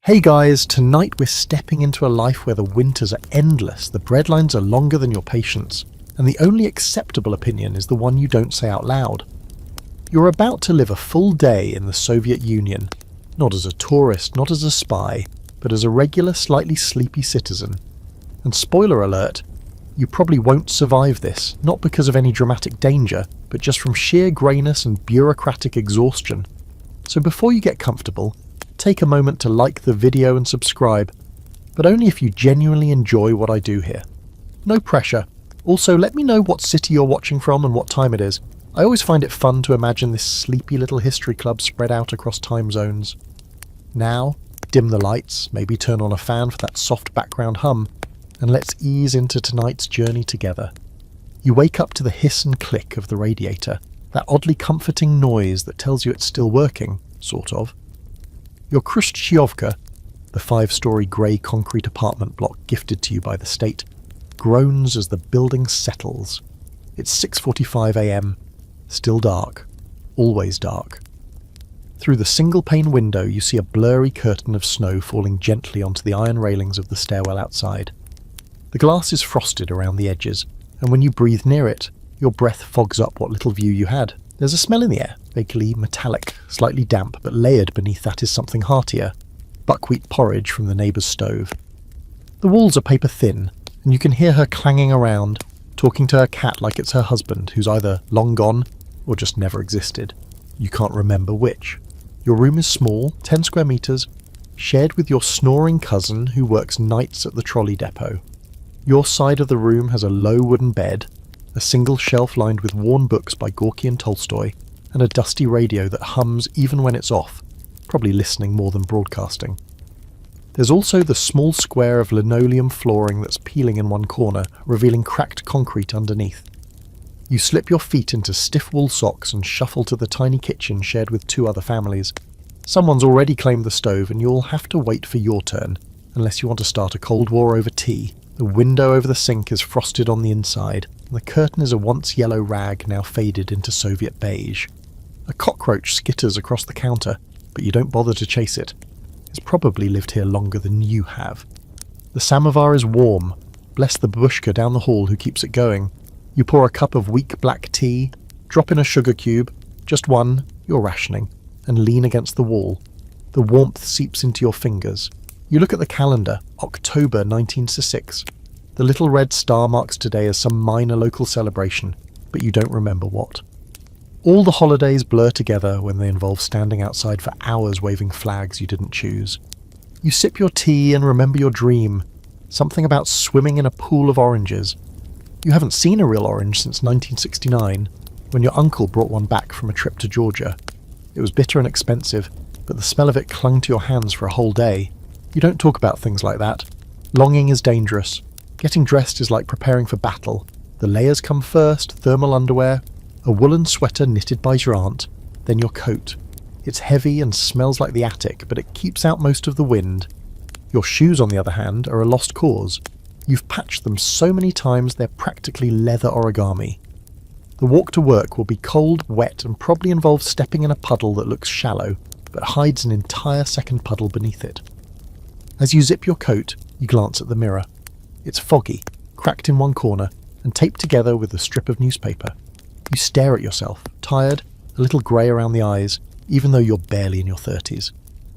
Hey guys, tonight we're stepping into a life where the winters are endless, the breadlines are longer than your patience, and the only acceptable opinion is the one you don't say out loud. You're about to live a full day in the Soviet Union, not as a tourist, not as a spy, but as a regular, slightly sleepy citizen. And spoiler alert, you probably won't survive this, not because of any dramatic danger, but just from sheer greyness and bureaucratic exhaustion. So before you get comfortable, take a moment to like the video and subscribe, but only if you genuinely enjoy what I do here. No pressure. Also, let me know what city you're watching from and what time it is. I always find it fun to imagine this sleepy little history club spread out across time zones. Now, dim the lights, maybe turn on a fan for that soft background hum, and let's ease into tonight's journey together. You wake up to the hiss and click of the radiator, that oddly comforting noise that tells you it's still working, sort of. Your Khrushchyovka, the 5-story grey concrete apartment block gifted to you by the state, groans as the building settles. It's 6:45 a.m, still dark, always dark. Through the single-pane window you see a blurry curtain of snow falling gently onto the iron railings of the stairwell outside. The glass is frosted around the edges, and when you breathe near it, your breath fogs up what little view you had. There's a smell in the air, vaguely metallic, slightly damp, but layered beneath that is something heartier. Buckwheat porridge from the neighbour's stove. The walls are paper thin, and you can hear her clanging around, talking to her cat like it's her husband, who's either long gone or just never existed. You can't remember which. Your room is small, 10 square metres, shared with your snoring cousin who works nights at the trolley depot. Your side of the room has a low wooden bed, a single shelf lined with worn books by Gorky and Tolstoy, and a dusty radio that hums even when it's off, probably listening more than broadcasting. There's also the small square of linoleum flooring that's peeling in one corner, revealing cracked concrete underneath. You slip your feet into stiff wool socks and shuffle to the tiny kitchen shared with 2 other families. Someone's already claimed the stove and you'll have to wait for your turn, unless you want to start a cold war over tea. The window over the sink is frosted on the inside, and the curtain is a once yellow rag now faded into Soviet beige. A cockroach skitters across the counter, but you don't bother to chase it. It's probably lived here longer than you have. The samovar is warm. Bless the babushka down the hall who keeps it going. You pour a cup of weak black tea, drop in a sugar cube, just one, you're rationing, and lean against the wall. The warmth seeps into your fingers. You look at the calendar, October 1906. The little red star marks today as some minor local celebration, but you don't remember what. All the holidays blur together when they involve standing outside for hours waving flags you didn't choose. You sip your tea and remember your dream, something about swimming in a pool of oranges. You haven't seen a real orange since 1969, when your uncle brought one back from a trip to Georgia. It was bitter and expensive, but the smell of it clung to your hands for a whole day. You don't talk about things like that. Longing is dangerous. Getting dressed is like preparing for battle. The layers come first, thermal underwear, a woolen sweater knitted by your aunt, then your coat. It's heavy and smells like the attic, but it keeps out most of the wind. Your shoes, on the other hand, are a lost cause. You've patched them so many times they're practically leather origami. The walk to work will be cold, wet, and probably involve stepping in a puddle that looks shallow, but hides an entire second puddle beneath it. As you zip your coat, you glance at the mirror. It's foggy, cracked in one corner, and taped together with a strip of newspaper. You stare at yourself, tired, a little grey around the eyes, even though you're barely in your 30s.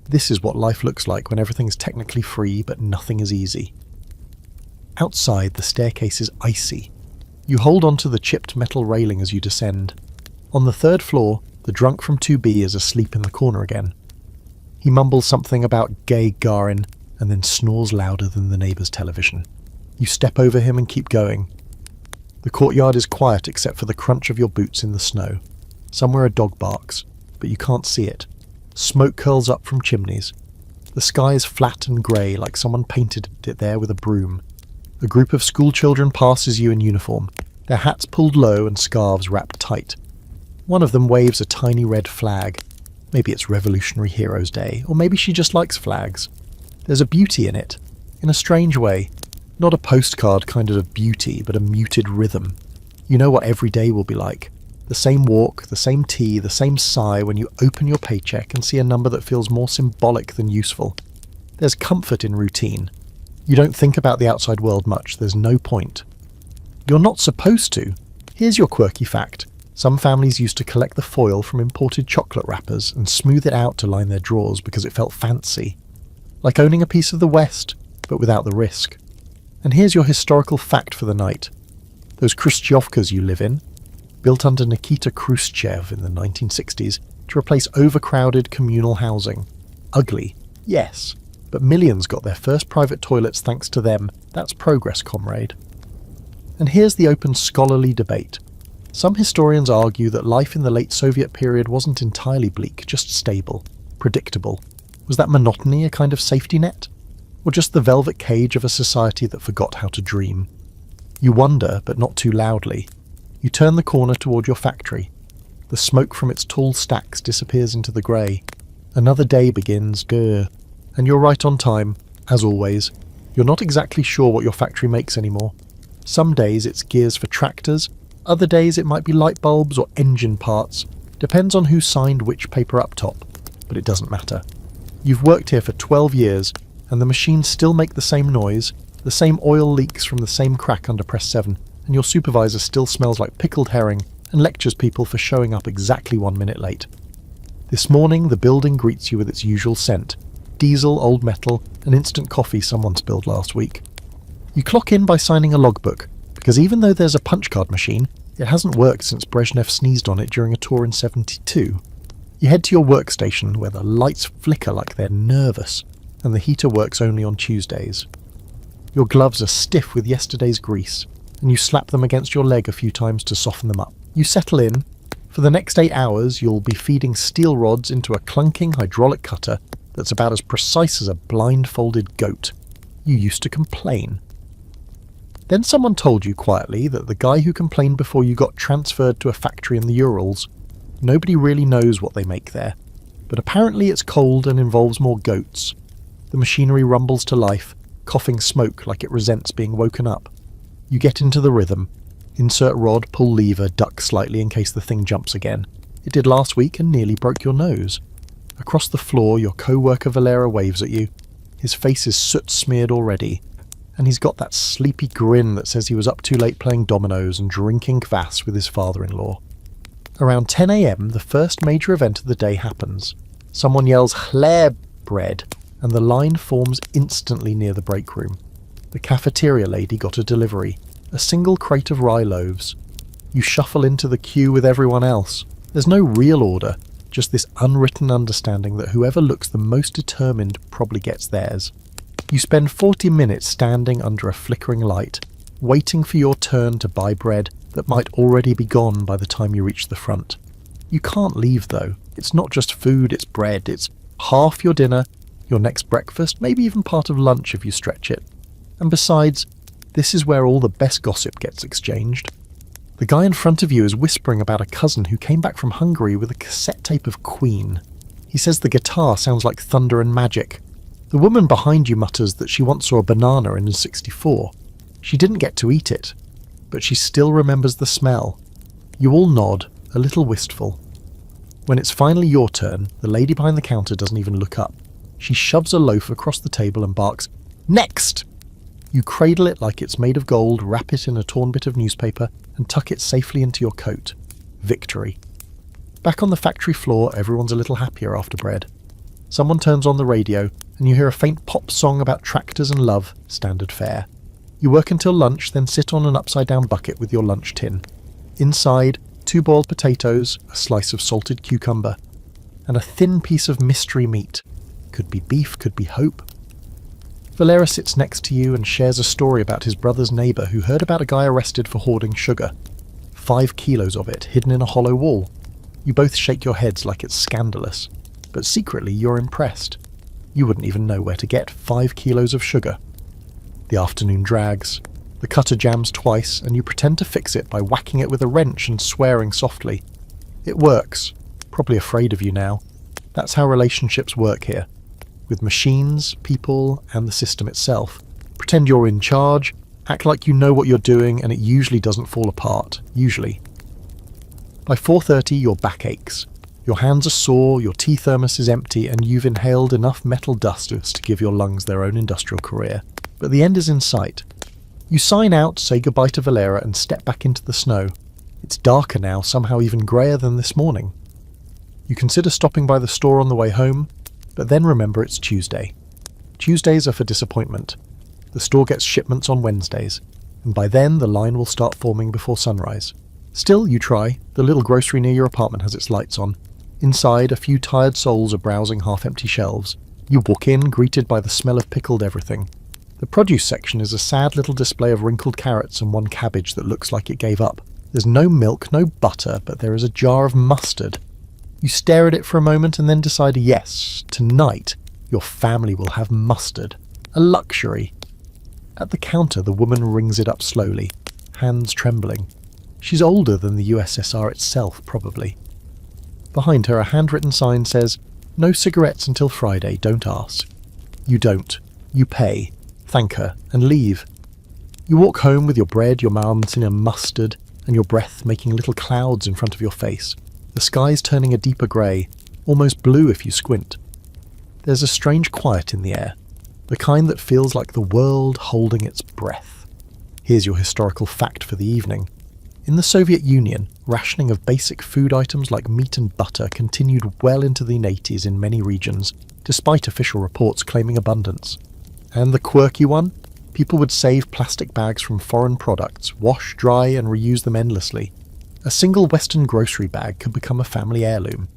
This is what life looks like when everything's technically free, but nothing is easy. Outside, the staircase is icy. You hold onto the chipped metal railing as you descend. On the 3rd floor, the drunk from 2B is asleep in the corner again. He mumbles something about gay Garin, and then snores louder than the neighbour's television. You step over him and keep going. The courtyard is quiet except for the crunch of your boots in the snow. Somewhere a dog barks, but you can't see it. Smoke curls up from chimneys. The sky is flat and grey, like someone painted it there with a broom. A group of schoolchildren passes you in uniform, their hats pulled low and scarves wrapped tight. One of them waves a tiny red flag. Maybe it's Revolutionary Heroes Day, or maybe she just likes flags. There's a beauty in it, in a strange way. Not a postcard kind of beauty, but a muted rhythm. You know what every day will be like. The same walk, the same tea, the same sigh when you open your paycheck and see a number that feels more symbolic than useful. There's comfort in routine. You don't think about the outside world much, there's no point. You're not supposed to. Here's your quirky fact. Some families used to collect the foil from imported chocolate wrappers and smooth it out to line their drawers because it felt fancy. Like owning a piece of the West, but without the risk. And here's your historical fact for the night. Those Khrushchyovkas you live in, built under Nikita Khrushchev in the 1960s to replace overcrowded communal housing. Ugly, yes, but millions got their first private toilets thanks to them. That's progress, comrade. And here's the open scholarly debate. Some historians argue that life in the late Soviet period wasn't entirely bleak, just stable, predictable. Was that monotony a kind of safety net? Or just the velvet cage of a society that forgot how to dream? You wonder, but not too loudly. You turn the corner toward your factory. The smoke from its tall stacks disappears into the grey. Another day begins, and you're right on time, as always. You're not exactly sure what your factory makes anymore. Some days it's gears for tractors, other days it might be light bulbs or engine parts. Depends on who signed which paper up top, but it doesn't matter. You've worked here for 12 years, and the machines still make the same noise, the same oil leaks from the same crack under press 7, and your supervisor still smells like pickled herring and lectures people for showing up exactly 1 minute late. This morning the building greets you with its usual scent, diesel, old metal, and instant coffee someone spilled last week. You clock in by signing a logbook, because even though there's a punch card machine, it hasn't worked since Brezhnev sneezed on it during a tour in '72. You head to your workstation where the lights flicker like they're nervous, and the heater works only on Tuesdays. Your gloves are stiff with yesterday's grease, and you slap them against your leg a few times to soften them up. You settle in. For the next 8 hours, you'll be feeding steel rods into a clunking hydraulic cutter that's about as precise as a blindfolded goat. You used to complain. Then someone told you quietly that the guy who complained before you got transferred to a factory in the Urals, nobody really knows what they make there, but apparently it's cold and involves more goats. The machinery rumbles to life, coughing smoke like it resents being woken up. You get into the rhythm. Insert rod, pull lever, duck slightly in case the thing jumps again. It did last week and nearly broke your nose. Across the floor, your co-worker Valera waves at you. His face is soot-smeared already, and he's got that sleepy grin that says he was up too late playing dominoes and drinking kvass with his father-in-law. Around 10 a.m, the first major event of the day happens. Someone yells "Chleb bread," and the line forms instantly near the break room. The cafeteria lady got a delivery, a single crate of rye loaves. You shuffle into the queue with everyone else. There's no real order, just this unwritten understanding that whoever looks the most determined probably gets theirs. You spend 40 minutes standing under a flickering light, waiting for your turn to buy bread that might already be gone by the time you reach the front. You can't leave though. It's not just food, it's bread. It's half your dinner, your next breakfast, maybe even part of lunch if you stretch it. And besides, this is where all the best gossip gets exchanged. The guy in front of you is whispering about a cousin who came back from Hungary with a cassette tape of Queen. He says the guitar sounds like thunder and magic. The woman behind you mutters that she once saw a banana in '64. She didn't get to eat it, but she still remembers the smell. You all nod, a little wistful. When it's finally your turn, the lady behind the counter doesn't even look up. She shoves a loaf across the table and barks, "Next!" You cradle it like it's made of gold, wrap it in a torn bit of newspaper, and tuck it safely into your coat. Victory. Back on the factory floor, everyone's a little happier after bread. Someone turns on the radio, and you hear a faint pop song about tractors and love, standard fare. You work until lunch, then sit on an upside-down bucket with your lunch tin. Inside, 2 boiled potatoes, a slice of salted cucumber, and a thin piece of mystery meat. Could be beef, could be hope. Valera sits next to you and shares a story about his brother's neighbour who heard about a guy arrested for hoarding sugar. 5 kilos of it, hidden in a hollow wall. You both shake your heads like it's scandalous, but secretly you're impressed. You wouldn't even know where to get 5 kilos of sugar. The afternoon drags. The cutter jams twice, and you pretend to fix it by whacking it with a wrench and swearing softly. It works. Probably afraid of you now. That's how relationships work here. With machines, people, and the system itself. Pretend you're in charge, act like you know what you're doing, and it usually doesn't fall apart. Usually. By 4:30, your back aches. Your hands are sore, your tea thermos is empty, and you've inhaled enough metal dust to give your lungs their own industrial career. But the end is in sight. You sign out, say goodbye to Valera, and step back into the snow. It's darker now, somehow even greyer than this morning. You consider stopping by the store on the way home, but then remember it's Tuesday. Tuesdays are for disappointment. The store gets shipments on Wednesdays, and by then the line will start forming before sunrise. Still, you try. The little grocery near your apartment has its lights on. Inside, a few tired souls are browsing half-empty shelves. You walk in, greeted by the smell of pickled everything. The produce section is a sad little display of wrinkled carrots and one cabbage that looks like it gave up. There's no milk, no butter, but there is a jar of mustard. You stare at it for a moment and then decide, yes, tonight your family will have mustard. A luxury. At the counter, the woman rings it up slowly, hands trembling. She's older than the USSR itself, probably. Behind her, a handwritten sign says, "No cigarettes until Friday, don't ask." You don't. You pay, thank her, and leave. You walk home with your bread, your mouths in a mustard, and your breath making little clouds in front of your face. The sky's turning a deeper grey, almost blue if you squint. There's a strange quiet in the air, the kind that feels like the world holding its breath. Here's your historical fact for the evening. In the Soviet Union, rationing of basic food items like meat and butter continued well into the 80s in many regions, despite official reports claiming abundance. And the quirky one? People would save plastic bags from foreign products, wash, dry, and reuse them endlessly. A single Western grocery bag could become a family heirloom.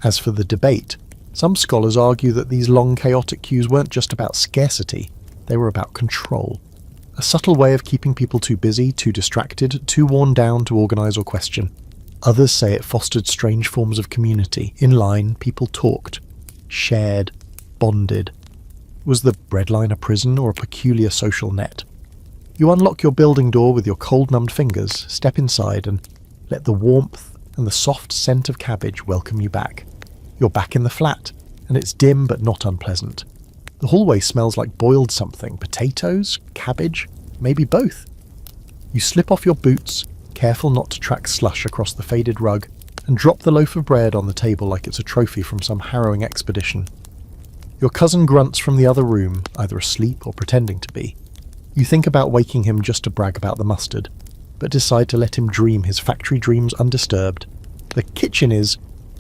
As for the debate, some scholars argue that these long chaotic queues weren't just about scarcity, they were about control. A subtle way of keeping people too busy, too distracted, too worn down to organise or question. Others say it fostered strange forms of community. In line, people talked, shared, bonded. Was the breadline a prison or a peculiar social net? You unlock your building door with your cold-numbed fingers, step inside, and let the warmth and the soft scent of cabbage welcome you back. You're back in the flat, and it's dim but not unpleasant. The hallway smells like boiled something, potatoes, cabbage, maybe both. You slip off your boots, careful not to track slush across the faded rug, and drop the loaf of bread on the table like it's a trophy from some harrowing expedition. Your cousin grunts from the other room, either asleep or pretending to be. You think about waking him just to brag about the mustard, but decide to let him dream his factory dreams undisturbed. The kitchen is,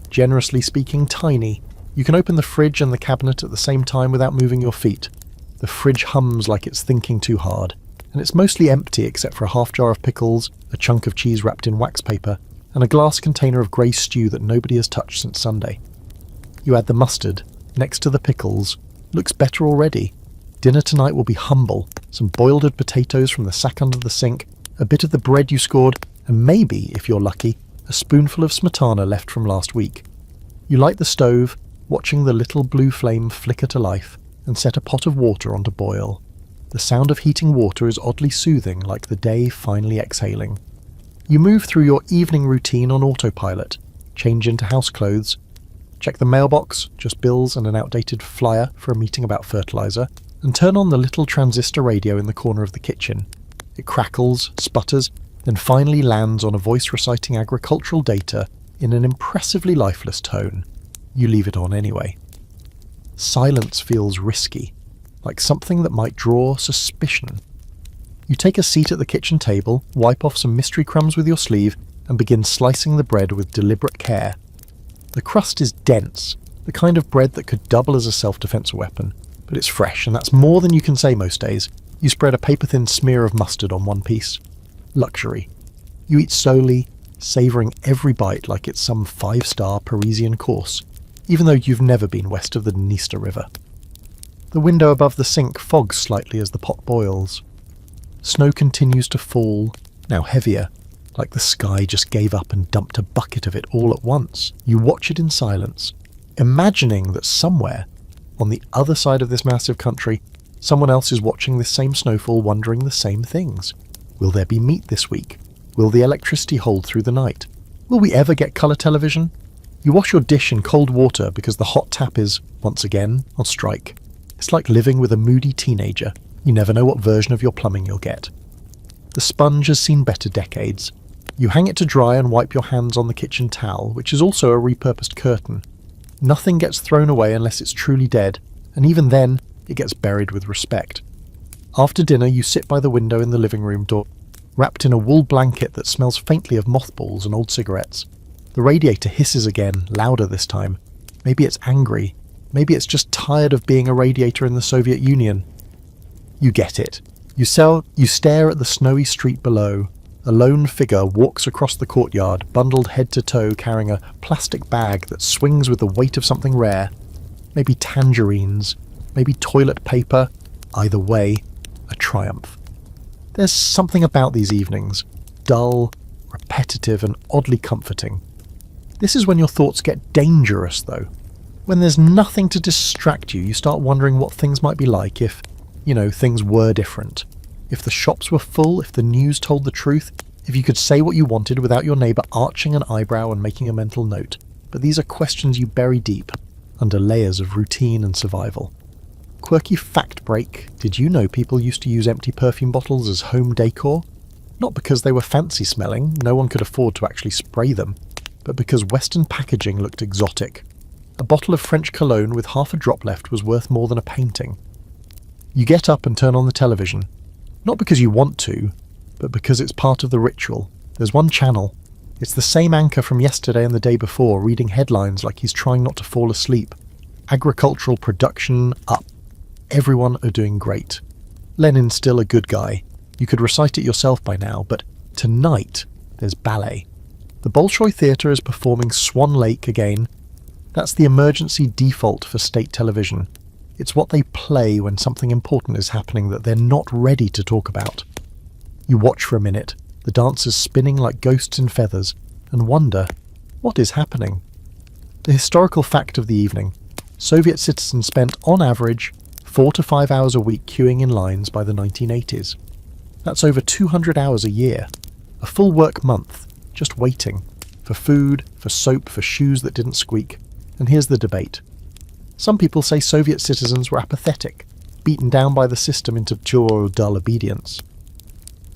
generously speaking, tiny. You can open the fridge and the cabinet at the same time without moving your feet. The fridge hums like it's thinking too hard, and it's mostly empty except for a half jar of pickles, a chunk of cheese wrapped in wax paper, and a glass container of grey stew that nobody has touched since Sunday. You add the mustard, next to the pickles. Looks better already. Dinner tonight will be humble. Some boiled potatoes from the sack under the sink, a bit of the bread you scored, and maybe, if you're lucky, a spoonful of smetana left from last week. You light the stove, watching the little blue flame flicker to life, and set a pot of water on to boil. The sound of heating water is oddly soothing, like the day finally exhaling. You move through your evening routine on autopilot, change into house clothes, check the mailbox, just bills and an outdated flyer for a meeting about fertilizer, and turn on the little transistor radio in the corner of the kitchen. It crackles, sputters, then finally lands on a voice reciting agricultural data in an impressively lifeless tone. You leave it on anyway. Silence feels risky, like something that might draw suspicion. You take a seat at the kitchen table, wipe off some mystery crumbs with your sleeve, and begin slicing the bread with deliberate care. The crust is dense, the kind of bread that could double as a self-defense weapon, but it's fresh, and that's more than you can say most days. You spread a paper-thin smear of mustard on one piece. Luxury. You eat slowly, savouring every bite like it's some 5-star Parisian course, even though you've never been west of the Dniester River. The window above the sink fogs slightly as the pot boils. Snow continues to fall, now heavier, like the sky just gave up and dumped a bucket of it all at once. You watch it in silence, imagining that somewhere, on the other side of this massive country, someone else is watching this same snowfall, wondering the same things. Will there be meat this week? Will the electricity hold through the night? Will we ever get colour television? You wash your dish in cold water because the hot tap is, once again, on strike. It's like living with a moody teenager. You never know what version of your plumbing you'll get. The sponge has seen better decades. You hang it to dry and wipe your hands on the kitchen towel, which is also a repurposed curtain. Nothing gets thrown away unless it's truly dead, and even then, it gets buried with respect. After dinner, you sit by the window in the living room door, wrapped in a wool blanket that smells faintly of mothballs and old cigarettes. The radiator hisses again, louder this time. Maybe it's angry. Maybe it's just tired of being a radiator in the Soviet Union. You get it. You stare at the snowy street below. A lone figure walks across the courtyard, bundled head to toe, carrying a plastic bag that swings with the weight of something rare. Maybe tangerines, maybe toilet paper. Either way, a triumph. There's something about these evenings, dull, repetitive, and oddly comforting. This is when your thoughts get dangerous, though. When there's nothing to distract you, you start wondering what things might be like if, things were different. If the shops were full, if the news told the truth, if you could say what you wanted without your neighbour arching an eyebrow and making a mental note. But these are questions you bury deep, under layers of routine and survival. Quirky fact break: did you know people used to use empty perfume bottles as home decor? Not because they were fancy smelling, no one could afford to actually spray them, but because Western packaging looked exotic. A bottle of French cologne with half a drop left was worth more than a painting. You get up and turn on the television. Not because you want to, but because it's part of the ritual. There's one channel. It's the same anchor from yesterday and the day before, reading headlines like he's trying not to fall asleep. Agricultural production up. Everyone are doing great. Lenin's still a good guy. You could recite it yourself by now, but tonight there's ballet. The Bolshoi Theatre is performing Swan Lake again. That's the emergency default for state television. It's what they play when something important is happening that they're not ready to talk about. You watch for a minute, the dancers spinning like ghosts in feathers, and wonder, what is happening? The historical fact of the evening: Soviet citizens spent, on average, 4 to 5 hours a week queuing in lines by the 1980s. That's over 200 hours a year. A full work month, just waiting. For food, for soap, for shoes that didn't squeak. And here's the debate. Some people say Soviet citizens were apathetic, beaten down by the system into pure or dull obedience.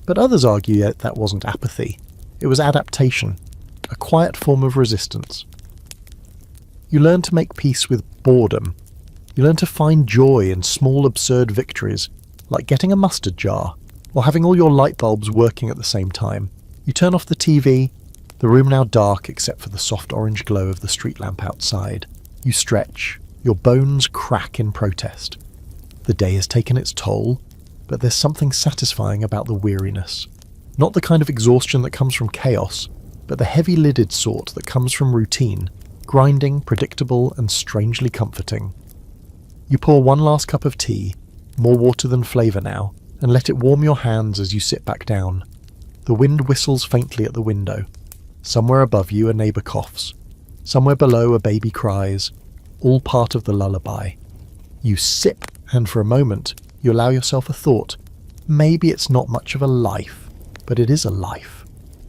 But others argue that wasn't apathy. It was adaptation, a quiet form of resistance. You learn to make peace with boredom. You learn to find joy in small absurd victories, like getting a mustard jar, or having all your light bulbs working at the same time. You turn off the TV, the room now dark except for the soft orange glow of the street lamp outside. You stretch. Your bones crack in protest. The day has taken its toll, but there's something satisfying about the weariness. Not the kind of exhaustion that comes from chaos, but the heavy-lidded sort that comes from routine, grinding, predictable, and strangely comforting. You pour one last cup of tea, more water than flavour now, and let it warm your hands as you sit back down. The wind whistles faintly at the window. Somewhere above you a neighbour coughs. Somewhere below a baby cries. All part of the lullaby. You sip, and for a moment, you allow yourself a thought. Maybe it's not much of a life, but it is a life.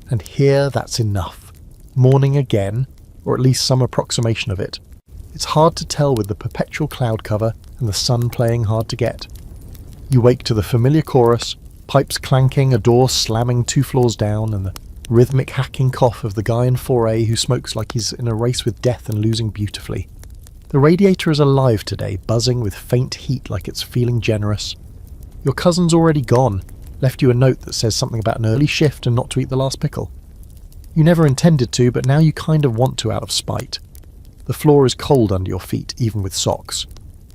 And here that's enough. Morning again, or at least some approximation of it. It's hard to tell with the perpetual cloud cover and the sun playing hard to get. You wake to the familiar chorus, pipes clanking, a door slamming 2 floors down, and the rhythmic hacking cough of the guy in 4A who smokes like he's in a race with death and losing beautifully. The radiator is alive today, buzzing with faint heat like it's feeling generous. Your cousin's already gone, left you a note that says something about an early shift and not to eat the last pickle. You never intended to, but now you kind of want to out of spite. The floor is cold under your feet, even with socks.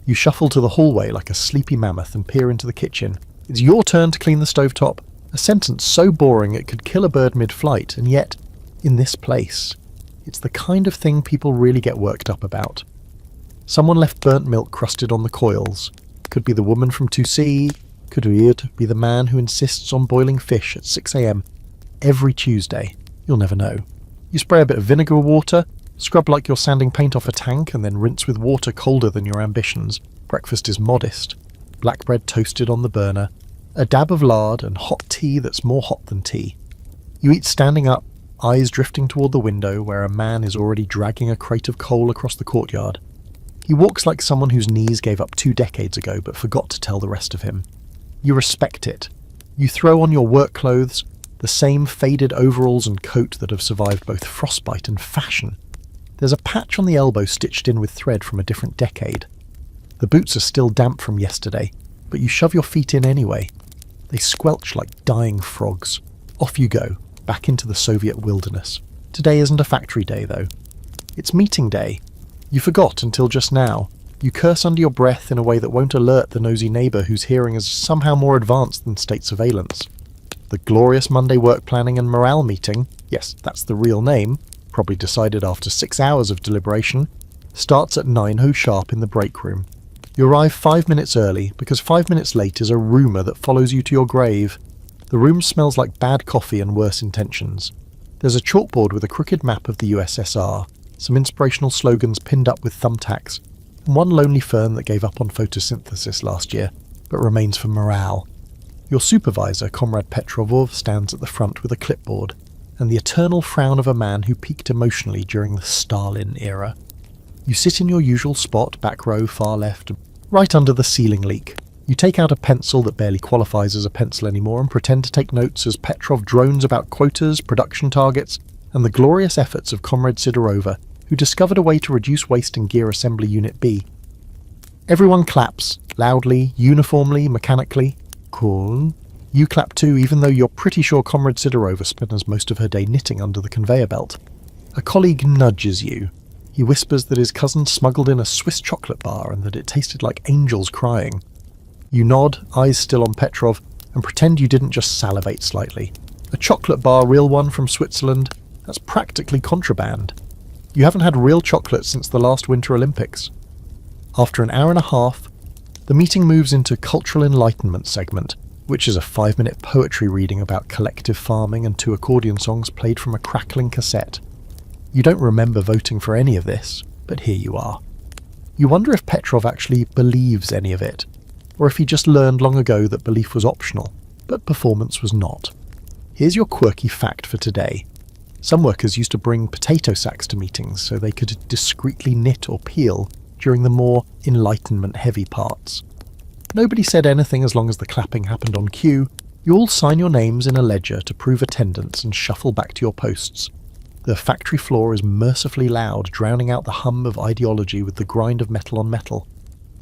You shuffle to the hallway like a sleepy mammoth and peer into the kitchen. It's your turn to clean the stovetop. A sentence so boring it could kill a bird mid-flight, and yet, in this place, it's the kind of thing people really get worked up about. Someone left burnt milk crusted on the coils. Could be the woman from 2C, could be the man who insists on boiling fish at 6 a.m. every Tuesday. You'll never know. You spray a bit of vinegar water, scrub like you're sanding paint off a tank, and then rinse with water colder than your ambitions. Breakfast is modest. Black bread toasted on the burner, a dab of lard, and hot tea that's more hot than tea. You eat standing up, eyes drifting toward the window where a man is already dragging a crate of coal across the courtyard. He walks like someone whose knees gave up 2 decades ago but forgot to tell the rest of him. You respect it. You throw on your work clothes, The same faded overalls and coat that have survived both frostbite and fashion. There's a patch on the elbow stitched in with thread from a different decade. The boots are still damp from yesterday, but you shove your feet in anyway. They squelch like dying frogs. Off you go, back into the Soviet wilderness. Today isn't a factory day, though. It's meeting day. You forgot until just now. You curse under your breath in a way that won't alert the nosy neighbour whose hearing is somehow more advanced than state surveillance. The glorious Monday work planning and morale meeting, yes, that's the real name, probably decided after 6 hours of deliberation, starts at 9 sharp in the break room. You arrive 5 minutes early because 5 minutes late is a rumour that follows you to your grave. The room smells like bad coffee and worse intentions. There's a chalkboard with a crooked map of the USSR, some inspirational slogans pinned up with thumbtacks, and one lonely fern that gave up on photosynthesis last year, but remains for morale. Your supervisor, Comrade Petrovov, stands at the front with a clipboard, and the eternal frown of a man who peaked emotionally during the Stalin era. You sit in your usual spot, back row, far left, right under the ceiling leak. You take out a pencil that barely qualifies as a pencil anymore and pretend to take notes as Petrov drones about quotas, production targets, and the glorious efforts of Comrade Sidorova, who discovered a way to reduce waste in Gear Assembly Unit B. Everyone claps, loudly, uniformly, mechanically. Cool. You clap too, even though you're pretty sure Comrade Sidorova spends most of her day knitting under the conveyor belt. A colleague nudges you. He whispers that his cousin smuggled in a Swiss chocolate bar and that it tasted like angels crying. You nod, eyes still on Petrov, and pretend you didn't just salivate slightly. A chocolate bar, real one from Switzerland? That's practically contraband. You haven't had real chocolate since the last Winter Olympics. After an hour and a half, the meeting moves into Cultural Enlightenment segment, which is a 5-minute poetry reading about collective farming and 2 accordion songs played from a crackling cassette. You don't remember voting for any of this, but here you are. You wonder if Petrov actually believes any of it, or if he just learned long ago that belief was optional, but performance was not. Here's your quirky fact for today. Some workers used to bring potato sacks to meetings so they could discreetly knit or peel during the more enlightenment-heavy parts. Nobody said anything as long as the clapping happened on cue. You all sign your names in a ledger to prove attendance and shuffle back to your posts. The factory floor is mercifully loud, drowning out the hum of ideology with the grind of metal on metal.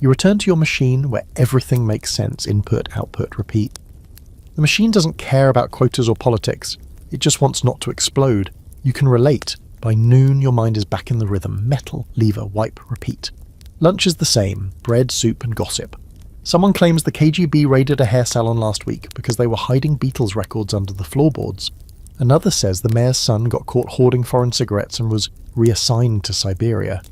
You return to your machine where everything makes sense, input, output, repeat. The machine doesn't care about quotas or politics, it just wants not to explode. You can relate. By noon your mind is back in the rhythm, metal, lever, wipe, repeat. Lunch is the same, bread, soup and gossip. Someone claims the KGB raided a hair salon last week because they were hiding Beatles records under the floorboards. Another says the mayor's son got caught hoarding foreign cigarettes and was reassigned to Siberia.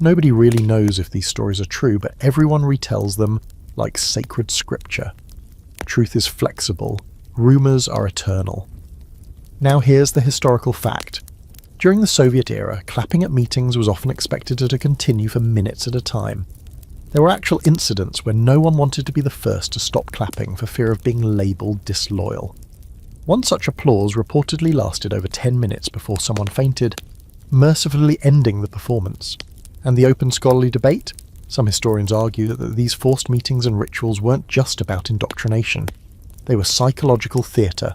Nobody really knows if these stories are true, but everyone retells them like sacred scripture. Truth is flexible. Rumours are eternal. Now here's the historical fact. During the Soviet era, clapping at meetings was often expected to continue for minutes at a time. There were actual incidents where no one wanted to be the first to stop clapping for fear of being labelled disloyal. One such applause reportedly lasted over 10 minutes before someone fainted, mercifully ending the performance. And the open scholarly debate? Some historians argue that these forced meetings and rituals weren't just about indoctrination. They were psychological theatre,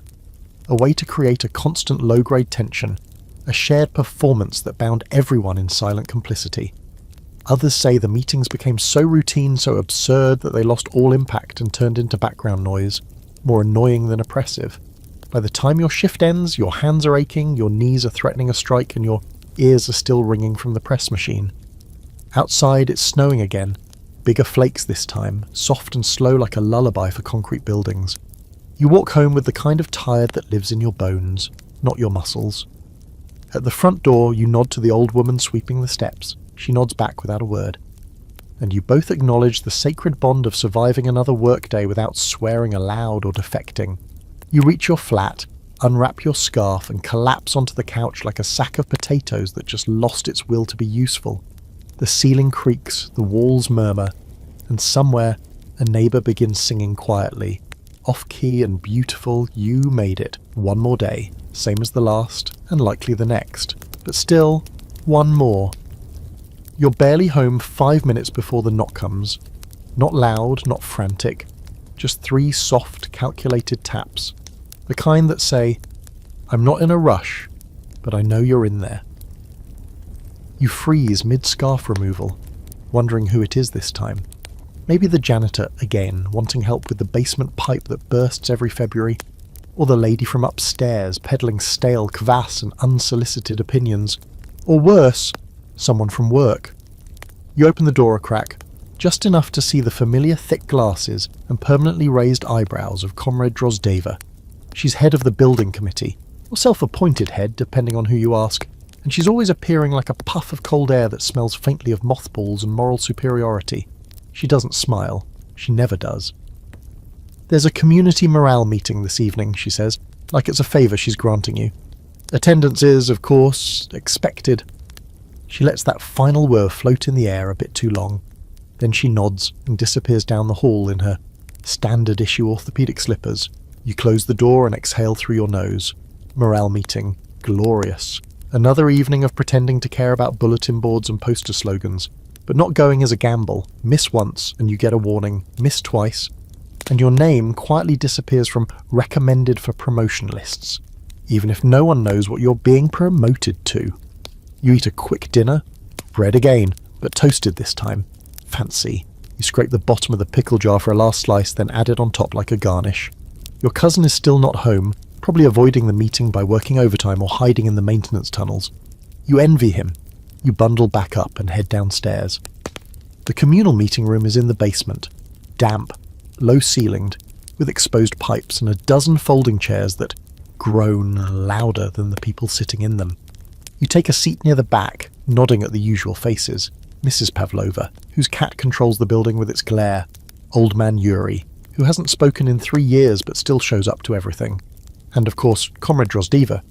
a way to create a constant low-grade tension, a shared performance that bound everyone in silent complicity. Others say the meetings became so routine, so absurd, that they lost all impact and turned into background noise, more annoying than oppressive. By the time your shift ends, your hands are aching, your knees are threatening a strike, and your ears are still ringing from the press machine. Outside, it's snowing again. Bigger flakes this time, soft and slow like a lullaby for concrete buildings. You walk home with the kind of tired that lives in your bones, not your muscles. At the front door, you nod to the old woman sweeping the steps. She nods back without a word. And you both acknowledge the sacred bond of surviving another workday without swearing aloud or defecting. You reach your flat, unwrap your scarf, and collapse onto the couch like a sack of potatoes that just lost its will to be useful. The ceiling creaks, the walls murmur, and somewhere a neighbour begins singing quietly. Off-key and beautiful, you made it. One more day, same as the last, and likely the next. But still, one more. You're barely home 5 minutes before the knock comes. Not loud, not frantic. Just 3 soft, calculated taps. The kind that say, "I'm not in a rush, but I know you're in there." You freeze mid-scarf removal, wondering who it is this time. Maybe the janitor again, wanting help with the basement pipe that bursts every February, or the lady from upstairs peddling stale kvass and unsolicited opinions, or worse, someone from work. You open the door a crack, just enough to see the familiar thick glasses and permanently raised eyebrows of Comrade Drozdeva. She's head of the building committee, or self-appointed head depending on who you ask, and she's always appearing like a puff of cold air that smells faintly of mothballs and moral superiority. She doesn't smile. She never does. "There's a community morale meeting this evening," she says, like it's a favour she's granting you. "Attendance is, of course, expected." She lets that final word float in the air a bit too long. Then she nods and disappears down the hall in her standard issue orthopaedic slippers. You close the door and exhale through your nose. Morale meeting. Glorious. Another evening of pretending to care about bulletin boards and poster slogans, but not going as a gamble. Miss once and you get a warning, miss twice, and your name quietly disappears from recommended for promotion lists, even if no one knows what you're being promoted to. You eat a quick dinner, bread again, but toasted this time. Fancy. You scrape the bottom of the pickle jar for a last slice, then add it on top like a garnish. Your cousin is still not home, probably avoiding the meeting by working overtime or hiding in the maintenance tunnels. You envy him. You bundle back up and head downstairs. The communal meeting room is in the basement, damp, low-ceilinged, with exposed pipes and a dozen folding chairs that groan louder than the people sitting in them. You take a seat near the back, nodding at the usual faces. Mrs. Pavlova, whose cat controls the building with its glare. Old man Yuri, who hasn't spoken in 3 years but still shows up to everything. And of course, Comrade Drozdeva,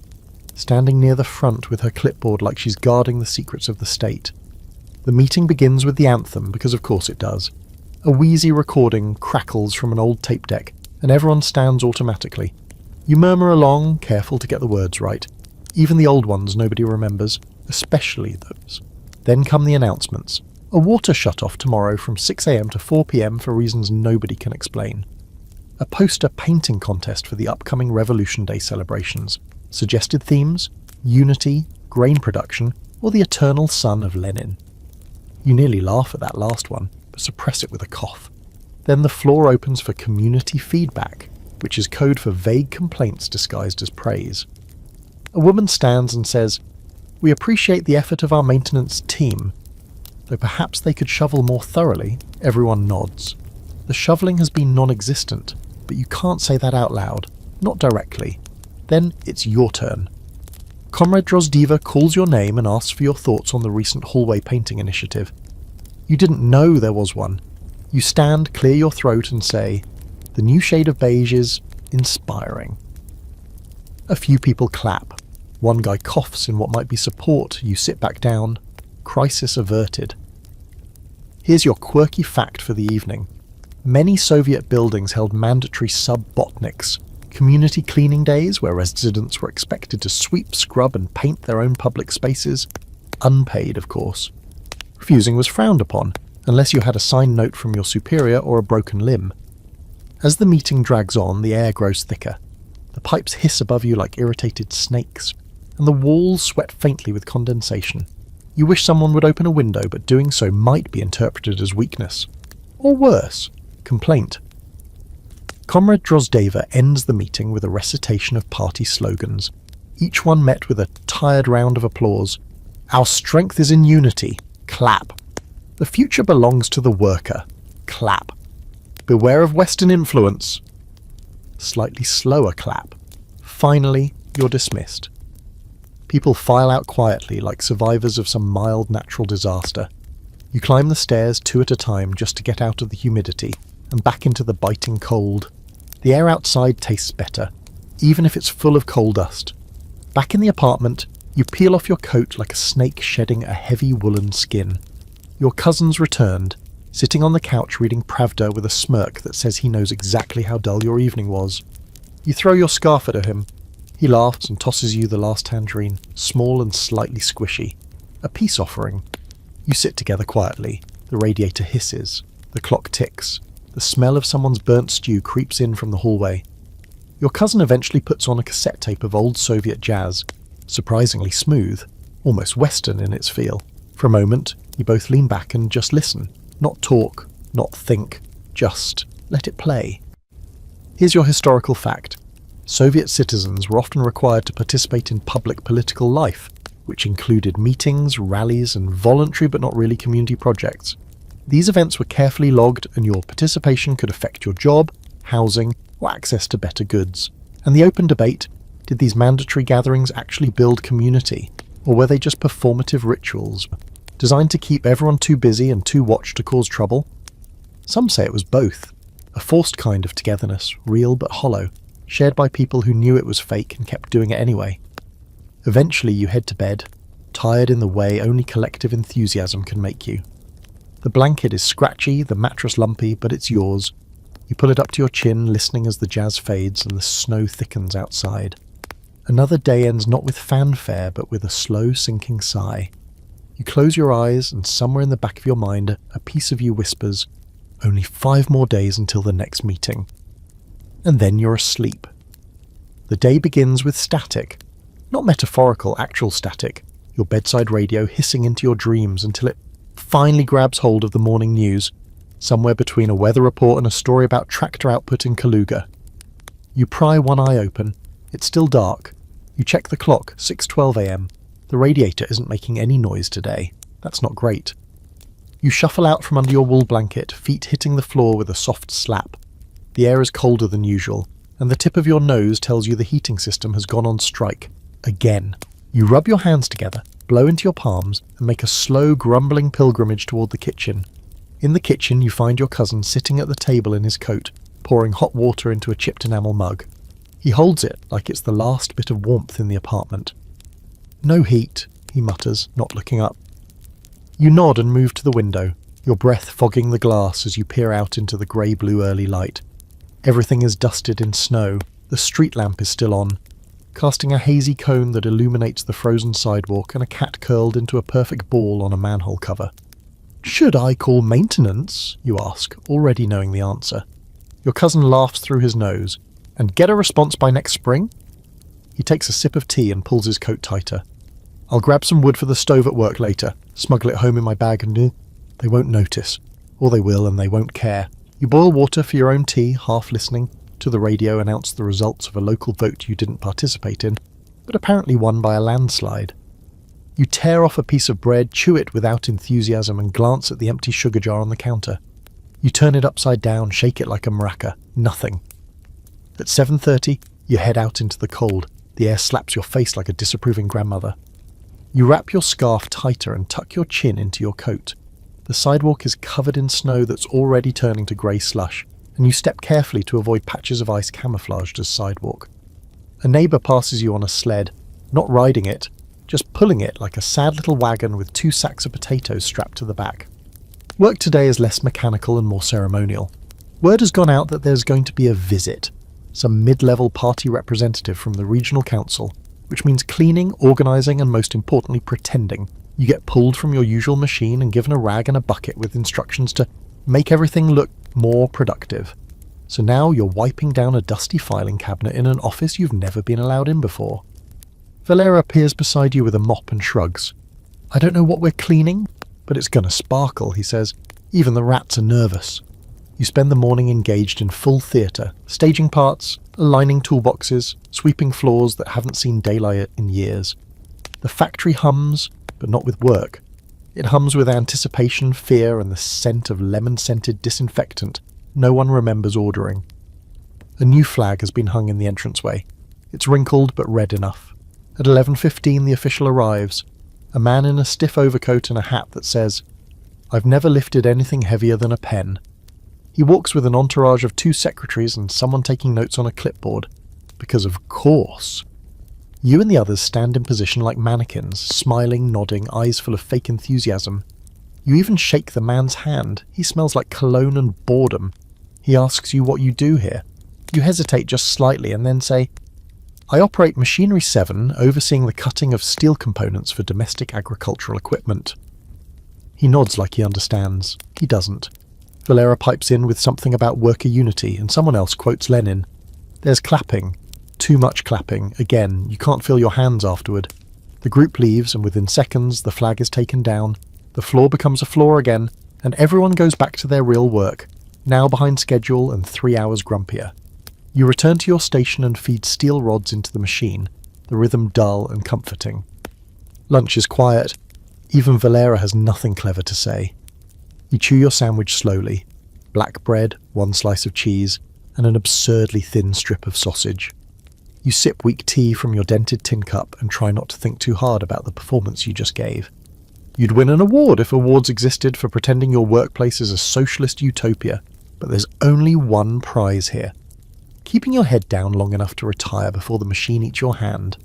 standing near the front with her clipboard like she's guarding the secrets of the state. The meeting begins with the anthem, because of course it does. A wheezy recording crackles from an old tape deck, and everyone stands automatically. You murmur along, careful to get the words right. Even the old ones nobody remembers, especially those. Then come the announcements. A water shut-off tomorrow from 6 a.m. to 4 p.m. for reasons nobody can explain. A poster painting contest for the upcoming Revolution Day celebrations. Suggested themes: unity, grain production, or the eternal son of Lenin. You nearly laugh at that last one, but suppress it with a cough. Then the floor opens for community feedback, which is code for vague complaints disguised as praise. A woman stands and says, "We appreciate the effort of our maintenance team. Though perhaps they could shovel more thoroughly." Everyone nods. The shoveling has been non-existent, but you can't say that out loud, not directly. Then it's your turn. Comrade Drozdeva calls your name and asks for your thoughts on the recent hallway painting initiative. You didn't know there was one. You stand, clear your throat and say, "The new shade of beige is inspiring." A few people clap. One guy coughs in what might be support. You sit back down. Crisis averted. Here's your quirky fact for the evening. Many Soviet buildings held mandatory sub-botniks, community cleaning days where residents were expected to sweep, scrub and paint their own public spaces. Unpaid, of course. Refusing was frowned upon, unless you had a signed note from your superior or a broken limb. As the meeting drags on, the air grows thicker. The pipes hiss above you like irritated snakes, and the walls sweat faintly with condensation. You wish someone would open a window, but doing so might be interpreted as weakness. Or worse, complaint. Comrade Drozdeva ends the meeting with a recitation of party slogans, each one met with a tired round of applause. "Our strength is in unity." Clap. "The future belongs to the worker." Clap. "Beware of Western influence." Slightly slower clap. Finally, you're dismissed. People file out quietly like survivors of some mild natural disaster. You climb the stairs 2 at a time just to get out of the humidity and back into the biting cold. The air outside tastes better, even if it's full of coal dust. Back in the apartment, you peel off your coat like a snake shedding a heavy woolen skin. Your cousin's returned, sitting on the couch reading Pravda with a smirk that says he knows exactly how dull your evening was. You throw your scarf at him. He laughs and tosses you the last tangerine, small and slightly squishy. A peace offering. You sit together quietly. The radiator hisses. The clock ticks. The smell of someone's burnt stew creeps in from the hallway. Your cousin eventually puts on a cassette tape of old Soviet jazz, surprisingly smooth, almost Western in its feel. For a moment, you both lean back and just listen. Not talk, not think, just let it play. Here's your historical fact. Soviet citizens were often required to participate in public political life, which included meetings, rallies, and voluntary but not really community projects. These events were carefully logged, and your participation could affect your job, housing, or access to better goods. And the open debate, did these mandatory gatherings actually build community, or were they just performative rituals, designed to keep everyone too busy and too watched to cause trouble? Some say it was both, a forced kind of togetherness, real but hollow, shared by people who knew it was fake and kept doing it anyway. Eventually you head to bed, tired in the way only collective enthusiasm can make you. The blanket is scratchy, the mattress lumpy, but it's yours. You pull it up to your chin, listening as the jazz fades and the snow thickens outside. Another day ends not with fanfare, but with a slow sinking sigh. You close your eyes, and somewhere in the back of your mind, a piece of you whispers, only 5 more days until the next meeting. And then you're asleep. The day begins with static. Not metaphorical, actual static. Your bedside radio hissing into your dreams until it finally grabs hold of the morning news, somewhere between a weather report and a story about tractor output in Kaluga. You pry one eye open. It's still dark. You check the clock, 6:12 a.m. The radiator isn't making any noise today. That's not great. You shuffle out from under your wool blanket, feet hitting the floor with a soft slap. The air is colder than usual, and the tip of your nose tells you the heating system has gone on strike. Again. You rub your hands together, blow into your palms, and make a slow, grumbling pilgrimage toward the kitchen. In the kitchen, you find your cousin sitting at the table in his coat, pouring hot water into a chipped enamel mug. He holds it like it's the last bit of warmth in the apartment. "No heat," he mutters, not looking up. You nod and move to the window, your breath fogging the glass as you peer out into the grey-blue early light. Everything is dusted in snow. The street lamp is still on, casting a hazy cone that illuminates the frozen sidewalk and a cat curled into a perfect ball on a manhole cover. "Should I call maintenance?" you ask, already knowing the answer. Your cousin laughs through his nose. "And get a response by next spring?" He takes a sip of tea and pulls his coat tighter. "I'll grab some wood for the stove at work later, smuggle it home in my bag and they won't notice. Or they will and they won't care." You boil water for your own tea, half listening to the radio announce the results of a local vote you didn't participate in, but apparently won by a landslide. You tear off a piece of bread, chew it without enthusiasm, and glance at the empty sugar jar on the counter. You turn it upside down, shake it like a maraca. Nothing. At 7:30, you head out into the cold. The air slaps your face like a disapproving grandmother. You wrap your scarf tighter and tuck your chin into your coat. The sidewalk is covered in snow that's already turning to grey slush, and you step carefully to avoid patches of ice camouflaged as sidewalk. A neighbour passes you on a sled, not riding it, just pulling it like a sad little wagon with 2 sacks of potatoes strapped to the back. Work today is less mechanical and more ceremonial. Word has gone out that there's going to be a visit, some mid-level party representative from the regional council, which means cleaning, organising, and most importantly, pretending. You get pulled from your usual machine and given a rag and a bucket with instructions to make everything look more productive. So now you're wiping down a dusty filing cabinet in an office you've never been allowed in before. Valera appears beside you with a mop and shrugs. "I don't know what we're cleaning, but it's gonna sparkle," he says. "Even the rats are nervous." You spend the morning engaged in full theatre, staging parts, aligning toolboxes, sweeping floors that haven't seen daylight in years. The factory hums, but not with work. It hums with anticipation, fear, and the scent of lemon-scented disinfectant no one remembers ordering. A new flag has been hung in the entranceway. It's wrinkled but red enough. At 11:15 the official arrives, a man in a stiff overcoat and a hat that says, "I've never lifted anything heavier than a pen." He walks with an entourage of 2 secretaries and someone taking notes on a clipboard. Because of course. You and the others stand in position like mannequins, smiling, nodding, eyes full of fake enthusiasm. You even shake the man's hand. He smells like cologne and boredom. He asks you what you do here. You hesitate just slightly and then say, "I operate Machinery 7, overseeing the cutting of steel components for domestic agricultural equipment." He nods like he understands. He doesn't. Valera pipes in with something about worker unity, and someone else quotes Lenin. There's clapping. Too much clapping. Again, you can't feel your hands afterward. The group leaves, and within seconds, the flag is taken down. The floor becomes a floor again, and everyone goes back to their real work, now behind schedule and 3 hours grumpier. You return to your station and feed steel rods into the machine, the rhythm dull and comforting. Lunch is quiet. Even Valera has nothing clever to say. You chew your sandwich slowly. Black bread, 1 slice of cheese, and an absurdly thin strip of sausage. You sip weak tea from your dented tin cup and try not to think too hard about the performance you just gave. You'd win an award if awards existed for pretending your workplace is a socialist utopia, but there's only one prize here. Keeping your head down long enough to retire before the machine eats your hand.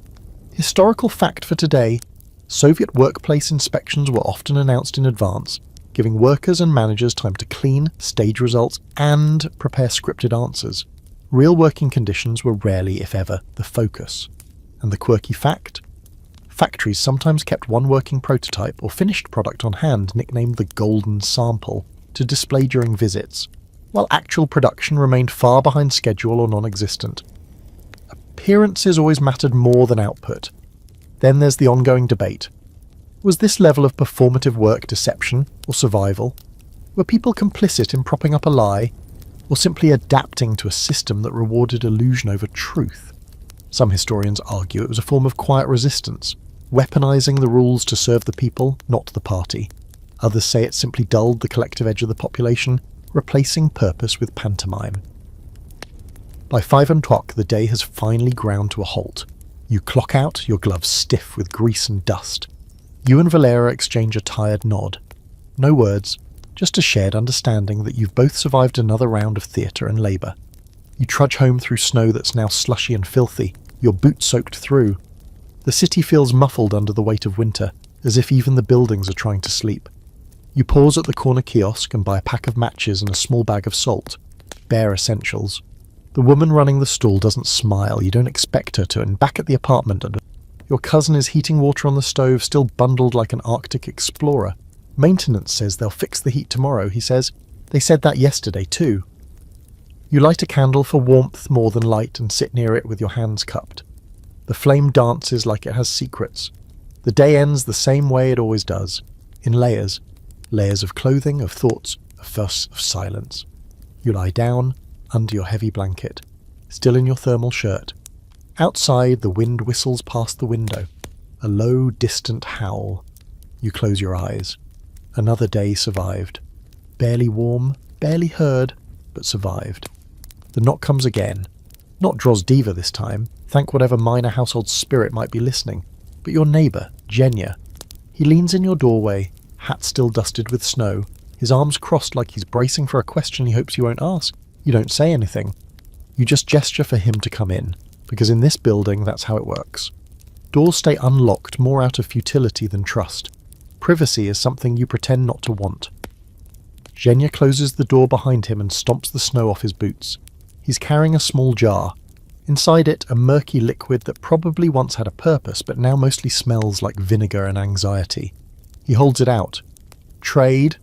Historical fact for today: Soviet workplace inspections were often announced in advance, giving workers and managers time to clean, stage results, and prepare scripted answers. Real working conditions were rarely, if ever, the focus. And the quirky fact? Factories sometimes kept one working prototype or finished product on hand nicknamed the golden sample to display during visits, while actual production remained far behind schedule or non-existent. Appearances always mattered more than output. Then there's the ongoing debate. Was this level of performative work deception or survival? Were people complicit in propping up a lie, or simply adapting to a system that rewarded illusion over truth? Some historians argue it was a form of quiet resistance, weaponizing the rules to serve the people, not the party. Others say it simply dulled the collective edge of the population, replacing purpose with pantomime. By 5:00 the day has finally ground to a halt. You clock out, your gloves stiff with grease and dust. You and Valera exchange a tired nod. No words, just a shared understanding that you've both survived another round of theatre and labour. You trudge home through snow that's now slushy and filthy, your boots soaked through. The city feels muffled under the weight of winter, as if even the buildings are trying to sleep. You pause at the corner kiosk and buy a pack of matches and a small bag of salt. Bare essentials. The woman running the stall doesn't smile, you don't expect her to, and back at the apartment, your cousin is heating water on the stove, still bundled like an Arctic explorer. Maintenance says they'll fix the heat tomorrow, he says. They said that yesterday too. You light a candle for warmth more than light and sit near it with your hands cupped. The flame dances like it has secrets. The day ends the same way it always does, in layers. Layers of clothing, of thoughts, of fuss, of silence. You lie down, under your heavy blanket, still in your thermal shirt. Outside, the wind whistles past the window. A low, distant howl. You close your eyes. Another day survived. Barely warm, barely heard, but survived. The knock comes again. Not Drozdiva this time, thank whatever minor household spirit might be listening, but your neighbour, Genya. He leans in your doorway, hat still dusted with snow, his arms crossed like he's bracing for a question he hopes you won't ask. You don't say anything. You just gesture for him to come in, because in this building that's how it works. Doors stay unlocked more out of futility than trust. Privacy is something you pretend not to want. Genya closes the door behind him and stomps the snow off his boots. He's carrying a small jar. Inside it, a murky liquid that probably once had a purpose but now mostly smells like vinegar and anxiety. He holds it out. Trade?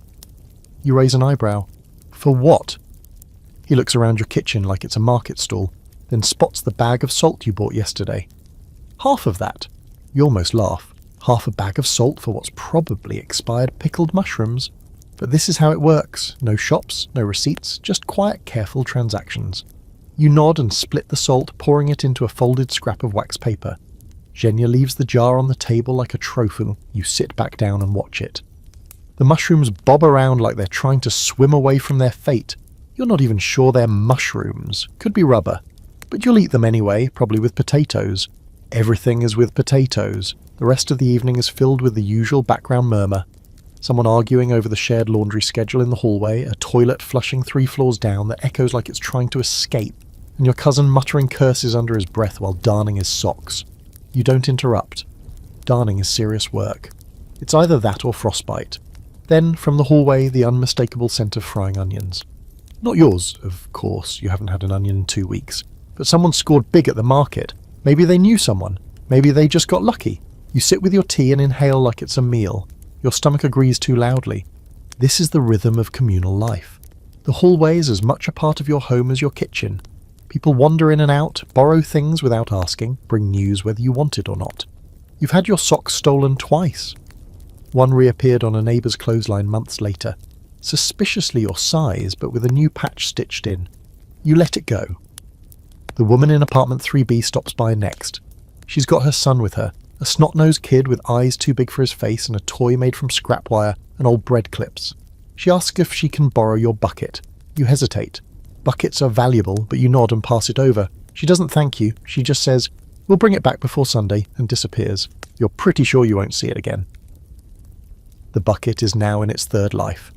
You raise an eyebrow. For what? He looks around your kitchen like it's a market stall, then spots the bag of salt you bought yesterday. Half of that. You almost laugh. Half a bag of salt for what's probably expired pickled mushrooms. But this is how it works. No shops, no receipts, just quiet, careful transactions. You nod and split the salt, pouring it into a folded scrap of wax paper. Genya leaves the jar on the table like a trophy. You sit back down and watch it. The mushrooms bob around like they're trying to swim away from their fate. You're not even sure they're mushrooms. Could be rubber. But you'll eat them anyway, probably with potatoes. Everything is with potatoes. The rest of the evening is filled with the usual background murmur. Someone arguing over the shared laundry schedule in the hallway, a toilet flushing 3 floors down that echoes like it's trying to escape, and your cousin muttering curses under his breath while darning his socks. You don't interrupt. Darning is serious work. It's either that or frostbite. Then, from the hallway, the unmistakable scent of frying onions. Not yours, of course, you haven't had an onion in 2 weeks. But someone scored big at the market. Maybe they knew someone. Maybe they just got lucky. You sit with your tea and inhale like it's a meal. Your stomach agrees too loudly. This is the rhythm of communal life. The hallway is as much a part of your home as your kitchen. People wander in and out, borrow things without asking, bring news whether you want it or not. You've had your socks stolen twice. One reappeared on a neighbour's clothesline months later, suspiciously your size but with a new patch stitched in. You let it go. The woman in apartment 3B stops by next. She's got her son with her, a snot-nosed kid with eyes too big for his face and a toy made from scrap wire and old bread clips. She asks if she can borrow your bucket. You hesitate. Buckets are valuable, but you nod and pass it over. She doesn't thank you. She just says, "We'll bring it back before Sunday," and disappears. You're pretty sure you won't see it again. The bucket is now in its third life.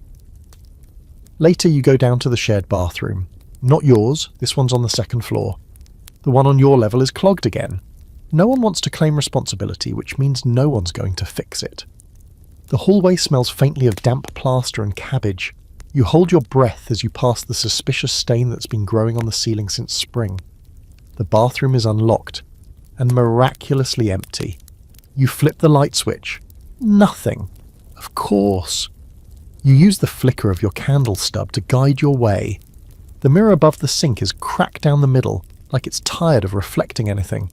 Later you go down to the shared bathroom. Not yours, this one's on the second floor. The one on your level is clogged again. No one wants to claim responsibility, which means no one's going to fix it. The hallway smells faintly of damp plaster and cabbage. You hold your breath as you pass the suspicious stain that's been growing on the ceiling since spring. The bathroom is unlocked and miraculously empty. You flip the light switch. Nothing. Of course. You use the flicker of your candle stub to guide your way. The mirror above the sink is cracked down the middle, like it's tired of reflecting anything.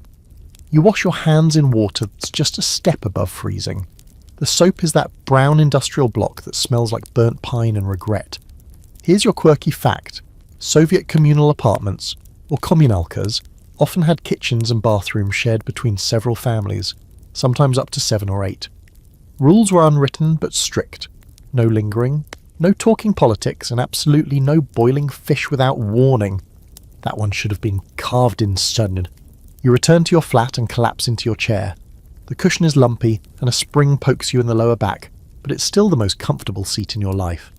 You wash your hands in water that's just a step above freezing. The soap is that brown industrial block that smells like burnt pine and regret. Here's your quirky fact. Soviet communal apartments, or kommunalkas, often had kitchens and bathrooms shared between several families, sometimes up to 7 or 8. Rules were unwritten but strict. No lingering, no talking politics, and absolutely no boiling fish without warning. That one should have been carved in stone. You return to your flat and collapse into your chair. The cushion is lumpy and a spring pokes you in the lower back, but it's still the most comfortable seat in your life.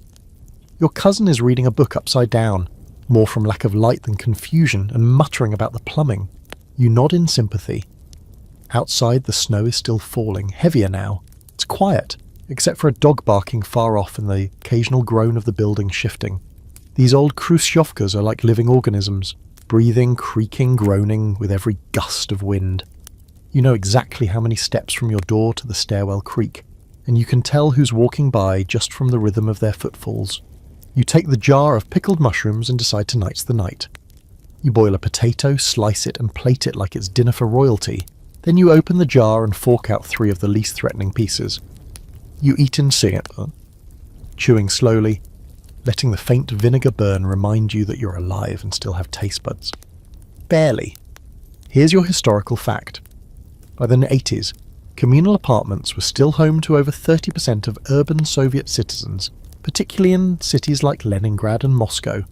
Your cousin is reading a book upside down, more from lack of light than confusion, and muttering about the plumbing. You nod in sympathy. Outside the snow is still falling, heavier now. It's quiet, except for a dog barking far off and the occasional groan of the building shifting. These old Khrushchyovkas are like living organisms, breathing, creaking, groaning with every gust of wind. You know exactly how many steps from your door to the stairwell creak, and you can tell who's walking by just from the rhythm of their footfalls. You take the jar of pickled mushrooms and decide tonight's the night. You boil a potato, slice it and plate it like it's dinner for royalty. Then you open the jar and fork out 3 of the least threatening pieces. You eat in Singapore, chewing slowly, letting the faint vinegar burn remind you that you're alive and still have taste buds. Barely. Here's your historical fact. By the 80s, communal apartments were still home to over 30% of urban Soviet citizens, particularly in cities like Leningrad and Moscow.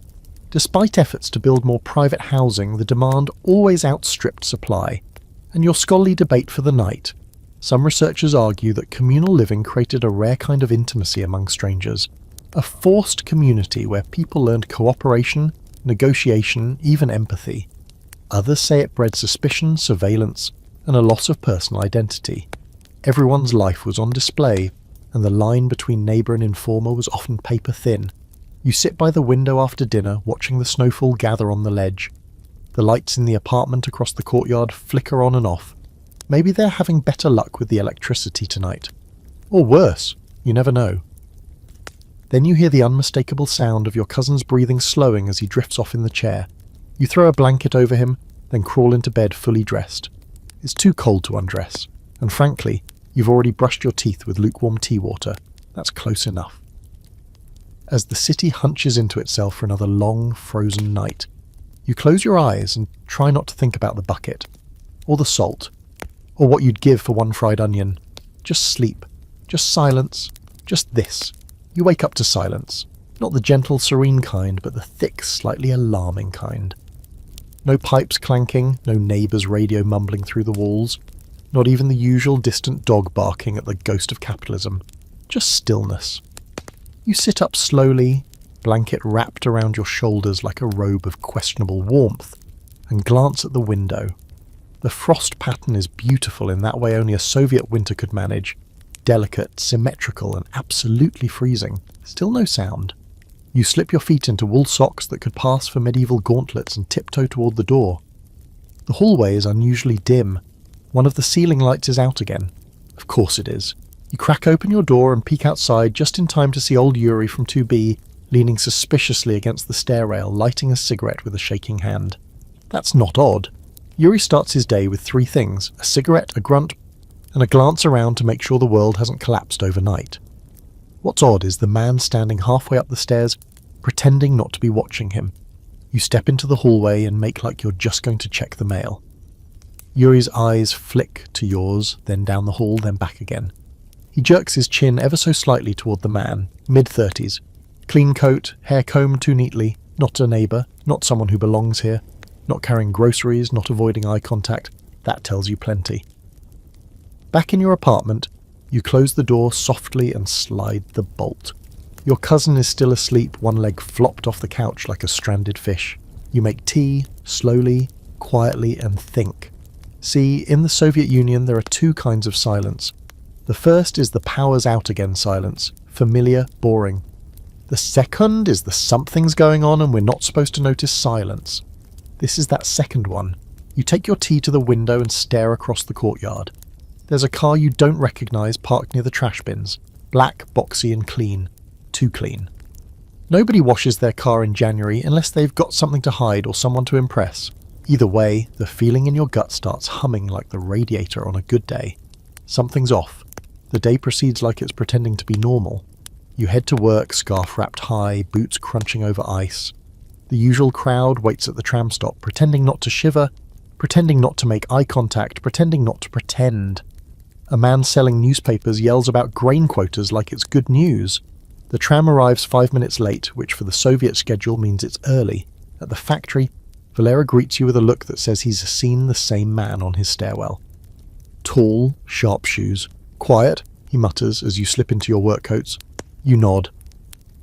Despite efforts to build more private housing, the demand always outstripped supply. And your scholarly debate for the night. Some researchers argue that communal living created a rare kind of intimacy among strangers, a forced community where people learned cooperation, negotiation, even empathy. Others say it bred suspicion, surveillance, and a loss of personal identity. Everyone's life was on display, and the line between neighbour and informer was often paper thin. You sit by the window after dinner, watching the snowfall gather on the ledge. The lights in the apartment across the courtyard flicker on and off. Maybe they're having better luck with the electricity tonight. Or worse, you never know. Then you hear the unmistakable sound of your cousin's breathing slowing as he drifts off in the chair. You throw a blanket over him, then crawl into bed fully dressed. It's too cold to undress, and frankly, you've already brushed your teeth with lukewarm tea water. That's close enough. As the city hunches into itself for another long, frozen night, you close your eyes and try not to think about the bucket, or the salt, or what you'd give for one fried onion. Just sleep, just silence, just this. You wake up to silence, not the gentle, serene kind, but the thick, slightly alarming kind. No pipes clanking, no neighbours' radio mumbling through the walls, not even the usual distant dog barking at the ghost of capitalism. Just stillness. You sit up slowly, blanket wrapped around your shoulders like a robe of questionable warmth, and glance at the window. The frost pattern is beautiful in that way only a Soviet winter could manage. Delicate, symmetrical, and absolutely freezing. Still no sound. You slip your feet into wool socks that could pass for medieval gauntlets and tiptoe toward the door. The hallway is unusually dim. One of the ceiling lights is out again. Of course it is. You crack open your door and peek outside just in time to see old Yuri from 2B leaning suspiciously against the stair rail, lighting a cigarette with a shaking hand. That's not odd. Yuri starts his day with 3 things: a cigarette, a grunt, and a glance around to make sure the world hasn't collapsed overnight. What's odd is the man standing halfway up the stairs, pretending not to be watching him. You step into the hallway and make like you're just going to check the mail. Yuri's eyes flick to yours, then down the hall, then back again. He jerks his chin ever so slightly toward the man, mid-30s. Clean coat, hair combed too neatly, not a neighbour, not someone who belongs here, not carrying groceries, not avoiding eye contact. That tells you plenty. Back in your apartment, you close the door softly and slide the bolt. Your cousin is still asleep, one leg flopped off the couch like a stranded fish. You make tea, slowly, quietly, and think. See, in the Soviet Union there are 2 kinds of silence. The first is the powers out again silence, familiar, boring. The second is the something's going on and we're not supposed to notice silence. This is that second one. You take your tea to the window and stare across the courtyard. There's a car you don't recognise parked near the trash bins. Black, boxy and clean. Too clean. Nobody washes their car in January unless they've got something to hide or someone to impress. Either way, the feeling in your gut starts humming like the radiator on a good day. Something's off. The day proceeds like it's pretending to be normal. You head to work, scarf wrapped high, boots crunching over ice. The usual crowd waits at the tram stop, pretending not to shiver, pretending not to make eye contact, pretending not to pretend. A man selling newspapers yells about grain quotas like it's good news. The tram arrives 5 minutes late, which for the Soviet schedule means it's early. At the factory, Valera greets you with a look that says he's seen the same man on his stairwell. Tall, sharp shoes. Quiet, he mutters as you slip into your work coats. You nod.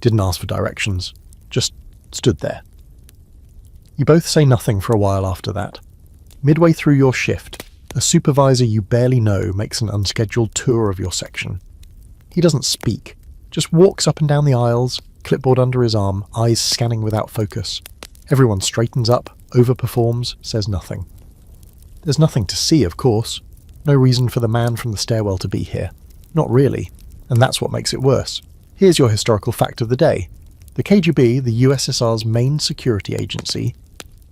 Didn't ask for directions. Just stood there. You both say nothing for a while after that. Midway through your shift, a supervisor you barely know makes an unscheduled tour of your section. He doesn't speak, just walks up and down the aisles, clipboard under his arm, eyes scanning without focus. Everyone straightens up, overperforms, says nothing. There's nothing to see, of course. No reason for the man from the stairwell to be here. Not really, and that's what makes it worse. Here's your historical fact of the day. The KGB, the USSR's main security agency,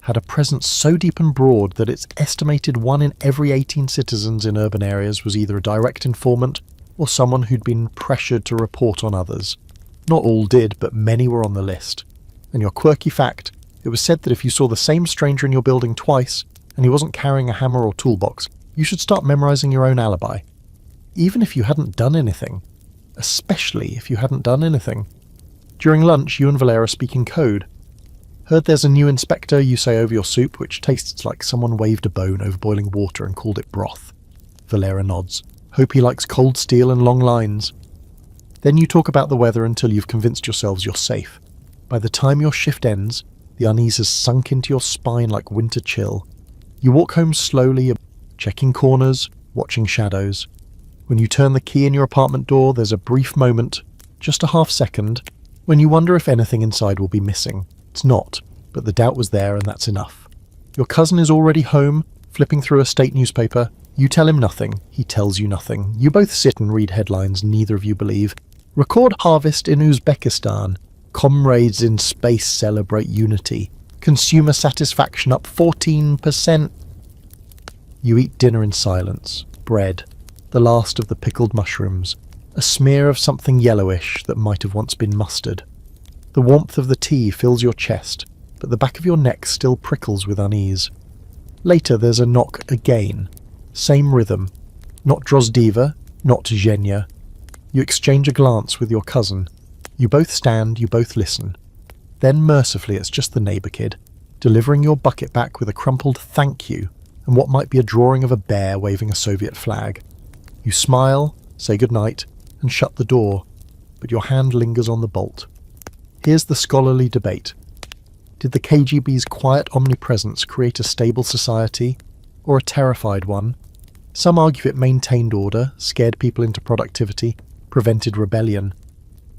had a presence so deep and broad that it's estimated 1 in every 18 citizens in urban areas was either a direct informant or someone who'd been pressured to report on others. Not all did, but many were on the list. And your quirky fact, it was said that if you saw the same stranger in your building twice, and he wasn't carrying a hammer or toolbox, you should start memorising your own alibi. Even if you hadn't done anything. Especially if you hadn't done anything. During lunch, you and Valera speak in code. Heard there's a new inspector, you say over your soup, which tastes like someone waved a bone over boiling water and called it broth. Valera nods. Hope he likes cold steel and long lines. Then you talk about the weather until you've convinced yourselves you're safe. By the time your shift ends, the unease has sunk into your spine like winter chill. You walk home slowly, checking corners, watching shadows. When you turn the key in your apartment door, there's a brief moment, just a half second, when you wonder if anything inside will be missing. It's not, but the doubt was there and that's enough. Your cousin is already home, flipping through a state newspaper. You tell him nothing, he tells you nothing. You both sit and read headlines neither of you believe. Record harvest in Uzbekistan. Comrades in space celebrate unity. Consumer satisfaction up 14%. You eat dinner in silence. Bread. The last of the pickled mushrooms. A smear of something yellowish that might have once been mustard. The warmth of the tea fills your chest, but the back of your neck still prickles with unease. Later there's a knock again. Same rhythm. Not Drozdiva, not Zhenya. You exchange a glance with your cousin. You both stand, you both listen. Then mercifully it's just the neighbour kid, delivering your bucket back with a crumpled thank you and what might be a drawing of a bear waving a Soviet flag. You smile, say goodnight, and shut the door, but your hand lingers on the bolt. Here's the scholarly debate. Did the KGB's quiet omnipresence create a stable society, or a terrified one? Some argue it maintained order, scared people into productivity, prevented rebellion.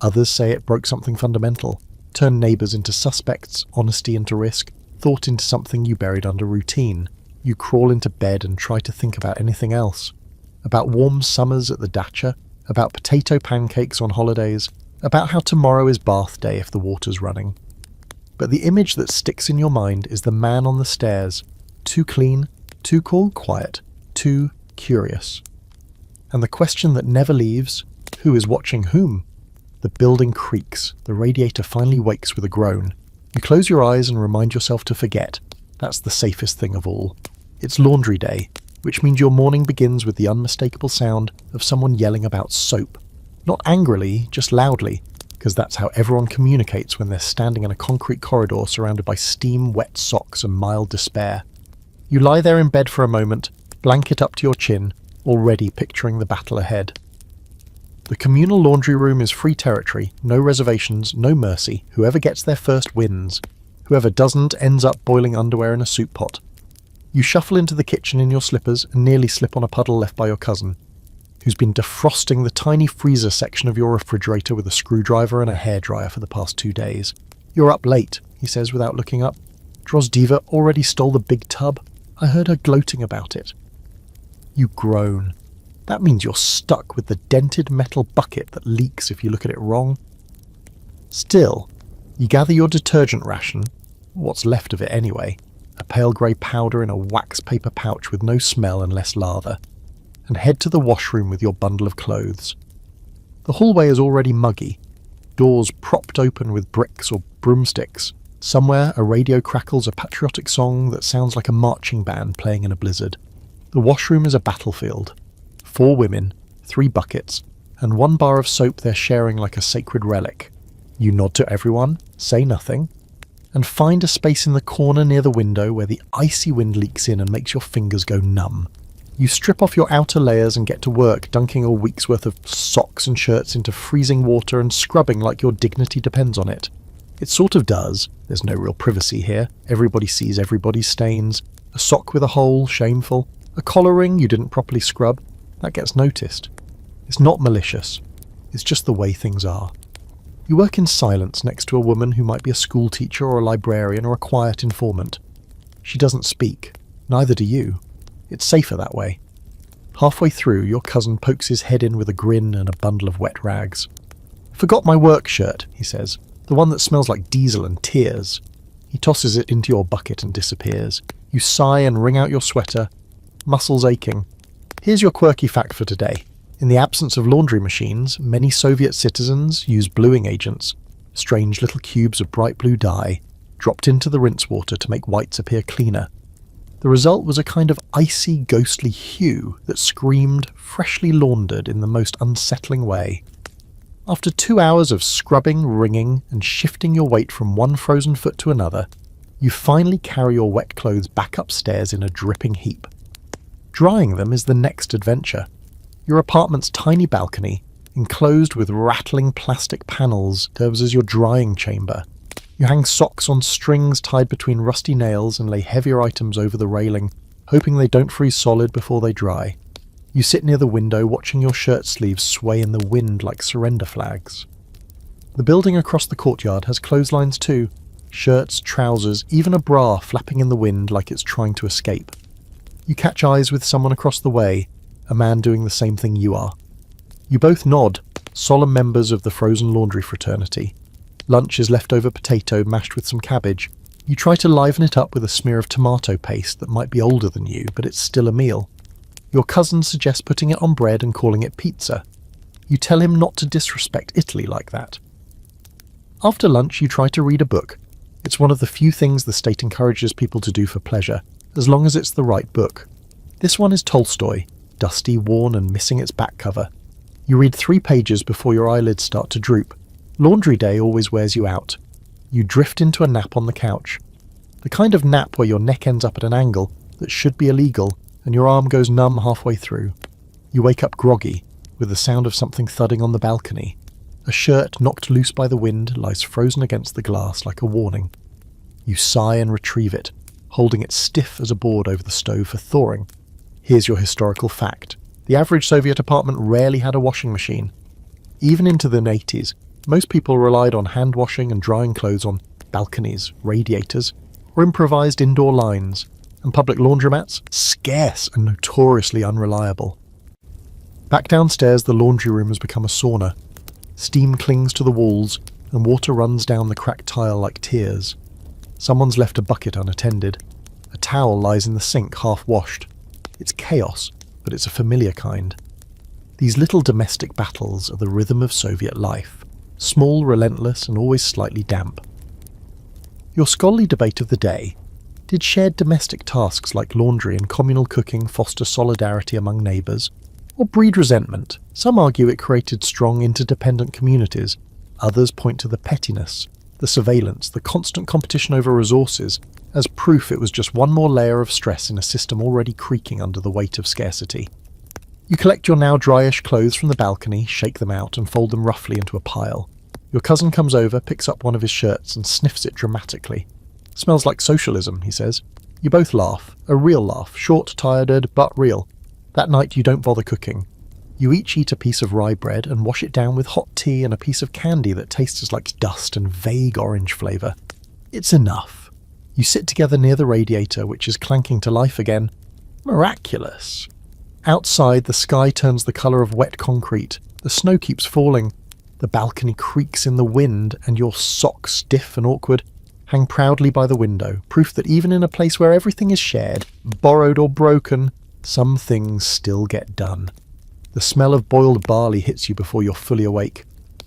Others say it broke something fundamental, turned neighbours into suspects, honesty into risk, thought into something you buried under routine. You crawl into bed and try to think about anything else. About warm summers at the dacha, about potato pancakes on holidays, about how tomorrow is bath day if the water's running. But the image that sticks in your mind is the man on the stairs, too clean, too cool, quiet, too curious. And the question that never leaves, who is watching whom? The building creaks, the radiator finally wakes with a groan. You close your eyes and remind yourself to forget. That's the safest thing of all. It's laundry day, which means your morning begins with the unmistakable sound of someone yelling about soap. Not angrily, just loudly, because that's how everyone communicates when they're standing in a concrete corridor surrounded by steam, wet socks and mild despair. You lie there in bed for a moment, blanket up to your chin, already picturing the battle ahead. The communal laundry room is free territory, no reservations, no mercy. Whoever gets there first wins. Whoever doesn't ends up boiling underwear in a soup pot. You shuffle into the kitchen in your slippers and nearly slip on a puddle left by your cousin, who's been defrosting the tiny freezer section of your refrigerator with a screwdriver and a hairdryer for the past 2 days. "You're up late," he says without looking up. "Drozdiva already stole the big tub. I heard her gloating about it." You groan. That means you're stuck with the dented metal bucket that leaks if you look at it wrong. Still, you gather your detergent ration, what's left of it anyway, a pale grey powder in a wax paper pouch with no smell and less lather, and head to the washroom with your bundle of clothes. The hallway is already muggy, doors propped open with bricks or broomsticks. Somewhere a radio crackles a patriotic song that sounds like a marching band playing in a blizzard. The washroom is a battlefield. 4 women, 3 buckets, and 1 bar of soap they're sharing like a sacred relic. You nod to everyone, say nothing, and find a space in the corner near the window where the icy wind leaks in and makes your fingers go numb. You strip off your outer layers and get to work dunking a week's worth of socks and shirts into freezing water and scrubbing like your dignity depends on it. It sort of does. There's no real privacy here. Everybody sees everybody's stains. A sock with a hole, shameful. A collar ring you didn't properly scrub. That gets noticed. It's not malicious. It's just the way things are. You work in silence next to a woman who might be a school teacher or a librarian or a quiet informant. She doesn't speak. Neither do you. It's safer that way. Halfway through, your cousin pokes his head in with a grin and a bundle of wet rags. "Forgot my work shirt," he says. "The one that smells like diesel and tears." He tosses it into your bucket and disappears. You sigh and wring out your sweater, muscles aching. Here's your quirky fact for today. In the absence of laundry machines, many Soviet citizens use bluing agents, strange little cubes of bright blue dye, dropped into the rinse water to make whites appear cleaner. The result was a kind of icy, ghostly hue that screamed freshly laundered in the most unsettling way. After 2 hours of scrubbing, wringing, and shifting your weight from one frozen foot to another, you finally carry your wet clothes back upstairs in a dripping heap. Drying them is the next adventure. Your apartment's tiny balcony, enclosed with rattling plastic panels, serves as your drying chamber. You hang socks on strings tied between rusty nails and lay heavier items over the railing, hoping they don't freeze solid before they dry. You sit near the window watching your shirt sleeves sway in the wind like surrender flags. The building across the courtyard has clotheslines too. Shirts, trousers, even a bra flapping in the wind like it's trying to escape. You catch eyes with someone across the way, a man doing the same thing you are. You both nod, solemn members of the frozen laundry fraternity. Lunch is leftover potato mashed with some cabbage. You try to liven it up with a smear of tomato paste that might be older than you, but it's still a meal. Your cousin suggests putting it on bread and calling it pizza. You tell him not to disrespect Italy like that. After lunch, you try to read a book. It's one of the few things the state encourages people to do for pleasure, as long as it's the right book. This one is Tolstoy, dusty, worn, and missing its back cover. You read 3 pages before your eyelids start to droop. Laundry day always wears you out. You drift into a nap on the couch. The kind of nap where your neck ends up at an angle that should be illegal and your arm goes numb halfway through. You wake up groggy, with the sound of something thudding on the balcony. A shirt knocked loose by the wind lies frozen against the glass like a warning. You sigh and retrieve it, holding it stiff as a board over the stove for thawing. Here's your historical fact. The average Soviet apartment rarely had a washing machine. Even into the 80s, most people relied on hand washing and drying clothes on balconies, radiators, or improvised indoor lines, and public laundromats, scarce and notoriously unreliable. Back downstairs, the laundry room has become a sauna. Steam clings to the walls, and water runs down the cracked tile like tears. Someone's left a bucket unattended. A towel lies in the sink half-washed. It's chaos, but it's a familiar kind. These little domestic battles are the rhythm of Soviet life, small, relentless, and always slightly damp. Your scholarly debate of the day: did shared domestic tasks like laundry and communal cooking foster solidarity among neighbours, or breed resentment? Some argue it created strong interdependent communities. Others point to the pettiness, the surveillance, the constant competition over resources as proof it was just one more layer of stress in a system already creaking under the weight of scarcity. You collect your now dryish clothes from the balcony, shake them out, and fold them roughly into a pile. Your cousin comes over, picks up one of his shirts, and sniffs it dramatically. "Smells like socialism," he says. You both laugh. A real laugh, short, tired, but real. That night you don't bother cooking. You each eat a piece of rye bread and wash it down with hot tea and a piece of candy that tastes like dust and vague orange flavour. It's enough. You sit together near the radiator, which is clanking to life again. Miraculous. Outside, the sky turns the colour of wet concrete. The snow keeps falling. The balcony creaks in the wind, and your socks, stiff and awkward, hang proudly by the window, proof that even in a place where everything is shared, borrowed or broken, some things still get done. The smell of boiled barley hits you before you're fully awake.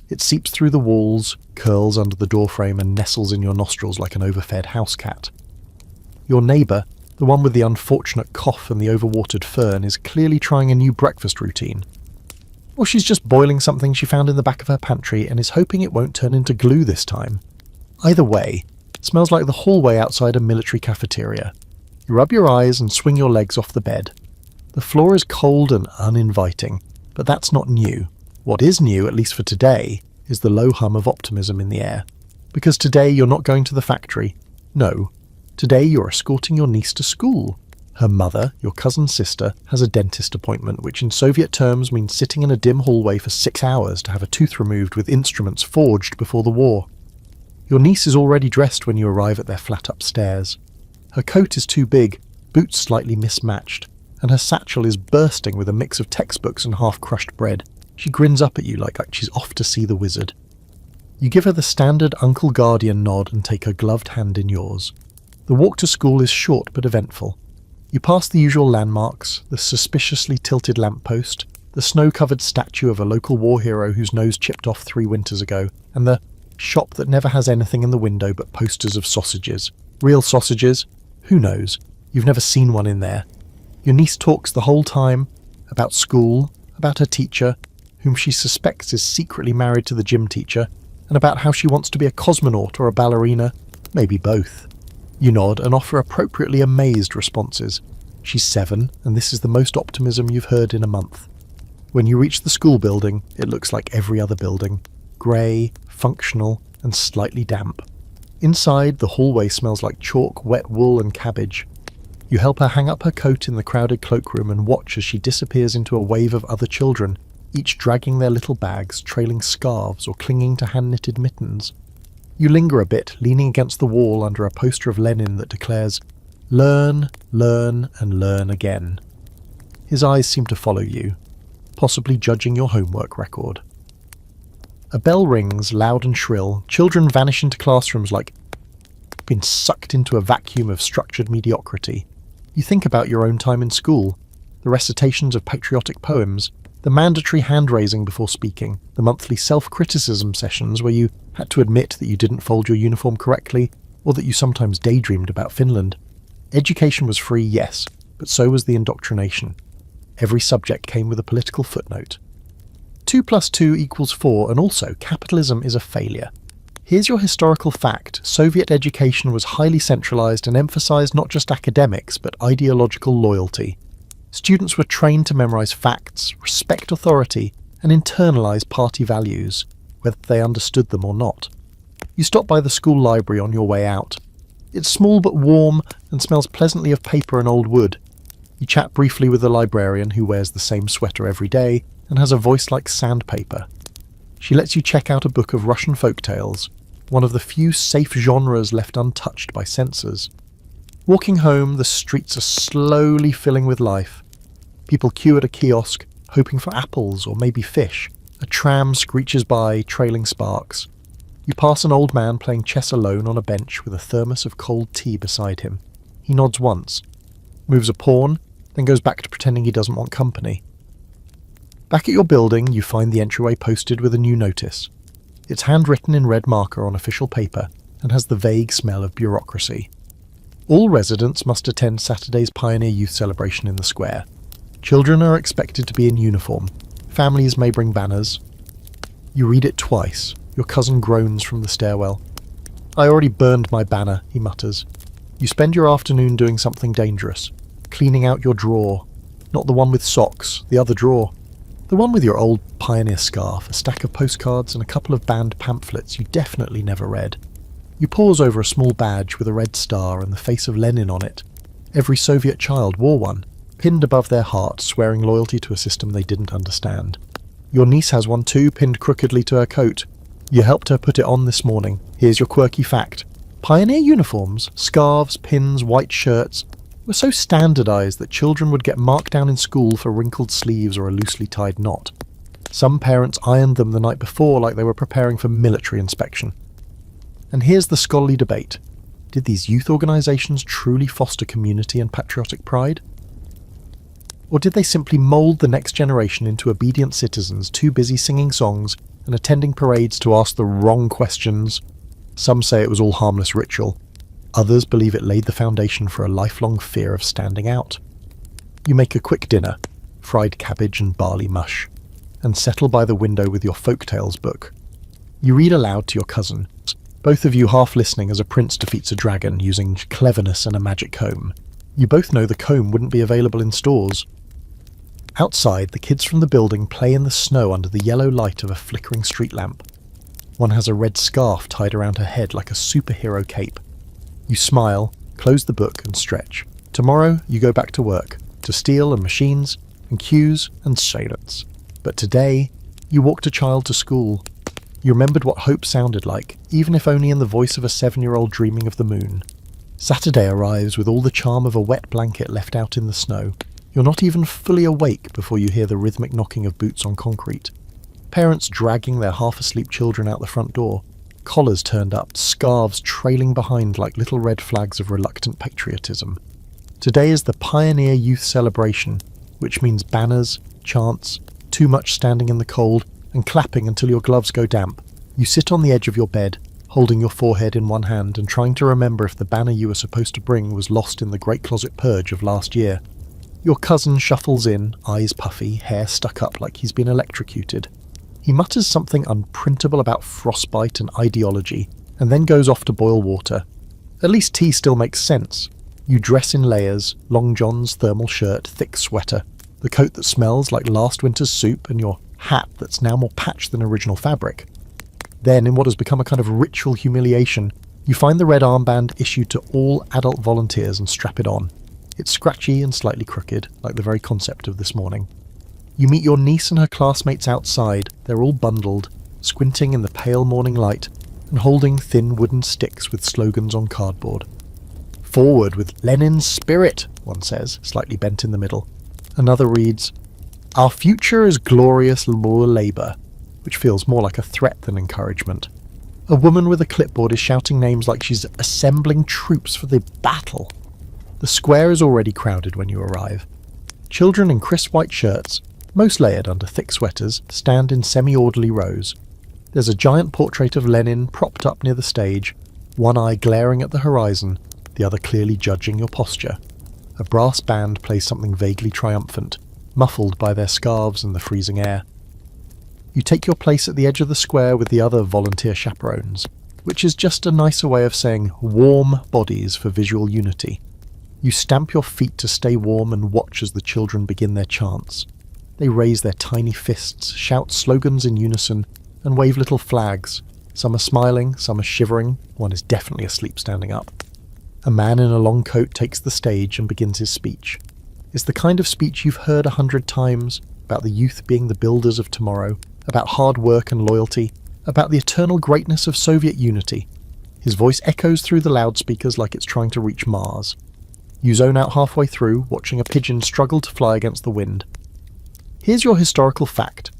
It seeps through the walls, curls under the doorframe, and nestles in your nostrils like an overfed house cat. Your neighbour, the one with the unfortunate cough and the overwatered fern, is clearly trying a new breakfast routine. Or she's just boiling something she found in the back of her pantry and is hoping it won't turn into glue this time. Either way, it smells like the hallway outside a military cafeteria. You rub your eyes and swing your legs off the bed. The floor is cold and uninviting, but that's not new. What is new, at least for today, is the low hum of optimism in the air. Because today you're not going to the factory. No. Today you're escorting your niece to school. Her mother, your cousin's sister, has a dentist appointment, which in Soviet terms means sitting in a dim hallway for 6 hours to have a tooth removed with instruments forged before the war. Your niece is already dressed when you arrive at their flat upstairs. Her coat is too big, boots slightly mismatched, and her satchel is bursting with a mix of textbooks and half-crushed bread. She grins up at you like she's off to see the wizard. You give her the standard Uncle Guardian nod and take her gloved hand in yours. The walk to school is short but eventful. You pass the usual landmarks, the suspiciously tilted lamppost, the snow-covered statue of a local war hero whose nose chipped off 3 winters ago, and the shop that never has anything in the window but posters of sausages. Real sausages? Who knows? You've never seen one in there. Your niece talks the whole time about school, about her teacher, whom she suspects is secretly married to the gym teacher, and about how she wants to be a cosmonaut or a ballerina, maybe both. You nod and offer appropriately amazed responses. She's 7, and this is the most optimism you've heard in a month. When you reach the school building, it looks like every other building. Grey, functional, and slightly damp. Inside, the hallway smells like chalk, wet wool, and cabbage. You help her hang up her coat in the crowded cloakroom and watch as she disappears into a wave of other children, each dragging their little bags, trailing scarves, or clinging to hand-knitted mittens. You linger a bit, leaning against the wall under a poster of Lenin that declares, "Learn, learn, and learn again." His eyes seem to follow you, possibly judging your homework record. A bell rings, loud and shrill. Children vanish into classrooms like been sucked into a vacuum of structured mediocrity. You think about your own time in school, the recitations of patriotic poems, the mandatory hand-raising before speaking, the monthly self-criticism sessions where you had to admit that you didn't fold your uniform correctly, or that you sometimes daydreamed about Finland. Education was free, yes, but so was the indoctrination. Every subject came with a political footnote. 2 + 2 = 4, and also capitalism is a failure. Here's your historical fact. Soviet education was highly centralized and emphasized not just academics, but ideological loyalty. Students were trained to memorize facts, respect authority, and internalize party values, whether they understood them or not. You stop by the school library on your way out. It's small but warm and smells pleasantly of paper and old wood. You chat briefly with the librarian, who wears the same sweater every day and has a voice like sandpaper. She lets you check out a book of Russian folk tales, one of the few safe genres left untouched by censors. Walking home, the streets are slowly filling with life. People queue at a kiosk, hoping for apples or maybe fish. A tram screeches by, trailing sparks. You pass an old man playing chess alone on a bench with a thermos of cold tea beside him. He nods once, moves a pawn, then goes back to pretending he doesn't want company. Back at your building, you find the entryway posted with a new notice. It's handwritten in red marker on official paper and has the vague smell of bureaucracy. All residents must attend Saturday's Pioneer Youth Celebration in the square. Children are expected to be in uniform. Families may bring banners. You read it twice. Your cousin groans from the stairwell. "I already burned my banner," he mutters. You spend your afternoon doing something dangerous. Cleaning out your drawer. Not the one with socks, the other drawer. The one with your old Pioneer scarf, a stack of postcards and a couple of banned pamphlets you definitely never read. You pause over a small badge with a red star and the face of Lenin on it. Every Soviet child wore one, pinned above their heart, swearing loyalty to a system they didn't understand. Your niece has one too, pinned crookedly to her coat. You helped her put it on this morning. Here's your quirky fact. Pioneer uniforms, scarves, pins, white shirts, were so standardized that children would get marked down in school for wrinkled sleeves or a loosely tied knot. Some parents ironed them the night before like they were preparing for military inspection. And here's the scholarly debate. Did these youth organizations truly foster community and patriotic pride? Or did they simply mold the next generation into obedient citizens too busy singing songs and attending parades to ask the wrong questions? Some say it was all harmless ritual. Others believe it laid the foundation for a lifelong fear of standing out. You make a quick dinner, fried cabbage and barley mush, and settle by the window with your folktales book. You read aloud to your cousin, both of you half listening as a prince defeats a dragon using cleverness and a magic comb. You both know the comb wouldn't be available in stores. Outside, the kids from the building play in the snow under the yellow light of a flickering street lamp. One has a red scarf tied around her head like a superhero cape. You smile, close the book and stretch. Tomorrow you go back to work, to steel and machines and queues and silence. But today, you walked a child to school. You remembered what hope sounded like, even if only in the voice of a 7-year-old dreaming of the moon. Saturday arrives with all the charm of a wet blanket left out in the snow. You're not even fully awake before you hear the rhythmic knocking of boots on concrete. Parents dragging their half-asleep children out the front door. Collars turned up, scarves trailing behind like little red flags of reluctant patriotism. Today is the Pioneer Youth Celebration, which means banners, chants, too much standing in the cold, and clapping until your gloves go damp. You sit on the edge of your bed, holding your forehead in one hand and trying to remember if the banner you were supposed to bring was lost in the Great Closet Purge of last year. Your cousin shuffles in, eyes puffy, hair stuck up like he's been electrocuted. He mutters something unprintable about frostbite and ideology, and then goes off to boil water. At least tea still makes sense. You dress in layers, long johns, thermal shirt, thick sweater, the coat that smells like last winter's soup, and your hat that's now more patched than original fabric. Then, in what has become a kind of ritual humiliation, you find the red armband issued to all adult volunteers and strap it on. It's scratchy and slightly crooked, like the very concept of this morning. You meet your niece and her classmates outside. They're all bundled, squinting in the pale morning light, and holding thin wooden sticks with slogans on cardboard. "Forward with Lenin's spirit," one says, slightly bent in the middle. Another reads, "Our future is glorious labour," which feels more like a threat than encouragement. A woman with a clipboard is shouting names like she's assembling troops for the battle. The square is already crowded when you arrive. Children in crisp white shirts, most layered under thick sweaters, stand in semi-orderly rows. There's a giant portrait of Lenin propped up near the stage, one eye glaring at the horizon, the other clearly judging your posture. A brass band plays something vaguely triumphant, muffled by their scarves and the freezing air. You take your place at the edge of the square with the other volunteer chaperones, which is just a nicer way of saying warm bodies for visual unity. You stamp your feet to stay warm and watch as the children begin their chants. They raise their tiny fists, shout slogans in unison, and wave little flags. Some are smiling, some are shivering, one is definitely asleep standing up. A man in a long coat takes the stage and begins his speech. It's the kind of speech you've heard 100 times, about the youth being the builders of tomorrow, about hard work and loyalty, about the eternal greatness of Soviet unity. His voice echoes through the loudspeakers like it's trying to reach Mars. You zone out halfway through, watching a pigeon struggle to fly against the wind. Here's your historical fact.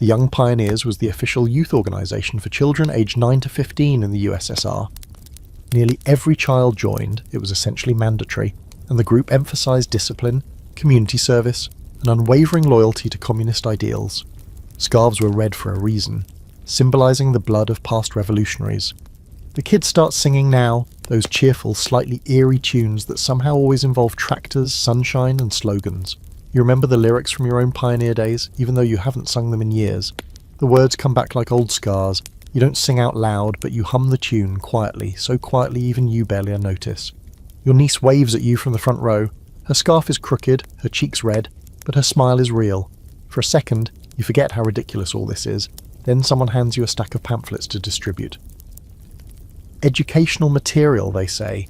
The Young Pioneers was the official youth organisation for children aged 9 to 15 in the USSR. Nearly every child joined, it was essentially mandatory, and the group emphasised discipline, community service, and unwavering loyalty to communist ideals. Scarves were red for a reason, symbolising the blood of past revolutionaries. The kids start singing now, those cheerful, slightly eerie tunes that somehow always involve tractors, sunshine, and slogans. You remember the lyrics from your own pioneer days, even though you haven't sung them in years. The words come back like old scars. You don't sing out loud, but you hum the tune quietly, so quietly even you barely notice. Your niece waves at you from the front row. Her scarf is crooked, her cheeks red, but her smile is real. For a second, you forget how ridiculous all this is. Then someone hands you a stack of pamphlets to distribute. Educational material, they say.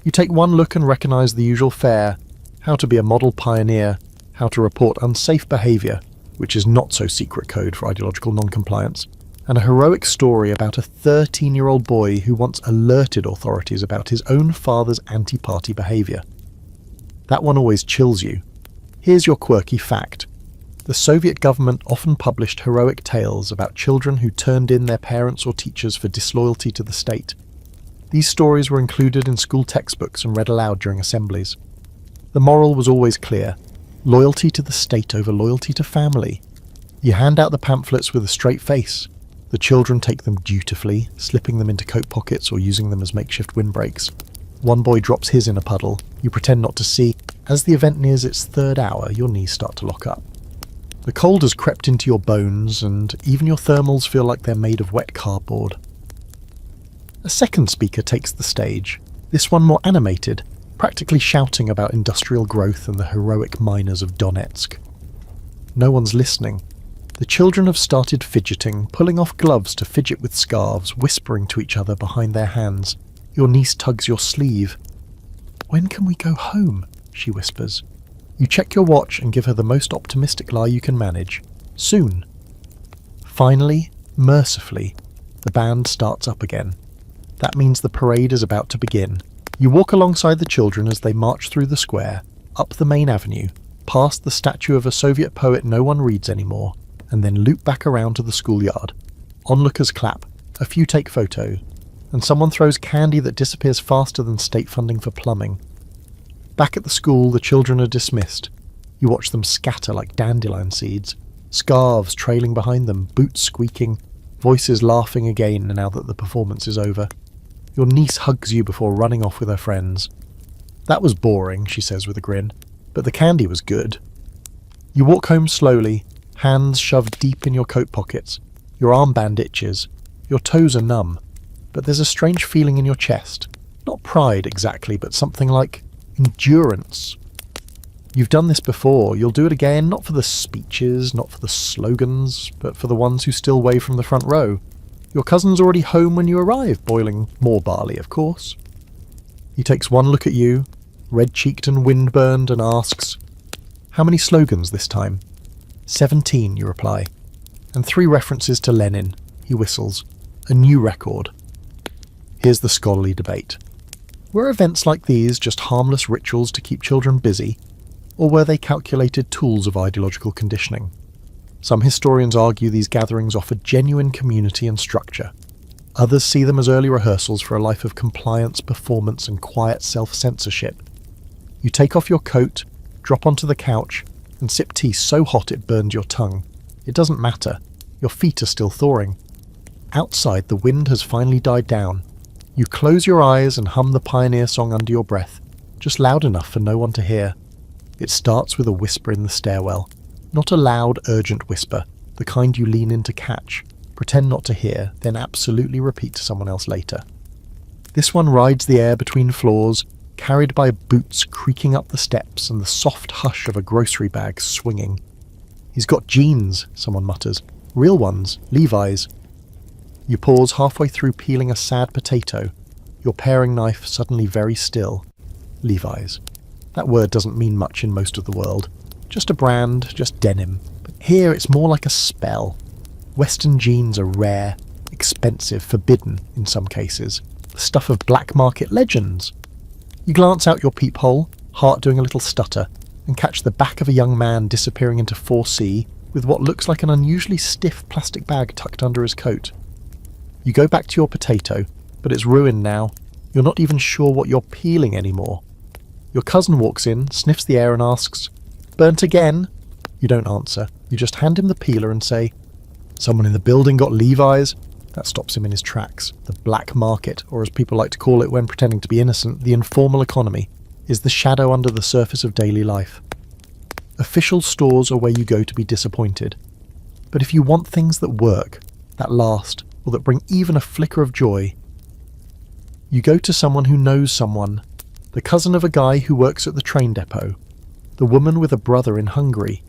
You take one look and recognise the usual fare: how to be a model pioneer, how to report unsafe behaviour, which is not so secret code for ideological non-compliance, and a heroic story about a 13-year-old boy who once alerted authorities about his own father's anti-party behaviour. That one always chills you. Here's your quirky fact. The Soviet government often published heroic tales about children who turned in their parents or teachers for disloyalty to the state. These stories were included in school textbooks and read aloud during assemblies. The moral was always clear: loyalty to the state over loyalty to family. You hand out the pamphlets with a straight face. The children take them dutifully, slipping them into coat pockets or using them as makeshift windbreaks. One boy drops his in a puddle. You pretend not to see. As the event nears its third hour, your knees start to lock up. The cold has crept into your bones, and even your thermals feel like they're made of wet cardboard. A second speaker takes the stage, this one more animated, practically shouting about industrial growth and the heroic miners of Donetsk. No one's listening. The children have started fidgeting, pulling off gloves to fidget with scarves, whispering to each other behind their hands. Your niece tugs your sleeve. "When can we go home?" she whispers. You check your watch and give her the most optimistic lie you can manage. Soon. Finally, mercifully, the band starts up again. That means the parade is about to begin. You walk alongside the children as they march through the square, up the main avenue, past the statue of a Soviet poet no one reads anymore, and then loop back around to the schoolyard. Onlookers clap, a few take photos, and someone throws candy that disappears faster than state funding for plumbing. Back at the school, the children are dismissed. You watch them scatter like dandelion seeds, scarves trailing behind them, boots squeaking, voices laughing again now that the performance is over. Your niece hugs you before running off with her friends. "That was boring," she says with a grin, "but the candy was good." You walk home slowly, hands shoved deep in your coat pockets. Your armband itches. Your toes are numb. But there's a strange feeling in your chest. Not pride exactly, but something like endurance. You've done this before. You'll do it again, not for the speeches, not for the slogans, but for the ones who still wave from the front row. Your cousin's already home when you arrive, boiling more barley, of course. He takes one look at you, red-cheeked and wind-burned, and asks, "How many slogans this time?" 17, you reply. And 3 references to Lenin. He whistles. A new record. Here's the scholarly debate. Were events like these just harmless rituals to keep children busy, or were they calculated tools of ideological conditioning? Some historians argue these gatherings offer genuine community and structure. Others see them as early rehearsals for a life of compliance, performance, and quiet self-censorship. You take off your coat, drop onto the couch, and sip tea so hot it burned your tongue. It doesn't matter. Your feet are still thawing. Outside, the wind has finally died down. You close your eyes and hum the Pioneer song under your breath, just loud enough for no one to hear. It starts with a whisper in the stairwell. Not a loud, urgent whisper, the kind you lean in to catch, pretend not to hear, then absolutely repeat to someone else later. This one rides the air between floors, carried by boots creaking up the steps and the soft hush of a grocery bag swinging. "He's got jeans," someone mutters. "Real ones, Levi's." You pause halfway through peeling a sad potato, your paring knife suddenly very still. Levi's. That word doesn't mean much in most of the world. Just a brand, just denim. But here it's more like a spell. Western jeans are rare, expensive, forbidden in some cases. The stuff of black market legends. You glance out your peephole, heart doing a little stutter, and catch the back of a young man disappearing into 4C, with what looks like an unusually stiff plastic bag tucked under his coat. You go back to your potato, but it's ruined now. You're not even sure what you're peeling anymore. Your cousin walks in, sniffs the air and asks, "Burnt again?" You don't answer. You just hand him the peeler and say, "Someone in the building got Levi's?" That stops him in his tracks. The black market, or as people like to call it when pretending to be innocent, the informal economy, is the shadow under the surface of daily life. Official stores are where you go to be disappointed. But if you want things that work, that last, or that bring even a flicker of joy, you go to someone who knows someone, the cousin of a guy who works at the train depot, the woman with a brother in Hungary,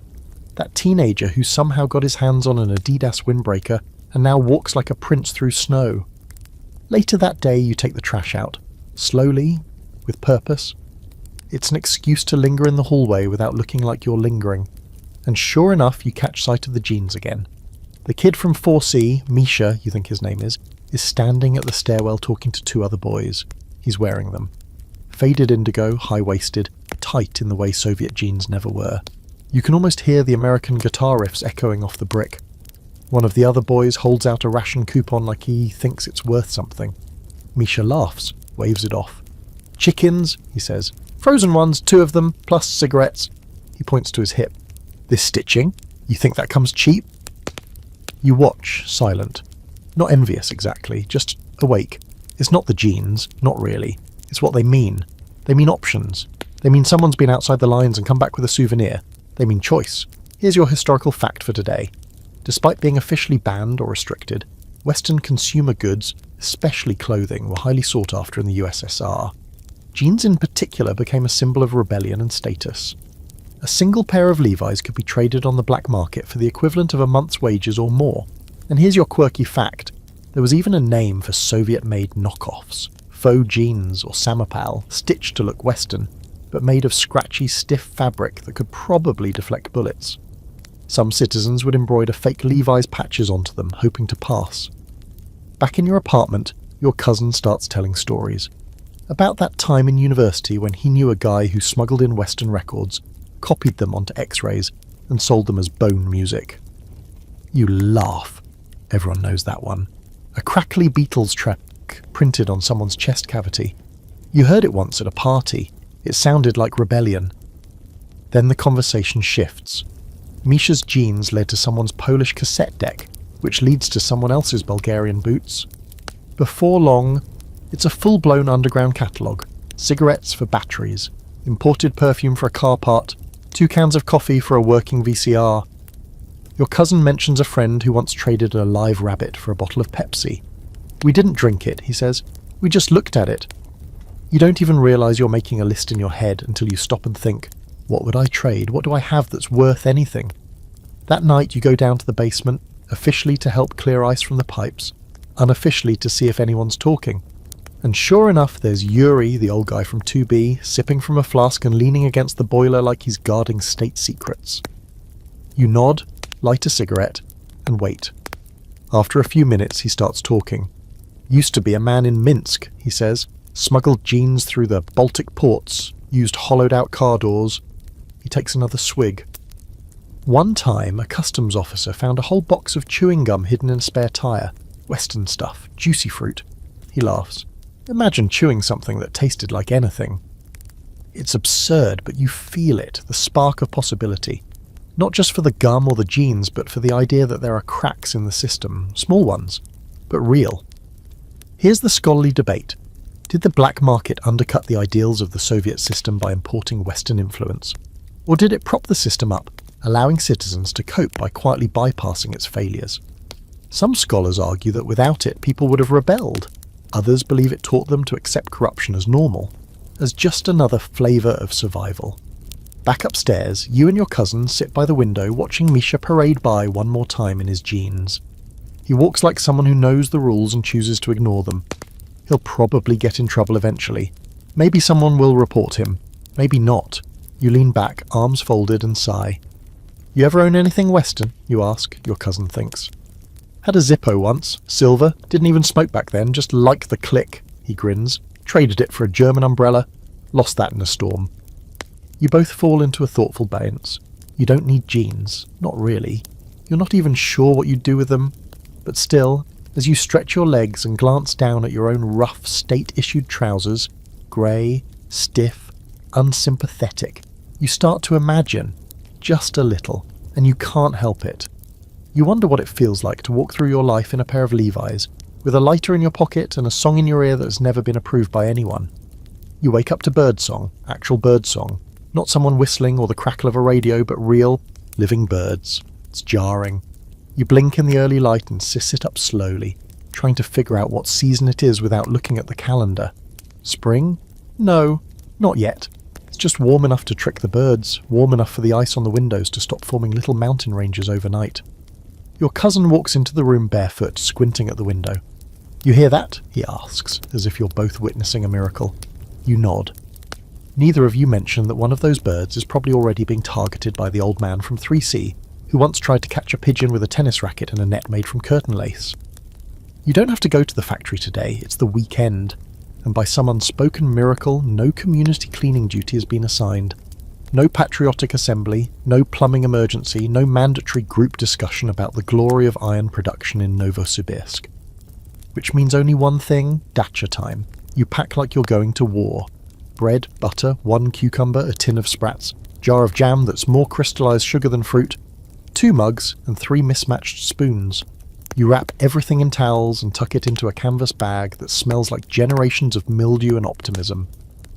that teenager who somehow got his hands on an Adidas windbreaker and now walks like a prince through snow. Later that day you take the trash out, slowly, with purpose. It's an excuse to linger in the hallway without looking like you're lingering. And sure enough, you catch sight of the jeans again. The kid from 4C, Misha, you think his name is standing at the stairwell talking to two other boys. He's wearing them. Faded indigo, high-waisted, tight in the way Soviet jeans never were. You can almost hear the American guitar riffs echoing off the brick. One of the other boys holds out a ration coupon like he thinks it's worth something. Misha laughs, waves it off. "Chickens," he says. "Frozen ones, 2 of them, plus cigarettes." He points to his hip. "This stitching? You think that comes cheap?" You watch, silent. Not envious exactly, just awake. It's not the jeans, not really. It's what they mean. They mean options. They mean someone's been outside the lines and come back with a souvenir. They mean choice. Here's your historical fact for today. Despite being officially banned or restricted, Western consumer goods, especially clothing, were highly sought after in the USSR. Jeans in particular became a symbol of rebellion and status. A single pair of Levi's could be traded on the black market for the equivalent of a month's wages or more. And here's your quirky fact. There was even a name for Soviet-made knockoffs. Faux jeans or samopal, stitched to look Western, but made of scratchy, stiff fabric that could probably deflect bullets. Some citizens would embroider fake Levi's patches onto them, hoping to pass. Back in your apartment, your cousin starts telling stories. About that time in university when he knew a guy who smuggled in Western records, copied them onto X-rays, and sold them as bone music. You laugh. Everyone knows that one. A crackly Beatles track printed on someone's chest cavity. You heard it once at a party. It sounded like rebellion. Then the conversation shifts. Misha's jeans led to someone's Polish cassette deck, which leads to someone else's Bulgarian boots. Before long, it's a full-blown underground catalogue. Cigarettes for batteries, imported perfume for a car part, 2 cans of coffee for a working VCR. Your cousin mentions a friend who once traded a live rabbit for a bottle of Pepsi. "We didn't drink it," he says. "We just looked at it." You don't even realise you're making a list in your head until you stop and think, what would I trade? What do I have that's worth anything? That night you go down to the basement, officially to help clear ice from the pipes, unofficially to see if anyone's talking. And sure enough, there's Yuri, the old guy from 2B, sipping from a flask and leaning against the boiler like he's guarding state secrets. You nod, light a cigarette, and wait. After a few minutes, he starts talking. "Used to be a man in Minsk," he says. "Smuggled jeans through the Baltic ports, used hollowed-out car doors." He takes another swig. "One time, a customs officer found a whole box of chewing gum hidden in a spare tyre. Western stuff, juicy fruit." He laughs. "Imagine chewing something that tasted like anything." It's absurd, but you feel it, the spark of possibility. Not just for the gum or the jeans, but for the idea that there are cracks in the system, small ones, but real. Here's the scholarly debate. Did the black market undercut the ideals of the Soviet system by importing Western influence? Or did it prop the system up, allowing citizens to cope by quietly bypassing its failures? Some scholars argue that without it, people would have rebelled. Others believe it taught them to accept corruption as normal, as just another flavour of survival. Back upstairs, you and your cousin sit by the window watching Misha parade by one more time in his jeans. He walks like someone who knows the rules and chooses to ignore them. He'll probably get in trouble eventually. Maybe someone will report him. Maybe not. You lean back, arms folded, and sigh. "You ever own anything Western?" you ask, your cousin thinks. "Had a Zippo once, silver, didn't even smoke back then, just liked the click," he grins. "Traded it for a German umbrella, lost that in a storm." You both fall into a thoughtful balance. You don't need jeans, not really. You're not even sure what you'd do with them, but still, as you stretch your legs and glance down at your own rough, state-issued trousers, grey, stiff, unsympathetic, you start to imagine, just a little, and you can't help it. You wonder what it feels like to walk through your life in a pair of Levi's, with a lighter in your pocket and a song in your ear that's never been approved by anyone. You wake up to birdsong, actual birdsong, not someone whistling or the crackle of a radio, but real, living birds. It's jarring. You blink in the early light and sit up slowly, trying to figure out what season it is without looking at the calendar. Spring? No, not yet. It's just warm enough to trick the birds, warm enough for the ice on the windows to stop forming little mountain ranges overnight. Your cousin walks into the room barefoot, squinting at the window. "You hear that?" he asks, as if you're both witnessing a miracle. You nod. Neither of you mention that one of those birds is probably already being targeted by the old man from 3C, who once tried to catch a pigeon with a tennis racket and a net made from curtain lace. You don't have to go to the factory today, it's the weekend, and by some unspoken miracle, no community cleaning duty has been assigned. No patriotic assembly, no plumbing emergency, no mandatory group discussion about the glory of iron production in Novosibirsk. Which means only one thing: dacha time. You pack like you're going to war. Bread, butter, 1 cucumber, a tin of sprats, jar of jam that's more crystallized sugar than fruit, 2 mugs and 3 mismatched spoons. You wrap everything in towels and tuck it into a canvas bag that smells like generations of mildew and optimism.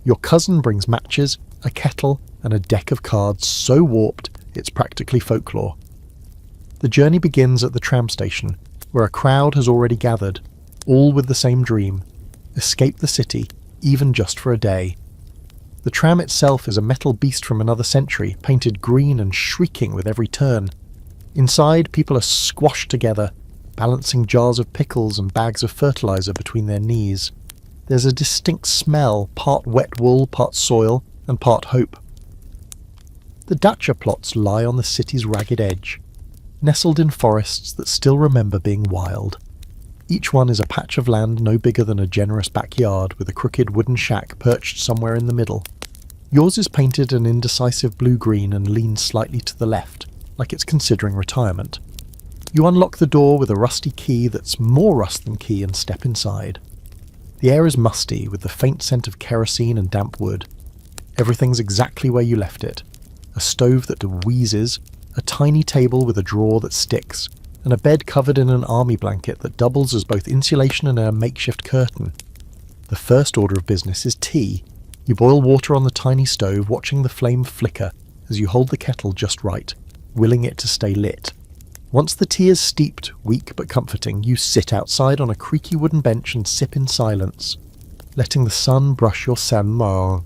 Your cousin brings matches, a kettle, and a deck of cards so warped it's practically folklore. The journey begins at the tram station, where a crowd has already gathered, all with the same dream: escape the city, even just for a day. The tram itself is a metal beast from another century, painted green and shrieking with every turn. Inside, people are squashed together, balancing jars of pickles and bags of fertilizer between their knees. There's a distinct smell, part wet wool, part soil, and part hope. The dacha plots lie on the city's ragged edge, nestled in forests that still remember being wild. Each one is a patch of land no bigger than a generous backyard, with a crooked wooden shack perched somewhere in the middle. Yours is painted an indecisive blue-green and leans slightly to the left, like it's considering retirement. You unlock the door with a rusty key that's more rust than key and step inside. The air is musty, with the faint scent of kerosene and damp wood. Everything's exactly where you left it. A stove that wheezes, a tiny table with a drawer that sticks, and a bed covered in an army blanket that doubles as both insulation and a makeshift curtain. The first order of business is tea. You boil water on the tiny stove, watching the flame flicker as you hold the kettle just right, willing it to stay lit. Once the tea is steeped, weak but comforting, you sit outside on a creaky wooden bench and sip in silence, letting the sun brush your sang-mar.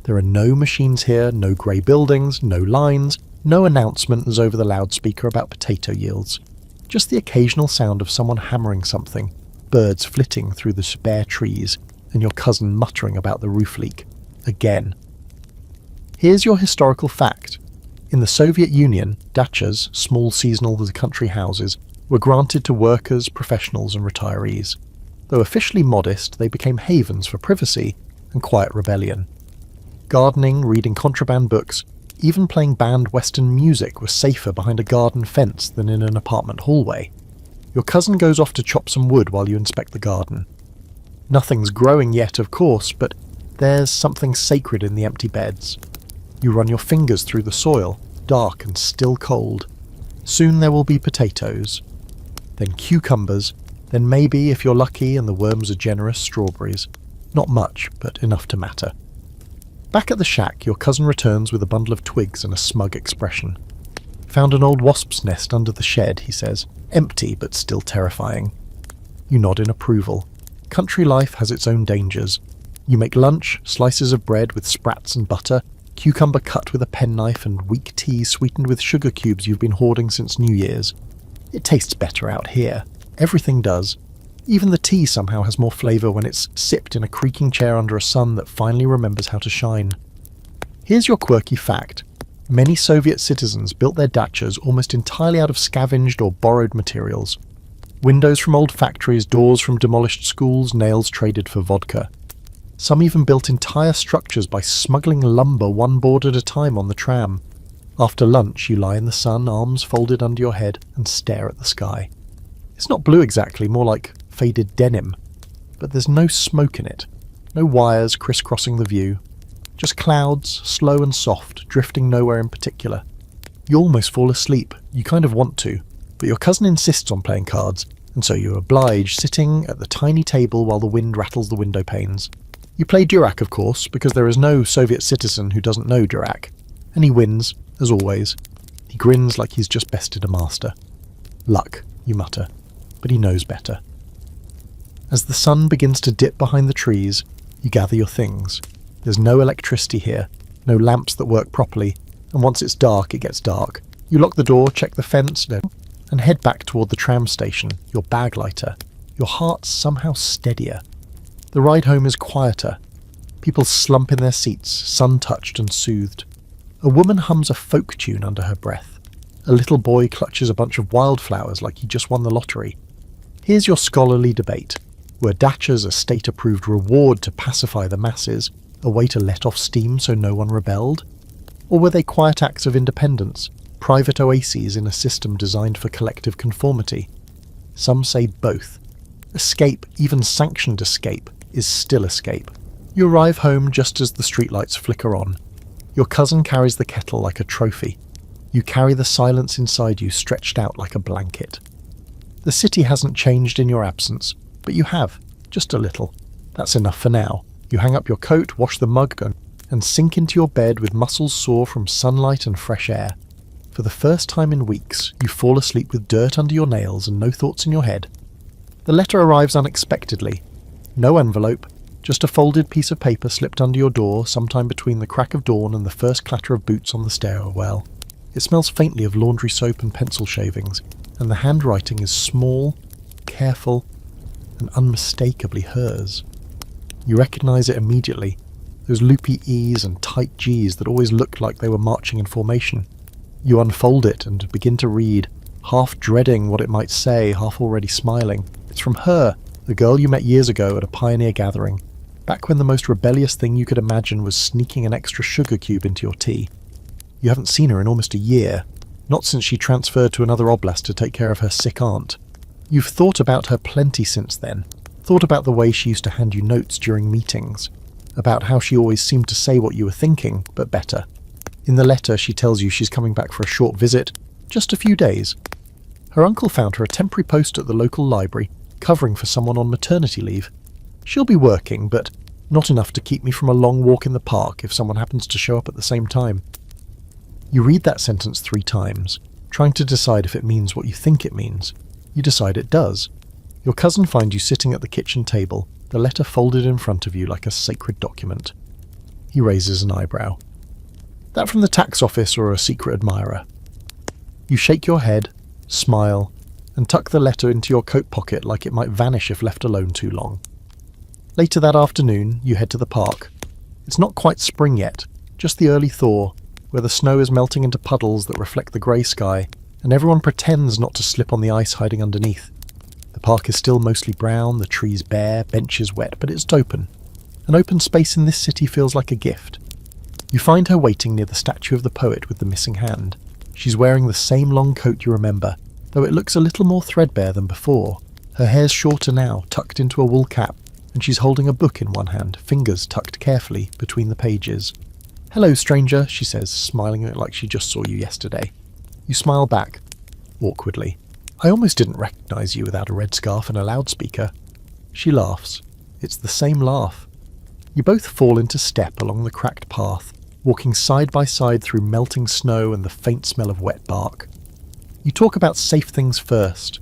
There are no machines here, no grey buildings, no lines, no announcements over the loudspeaker about potato yields. Just the occasional sound of someone hammering something, birds flitting through the bare trees, and your cousin muttering about the roof leak. Again. Here's your historical fact. In the Soviet Union, dachas, small seasonal country houses, were granted to workers, professionals and retirees. Though officially modest, they became havens for privacy and quiet rebellion. Gardening, reading contraband books, even playing banned Western music was safer behind a garden fence than in an apartment hallway. Your cousin goes off to chop some wood while you inspect the garden. Nothing's growing yet, of course, but there's something sacred in the empty beds. You run your fingers through the soil, dark and still cold. Soon there will be potatoes, then cucumbers, then maybe, if you're lucky and the worms are generous, strawberries. Not much, but enough to matter. Back at the shack, your cousin returns with a bundle of twigs and a smug expression. "Found an old wasp's nest under the shed," he says. "Empty, but still terrifying." You nod in approval. Country life has its own dangers. You make lunch, slices of bread with sprats and butter, cucumber cut with a penknife, and weak tea sweetened with sugar cubes you've been hoarding since New Year's. It tastes better out here. Everything does. Even the tea somehow has more flavour when it's sipped in a creaking chair under a sun that finally remembers how to shine. Here's your quirky fact. Many Soviet citizens built their dachas almost entirely out of scavenged or borrowed materials. Windows from old factories, doors from demolished schools, nails traded for vodka. Some even built entire structures by smuggling lumber one board at a time on the tram. After lunch, you lie in the sun, arms folded under your head, and stare at the sky. It's not blue exactly, more like faded denim, but there's no smoke in it, no wires crisscrossing the view, just clouds, slow and soft, drifting nowhere in particular. You almost fall asleep, you kind of want to, but your cousin insists on playing cards, and so you oblige, sitting at the tiny table while the wind rattles the window panes. You play Durac, of course, because there is no Soviet citizen who doesn't know Durac, and he wins, as always. He grins like he's just bested a master. Luck, you mutter, but he knows better. As the sun begins to dip behind the trees, you gather your things. There's no electricity here, no lamps that work properly, and once it's dark, it gets dark. You lock the door, check the fence, and head back toward the tram station, your bag lighter, your heart somehow steadier. The ride home is quieter. People slump in their seats, sun-touched and soothed. A woman hums a folk tune under her breath. A little boy clutches a bunch of wildflowers like he just won the lottery. Here's your scholarly debate. Were dachas a state-approved reward to pacify the masses, a way to let off steam so no one rebelled? Or were they quiet acts of independence, private oases in a system designed for collective conformity? Some say both. Escape, even sanctioned escape, is still escape. You arrive home just as the streetlights flicker on. Your cousin carries the kettle like a trophy. You carry the silence inside you stretched out like a blanket. The city hasn't changed in your absence, but you have, just a little. That's enough for now. You hang up your coat, wash the mug, and sink into your bed with muscles sore from sunlight and fresh air. For the first time in weeks, you fall asleep with dirt under your nails and no thoughts in your head. The letter arrives unexpectedly. No envelope, just a folded piece of paper slipped under your door sometime between the crack of dawn and the first clatter of boots on the stairwell. It smells faintly of laundry soap and pencil shavings, and the handwriting is small, careful, and unmistakably hers. You recognise it immediately, those loopy E's and tight G's that always looked like they were marching in formation. You unfold it and begin to read, half dreading what it might say, half already smiling. It's from her, the girl you met years ago at a pioneer gathering, back when the most rebellious thing you could imagine was sneaking an extra sugar cube into your tea. You haven't seen her in almost a year, not since she transferred to another oblast to take care of her sick aunt. You've thought about her plenty since then, thought about the way she used to hand you notes during meetings, about how she always seemed to say what you were thinking, but better. In the letter, she tells you she's coming back for a short visit, just a few days. Her uncle found her a temporary post at the local library, covering for someone on maternity leave. She'll be working, but not enough to keep me from a long walk in the park if someone happens to show up at the same time. You read that sentence 3 times, trying to decide if it means what you think it means. You decide it does. Your cousin finds you sitting at the kitchen table, the letter folded in front of you like a sacred document. He raises an eyebrow. That from the tax office or a secret admirer? You shake your head, smile, and tuck the letter into your coat pocket like it might vanish if left alone too long. Later that afternoon, you head to the park. It's not quite spring yet, just the early thaw, where the snow is melting into puddles that reflect the grey sky, and everyone pretends not to slip on the ice hiding underneath. The park is still mostly brown, the trees bare, benches wet, but it's open. An open space in this city feels like a gift. You find her waiting near the statue of the poet with the missing hand. She's wearing the same long coat you remember, though it looks a little more threadbare than before. Her hair's shorter now, tucked into a wool cap, and she's holding a book in one hand, fingers tucked carefully between the pages. "Hello, stranger," she says, smiling like she just saw you yesterday. You smile back, awkwardly. "I almost didn't recognise you without a red scarf and a loudspeaker." She laughs. It's the same laugh. You both fall into step along the cracked path, walking side by side through melting snow and the faint smell of wet bark. You talk about safe things first.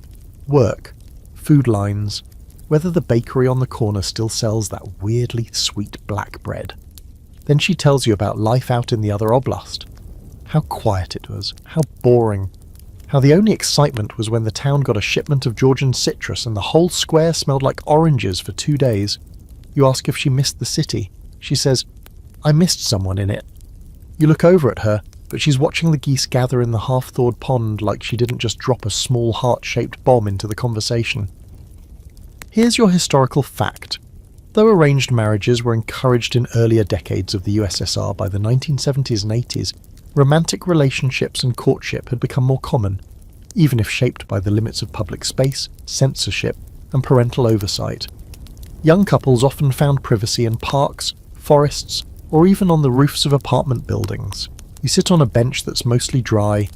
Work, food lines, whether the bakery on the corner still sells that weirdly sweet black bread. Then she tells you about life out in the other oblast. How quiet it was, how boring, how the only excitement was when the town got a shipment of Georgian citrus and the whole square smelled like oranges for 2 days. You ask if she missed the city. She says, "I missed someone in it." You look over at her, but she's watching the geese gather in the half-thawed pond like she didn't just drop a small heart-shaped bomb into the conversation. Here's your historical fact. Though arranged marriages were encouraged in earlier decades of the USSR by the 1970s and 80s, Romantic relationships and courtship had become more common, even if shaped by the limits of public space, censorship, and parental oversight. Young couples often found privacy in parks, forests, or even on the roofs of apartment buildings. You sit on a bench that's mostly dry.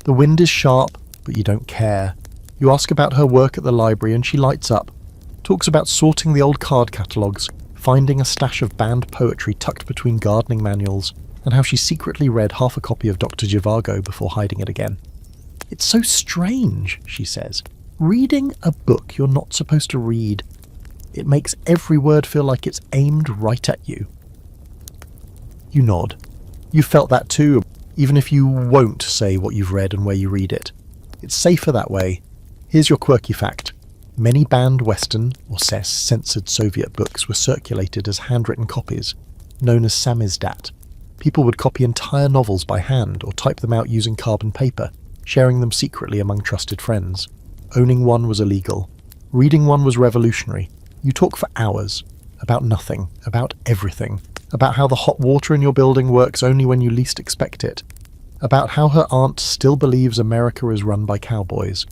The wind is sharp, but you don't care. You ask about her work at the library and she lights up, talks about sorting the old card catalogues, finding a stash of banned poetry tucked between gardening manuals, and how she secretly read half a copy of Dr. Zhivago before hiding it again. "It's so strange," she says, "reading a book you're not supposed to read. It makes every word feel like it's aimed right at you." You nod. You felt that too, even if you won't say what you've read and where you read it. It's safer that way. Here's your quirky fact. Many banned Western, or censored Soviet books were circulated as handwritten copies, known as samizdat. People would copy entire novels by hand or type them out using carbon paper, sharing them secretly among trusted friends. Owning one was illegal. Reading one was revolutionary. You talk for hours, about nothing, about everything, about how the hot water in your building works only when you least expect it, about how her aunt still believes America is run by cowboys,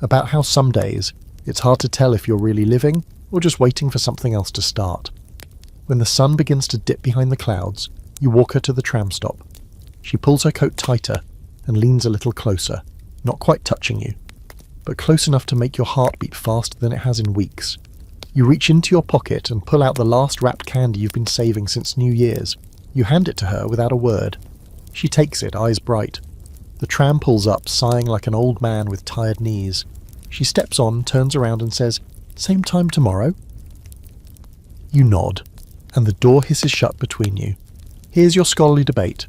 about how some days it's hard to tell if you're really living or just waiting for something else to start. When the sun begins to dip behind the clouds, you walk her to the tram stop. She pulls her coat tighter and leans a little closer, not quite touching you, but close enough to make your heart beat faster than it has in weeks. You reach into your pocket and pull out the last wrapped candy you've been saving since New Year's. You hand it to her without a word. She takes it, eyes bright. The tram pulls up, sighing like an old man with tired knees. She steps on, turns around and says, "Same time tomorrow?" You nod, and the door hisses shut between you. Here's your scholarly debate.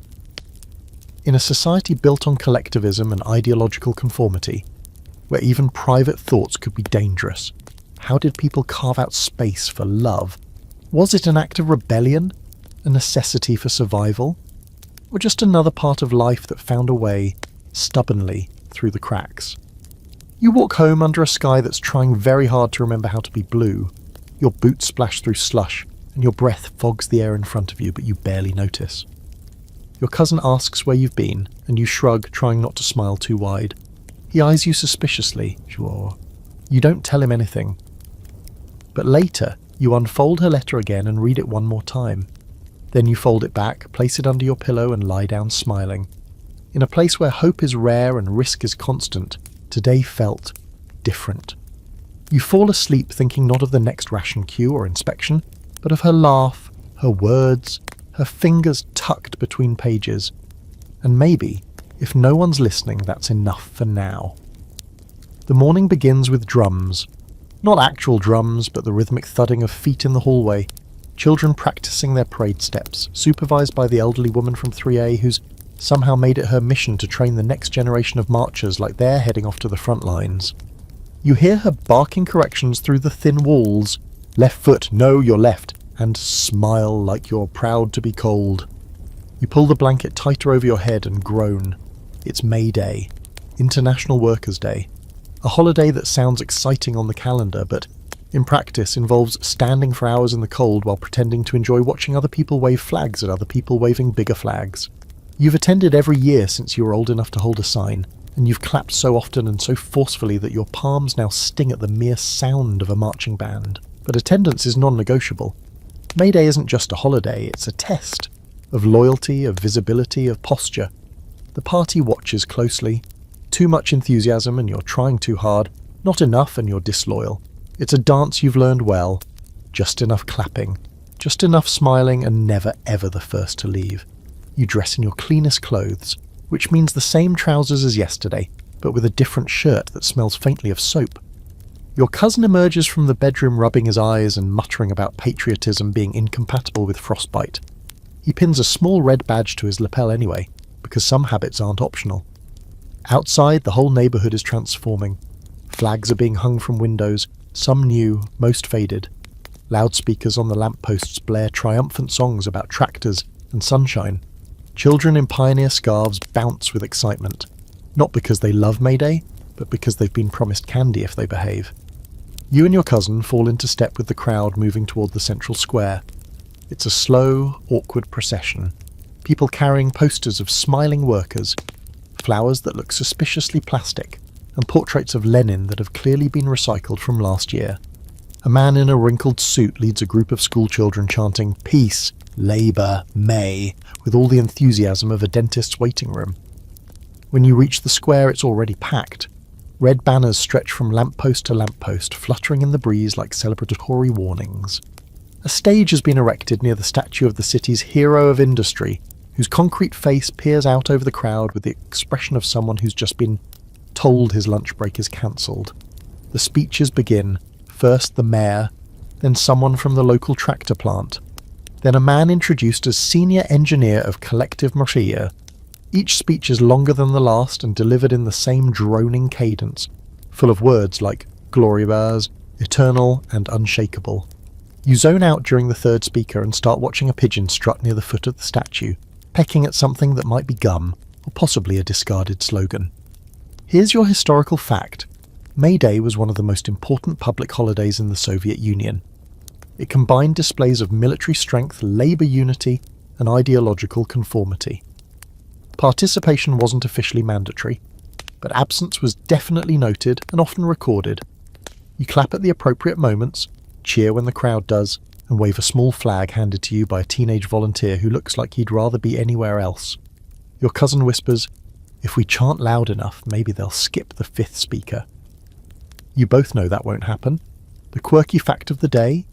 In a society built on collectivism and ideological conformity, where even private thoughts could be dangerous, how did people carve out space for love? Was it an act of rebellion, a necessity for survival, or just another part of life that found a way, stubbornly, through the cracks? You walk home under a sky that's trying very hard to remember how to be blue. Your boots splash through slush, and your breath fogs the air in front of you, but you barely notice. Your cousin asks where you've been, and you shrug, trying not to smile too wide. He eyes you suspiciously. Sure. You don't tell him anything. But later, you unfold her letter again and read it one more time. Then you fold it back, place it under your pillow and lie down smiling. In a place where hope is rare and risk is constant, today felt different. You fall asleep thinking not of the next ration queue or inspection, but of her laugh, her words, her fingers tucked between pages. And maybe, if no one's listening, that's enough for now. The morning begins with drums. Not actual drums, but the rhythmic thudding of feet in the hallway. Children practicing their parade steps, supervised by the elderly woman from 3A who's somehow made it her mission to train the next generation of marchers like they're heading off to the front lines. You hear her barking corrections through the thin walls. Left foot, no, your left, and smile like you're proud to be cold. You pull the blanket tighter over your head and groan. It's May Day, International Workers' Day. A holiday that sounds exciting on the calendar, but in practice involves standing for hours in the cold while pretending to enjoy watching other people wave flags at other people waving bigger flags. You've attended every year since you were old enough to hold a sign, and you've clapped so often and so forcefully that your palms now sting at the mere sound of a marching band. But attendance is non-negotiable. May Day isn't just a holiday, it's a test of loyalty, of visibility, of posture. The party watches closely. Too much enthusiasm and you're trying too hard, not enough and you're disloyal. It's a dance you've learned well. Just enough clapping, just enough smiling, and never ever the first to leave. You dress in your cleanest clothes, which means the same trousers as yesterday, but with a different shirt that smells faintly of soap. Your cousin emerges from the bedroom rubbing his eyes and muttering about patriotism being incompatible with frostbite. He pins a small red badge to his lapel anyway, because some habits aren't optional. Outside, the whole neighbourhood is transforming. Flags are being hung from windows, some new, most faded. Loudspeakers on the lampposts blare triumphant songs about tractors and sunshine. Children in pioneer scarves bounce with excitement, not because they love May Day, but because they've been promised candy if they behave. You and your cousin fall into step with the crowd moving toward the central square. It's a slow, awkward procession. People carrying posters of smiling workers, flowers that look suspiciously plastic, and portraits of Lenin that have clearly been recycled from last year. A man in a wrinkled suit leads a group of schoolchildren chanting "Peace, Labour, May" with all the enthusiasm of a dentist's waiting room. When you reach the square, it's already packed. Red banners stretch from lamppost to lamppost, fluttering in the breeze like celebratory warnings. A stage has been erected near the statue of the city's hero of industry, whose concrete face peers out over the crowd with the expression of someone who's just been told his lunch break is cancelled. The speeches begin, first the mayor, then someone from the local tractor plant, then a man introduced as senior engineer of collective material. Each speech is longer than the last and delivered in the same droning cadence, full of words like glorious, eternal, and unshakable. You zone out during the third speaker and start watching a pigeon strut near the foot of the statue, pecking at something that might be gum, or possibly a discarded slogan. Here's your historical fact. May Day was one of the most important public holidays in the Soviet Union. It combined displays of military strength, labour unity, and ideological conformity. Participation wasn't officially mandatory, but absence was definitely noted and often recorded. You clap at the appropriate moments, cheer when the crowd does, and wave a small flag handed to you by a teenage volunteer who looks like he'd rather be anywhere else. Your cousin whispers, "If we chant loud enough, maybe they'll skip the fifth speaker." You both know that won't happen. The quirky fact of the day?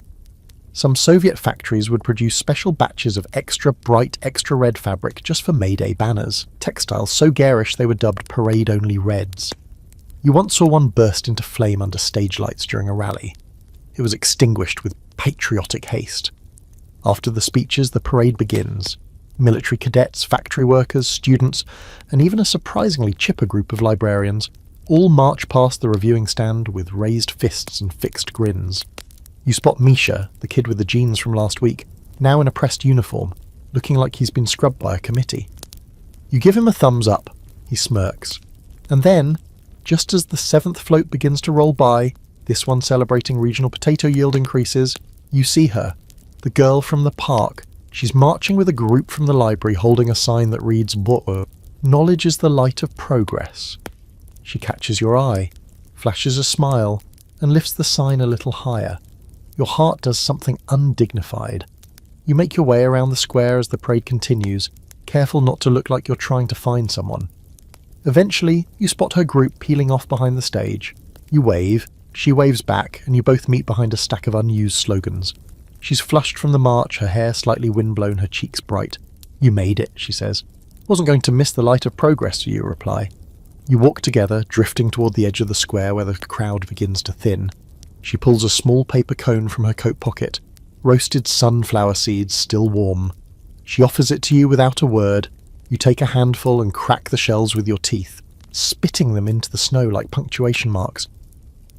Some Soviet factories would produce special batches of extra bright, extra red fabric just for May Day banners, textiles so garish they were dubbed parade-only reds. You once saw one burst into flame under stage lights during a rally. It was extinguished with patriotic haste. After the speeches, the parade begins. Military cadets, factory workers, students, and even a surprisingly chipper group of librarians all march past the reviewing stand with raised fists and fixed grins. You spot Misha, the kid with the jeans from last week, now in a pressed uniform, looking like he's been scrubbed by a committee. You give him a thumbs up. He smirks. And then, just as the seventh float begins to roll by, this one celebrating regional potato yield increases, you see her, the girl from the park. She's marching with a group from the library holding a sign that reads, "Knowledge is the light of progress." She catches your eye, flashes a smile, and lifts the sign a little higher. Your heart does something undignified. You make your way around the square as the parade continues, careful not to look like you're trying to find someone. Eventually, you spot her group peeling off behind the stage. You wave, she waves back, and you both meet behind a stack of unused slogans. She's flushed from the march, her hair slightly windblown, her cheeks bright. "You made it," she says. "Wasn't going to miss the light of progress," you reply. You walk together, drifting toward the edge of the square where the crowd begins to thin. She pulls a small paper cone from her coat pocket, roasted sunflower seeds still warm. She offers it to you without a word. You take a handful and crack the shells with your teeth, spitting them into the snow like punctuation marks.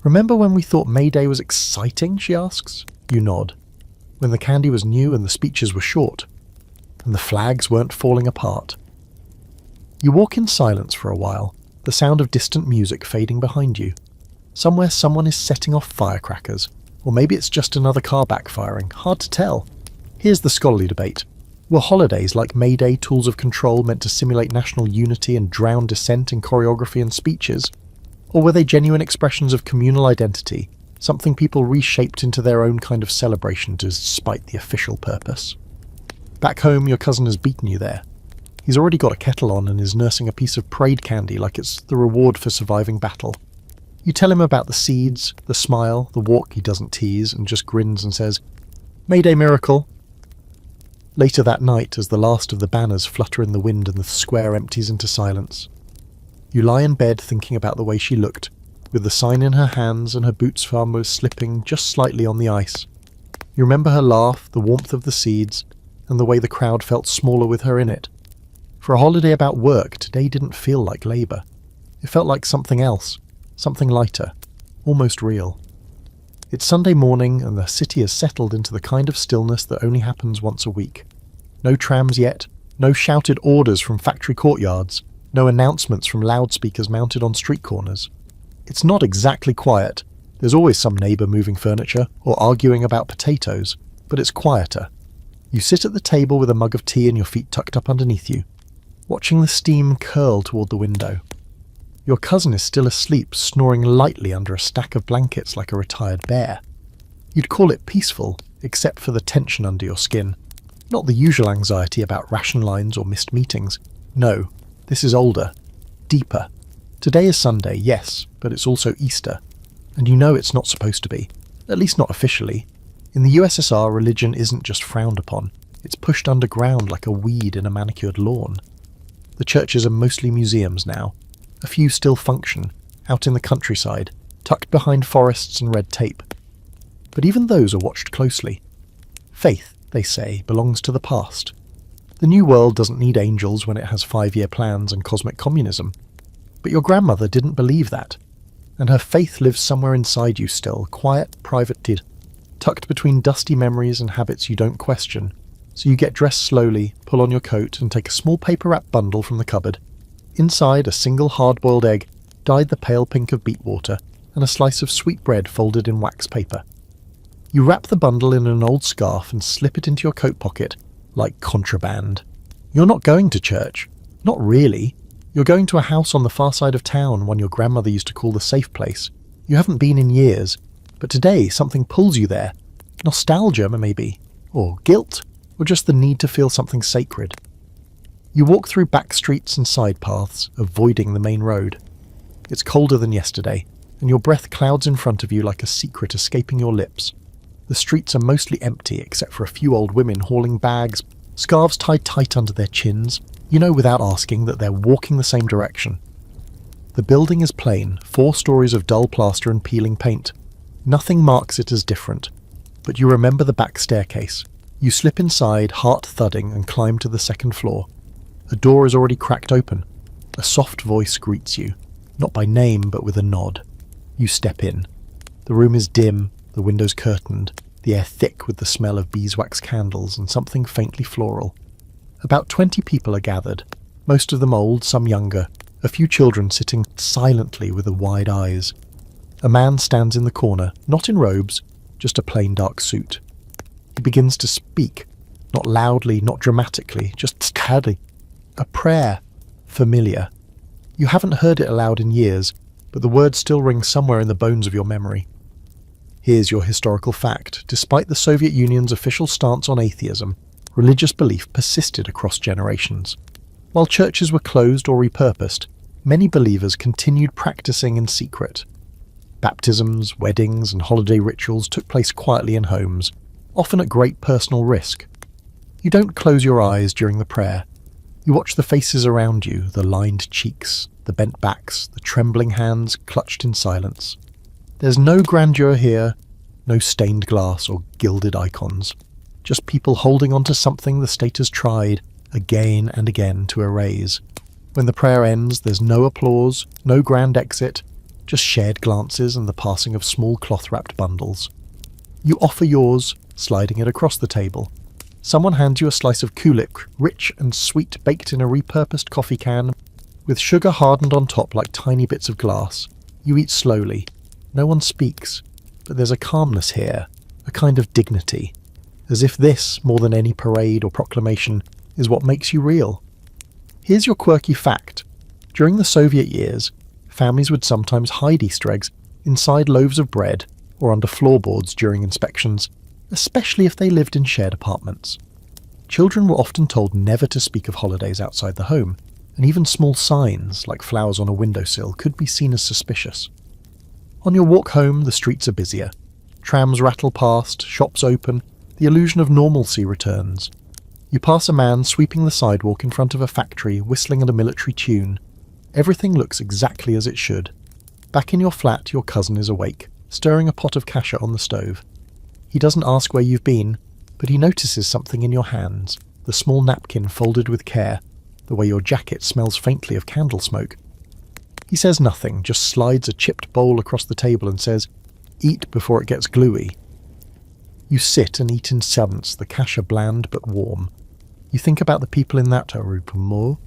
"Remember when we thought May Day was exciting?" she asks. You nod. When the candy was new and the speeches were short, and the flags weren't falling apart. You walk in silence for a while, the sound of distant music fading behind you. Somewhere someone is setting off firecrackers, or maybe it's just another car backfiring, hard to tell. Here's the scholarly debate. Were holidays like May Day tools of control meant to simulate national unity and drown dissent in choreography and speeches? Or were they genuine expressions of communal identity, something people reshaped into their own kind of celebration despite the official purpose? Back home, your cousin has beaten you there. He's already got a kettle on and is nursing a piece of parade candy like it's the reward for surviving battle. You tell him about the seeds, the smile, the walk he doesn't tease, and just grins and says, "May Day miracle." Later that night, as the last of the banners flutter in the wind and the square empties into silence, you lie in bed thinking about the way she looked, with the sign in her hands and her boots farmers slipping just slightly on the ice. You remember her laugh, the warmth of the seeds, and the way the crowd felt smaller with her in it. For a holiday about work, today didn't feel like labour. It felt like something else, something lighter, almost real. It's Sunday morning and the city has settled into the kind of stillness that only happens once a week. No trams yet, no shouted orders from factory courtyards, no announcements from loudspeakers mounted on street corners. It's not exactly quiet. There's always some neighbour moving furniture or arguing about potatoes, but it's quieter. You sit at the table with a mug of tea and your feet tucked up underneath you, watching the steam curl toward the window. Your cousin is still asleep, snoring lightly under a stack of blankets like a retired bear. You'd call it peaceful, except for the tension under your skin. Not the usual anxiety about ration lines or missed meetings. No, this is older, deeper. Today is Sunday, yes, but it's also Easter. And you know it's not supposed to be, at least not officially. In the USSR, religion isn't just frowned upon, it's pushed underground like a weed in a manicured lawn. The churches are mostly museums now. A few still function, out in the countryside, tucked behind forests and red tape. But even those are watched closely. Faith, they say, belongs to the past. The new world doesn't need angels when it has 5-year plans and cosmic communism. But your grandmother didn't believe that. And her faith lives somewhere inside you still, quiet, private, tucked between dusty memories and habits you don't question. So you get dressed slowly, pull on your coat, and take a small paper-wrapped bundle from the cupboard. Inside, a single hard-boiled egg, dyed the pale pink of beet water, and a slice of sweet bread folded in wax paper. You wrap the bundle in an old scarf and slip it into your coat pocket, like contraband. You're not going to church. Not really. You're going to a house on the far side of town, one your grandmother used to call the safe place. You haven't been in years, but today something pulls you there. Nostalgia, maybe, or guilt, or just the need to feel something sacred. You walk through back streets and side paths, avoiding the main road. It's colder than yesterday, and your breath clouds in front of you like a secret escaping your lips. The streets are mostly empty except for a few old women hauling bags, scarves tied tight under their chins. You know without asking that they're walking the same direction. The building is plain, 4 stories of dull plaster and peeling paint. Nothing marks it as different, but you remember the back staircase. You slip inside, heart thudding, and climb to the second floor. A door is already cracked open. A soft voice greets you, not by name but with a nod. You step in. The room is dim, the windows curtained, the air thick with the smell of beeswax candles and something faintly floral. About 20 people are gathered, most of them old, some younger, a few children sitting silently with wide eyes. A man stands in the corner, not in robes, just a plain dark suit. He begins to speak, not loudly, not dramatically, just steadily. A prayer, familiar. You haven't heard it aloud in years, but the words still ring somewhere in the bones of your memory. Here's your historical fact. Despite the Soviet Union's official stance on atheism, religious belief persisted across generations. While churches were closed or repurposed, many believers continued practicing in secret. Baptisms, weddings, and holiday rituals took place quietly in homes, often at great personal risk. You don't close your eyes during the prayer. You watch the faces around you, the lined cheeks, the bent backs, the trembling hands clutched in silence. There's no grandeur here, no stained glass or gilded icons. Just people holding on to something the state has tried, again and again, to erase. When the prayer ends, there's no applause, no grand exit, just shared glances and the passing of small cloth-wrapped bundles. You offer yours, sliding it across the table. Someone hands you a slice of kulik, rich and sweet, baked in a repurposed coffee can, with sugar hardened on top like tiny bits of glass. You eat slowly. No one speaks, but there's a calmness here, a kind of dignity, as if this, more than any parade or proclamation, is what makes you real. Here's your quirky fact. During the Soviet years, families would sometimes hide Easter eggs inside loaves of bread or under floorboards during inspections, especially if they lived in shared apartments. Children were often told never to speak of holidays outside the home, and even small signs, like flowers on a windowsill, could be seen as suspicious. On your walk home, the streets are busier. Trams rattle past, shops open, the illusion of normalcy returns. You pass a man sweeping the sidewalk in front of a factory, whistling at a military tune. Everything looks exactly as it should. Back in your flat, your cousin is awake, stirring a pot of kasha on the stove. He doesn't ask where you've been, but he notices something in your hands, the small napkin folded with care, the way your jacket smells faintly of candle smoke. He says nothing, just slides a chipped bowl across the table and says, "Eat before it gets gluey." You sit and eat in silence, the kasha bland but warm. You think about the people in that arupamo,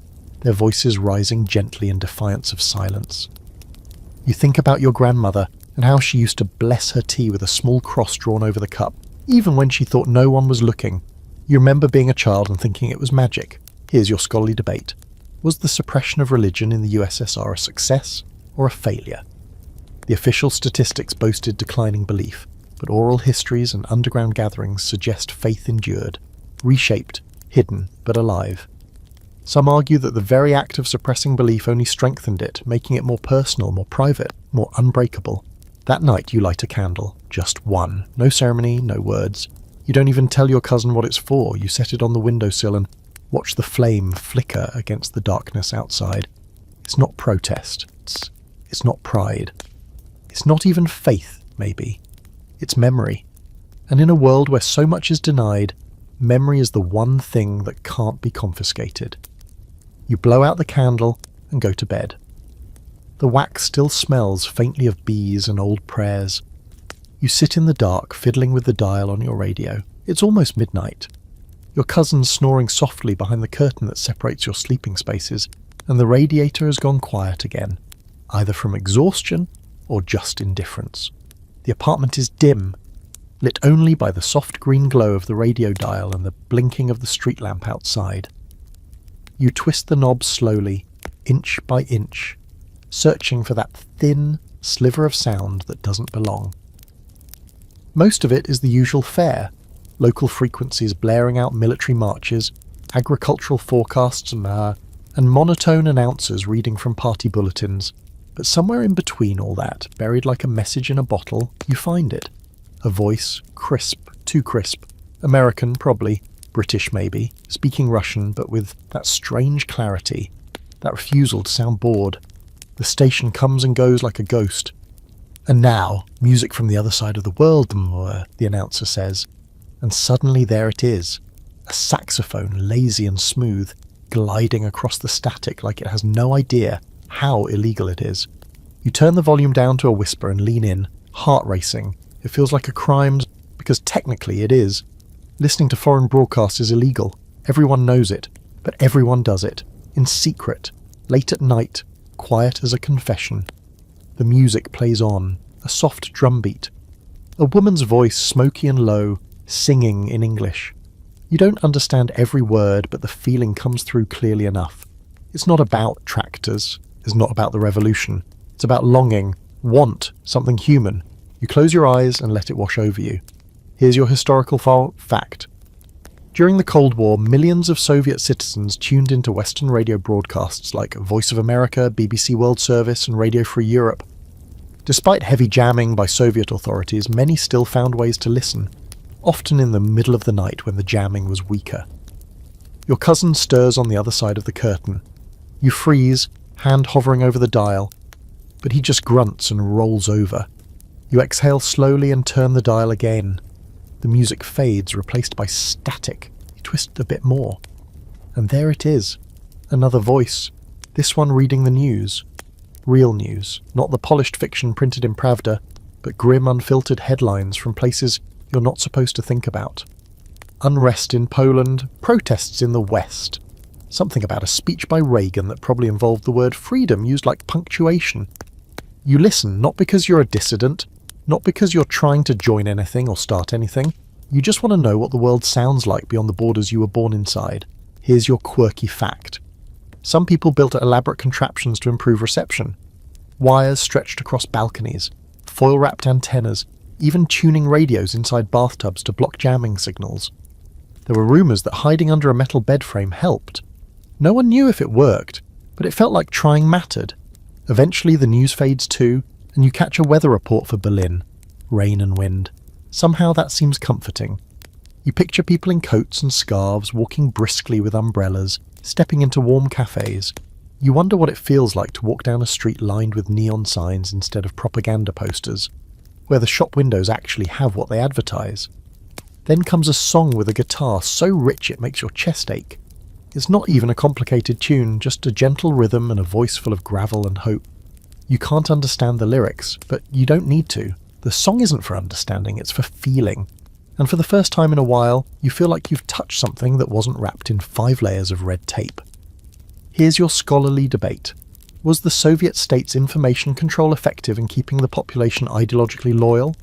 their voices rising gently in defiance of silence. You think about your grandmother and how she used to bless her tea with a small cross drawn over the cup, even when she thought no one was looking. You remember being a child and thinking it was magic. Here's your scholarly debate. Was the suppression of religion in the USSR a success or a failure? The official statistics boasted declining belief, but oral histories and underground gatherings suggest faith endured, reshaped, hidden, but alive. Some argue that the very act of suppressing belief only strengthened it, making it more personal, more private, more unbreakable. That night you light a candle, just one. No ceremony, no words. You don't even tell your cousin what it's for. You set it on the windowsill and watch the flame flicker against the darkness outside. It's not protest. It's not pride. It's not even faith, maybe. It's memory. And in a world where so much is denied, memory is the one thing that can't be confiscated. You blow out the candle and go to bed. The wax still smells faintly of bees and old prayers. You sit in the dark, fiddling with the dial on your radio. It's almost midnight. Your cousin's snoring softly behind the curtain that separates your sleeping spaces, and the radiator has gone quiet again, either from exhaustion or just indifference. The apartment is dim, lit only by the soft green glow of the radio dial and the blinking of the street lamp outside. You twist the knob slowly, inch by inch, searching for that thin sliver of sound that doesn't belong. Most of it is the usual fare, local frequencies blaring out military marches, agricultural forecasts and monotone announcers reading from party bulletins. But somewhere in between all that, buried like a message in a bottle, you find it. A voice, crisp, too crisp, American probably, British maybe, speaking Russian but with that strange clarity, that refusal to sound bored. The station comes and goes like a ghost. And now, music from the other side of the world, the announcer says. And suddenly there it is, a saxophone, lazy and smooth, gliding across the static like it has no idea how illegal it is. You turn the volume down to a whisper and lean in, heart racing. It feels like a crime, because technically it is. Listening to foreign broadcasts is illegal. Everyone knows it, but everyone does it, in secret, late at night, quiet as a confession. The music plays on, a soft drum beat. A woman's voice, smoky and low, singing in English. You don't understand every word, but the feeling comes through clearly enough. It's not about tractors. It's not about the revolution. It's about longing, want, something human. You close your eyes and let it wash over you. Here's your historical fact. During the Cold War, millions of Soviet citizens tuned into Western radio broadcasts like Voice of America, BBC World Service, and Radio Free Europe. Despite heavy jamming by Soviet authorities, many still found ways to listen, often in the middle of the night when the jamming was weaker. Your cousin stirs on the other side of the curtain. You freeze, hand hovering over the dial, but he just grunts and rolls over. You exhale slowly and turn the dial again. The music fades, replaced by static. You twist a bit more. And there it is. Another voice. This one reading the news. Real news. Not the polished fiction printed in Pravda, but grim, unfiltered headlines from places you're not supposed to think about. Unrest in Poland. Protests in the West. Something about a speech by Reagan that probably involved the word freedom used like punctuation. You listen not because you're a dissident, not because you're trying to join anything or start anything. You just want to know what the world sounds like beyond the borders you were born inside. Here's your quirky fact. Some people built elaborate contraptions to improve reception. Wires stretched across balconies, foil-wrapped antennas, even tuning radios inside bathtubs to block jamming signals. There were rumours that hiding under a metal bed frame helped. No one knew if it worked, but it felt like trying mattered. Eventually the news fades too, and you catch a weather report for Berlin. Rain and wind. Somehow that seems comforting. You picture people in coats and scarves, walking briskly with umbrellas, stepping into warm cafes. You wonder what it feels like to walk down a street lined with neon signs instead of propaganda posters, where the shop windows actually have what they advertise. Then comes a song with a guitar so rich it makes your chest ache. It's not even a complicated tune, just a gentle rhythm and a voice full of gravel and hope. You can't understand the lyrics, but you don't need to. The song isn't for understanding, it's for feeling. And for the first time in a while, you feel like you've touched something that wasn't wrapped in 5 layers of red tape. Here's your scholarly debate. Was the Soviet state's information control effective in keeping the population ideologically loyal?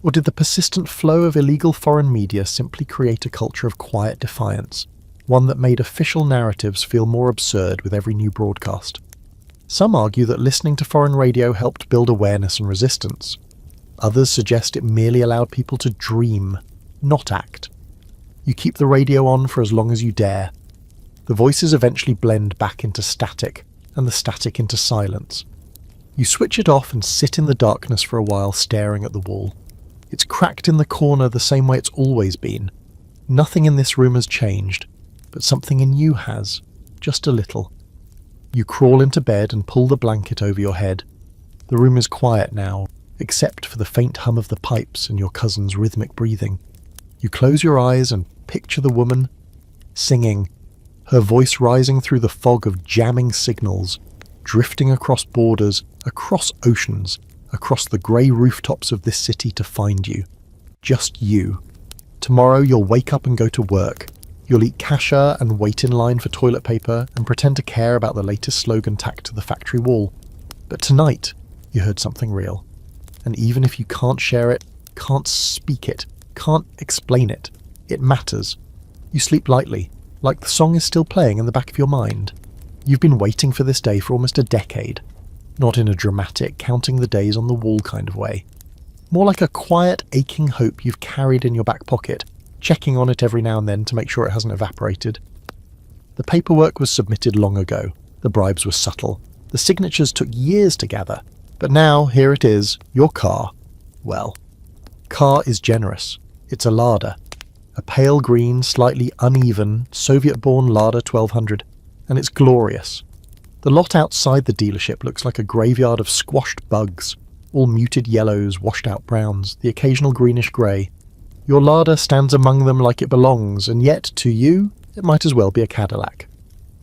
Or did the persistent flow of illegal foreign media simply create a culture of quiet defiance, one that made official narratives feel more absurd with every new broadcast? Some argue that listening to foreign radio helped build awareness and resistance. Others suggest it merely allowed people to dream, not act. You keep the radio on for as long as you dare. The voices eventually blend back into static, and the static into silence. You switch it off and sit in the darkness for a while staring at the wall. It's cracked in the corner the same way it's always been. Nothing in this room has changed, but something in you has, just a little. You crawl into bed and pull the blanket over your head. The room is quiet now, except for the faint hum of the pipes and your cousin's rhythmic breathing. You close your eyes and picture the woman singing, her voice rising through the fog of jamming signals, drifting across borders, across oceans, across the grey rooftops of this city to find you. Just you. Tomorrow you'll wake up and go to work. You'll eat kasha and wait in line for toilet paper and pretend to care about the latest slogan tacked to the factory wall. But tonight, you heard something real. And even if you can't share it, can't speak it, can't explain it, it matters. You sleep lightly, like the song is still playing in the back of your mind. You've been waiting for this day for almost a decade. Not in a dramatic, counting the days on the wall kind of way. More like a quiet, aching hope you've carried in your back pocket, checking on it every now and then to make sure it hasn't evaporated. The paperwork was submitted long ago. The bribes were subtle. The signatures took years to gather. But now, here it is, your car. Well, car is generous. It's a Lada. A pale green, slightly uneven, Soviet-born Lada 1200. And it's glorious. The lot outside the dealership looks like a graveyard of squashed bugs, all muted yellows, washed-out browns, the occasional greenish grey. Your Lada stands among them like it belongs, and yet, to you, it might as well be a Cadillac.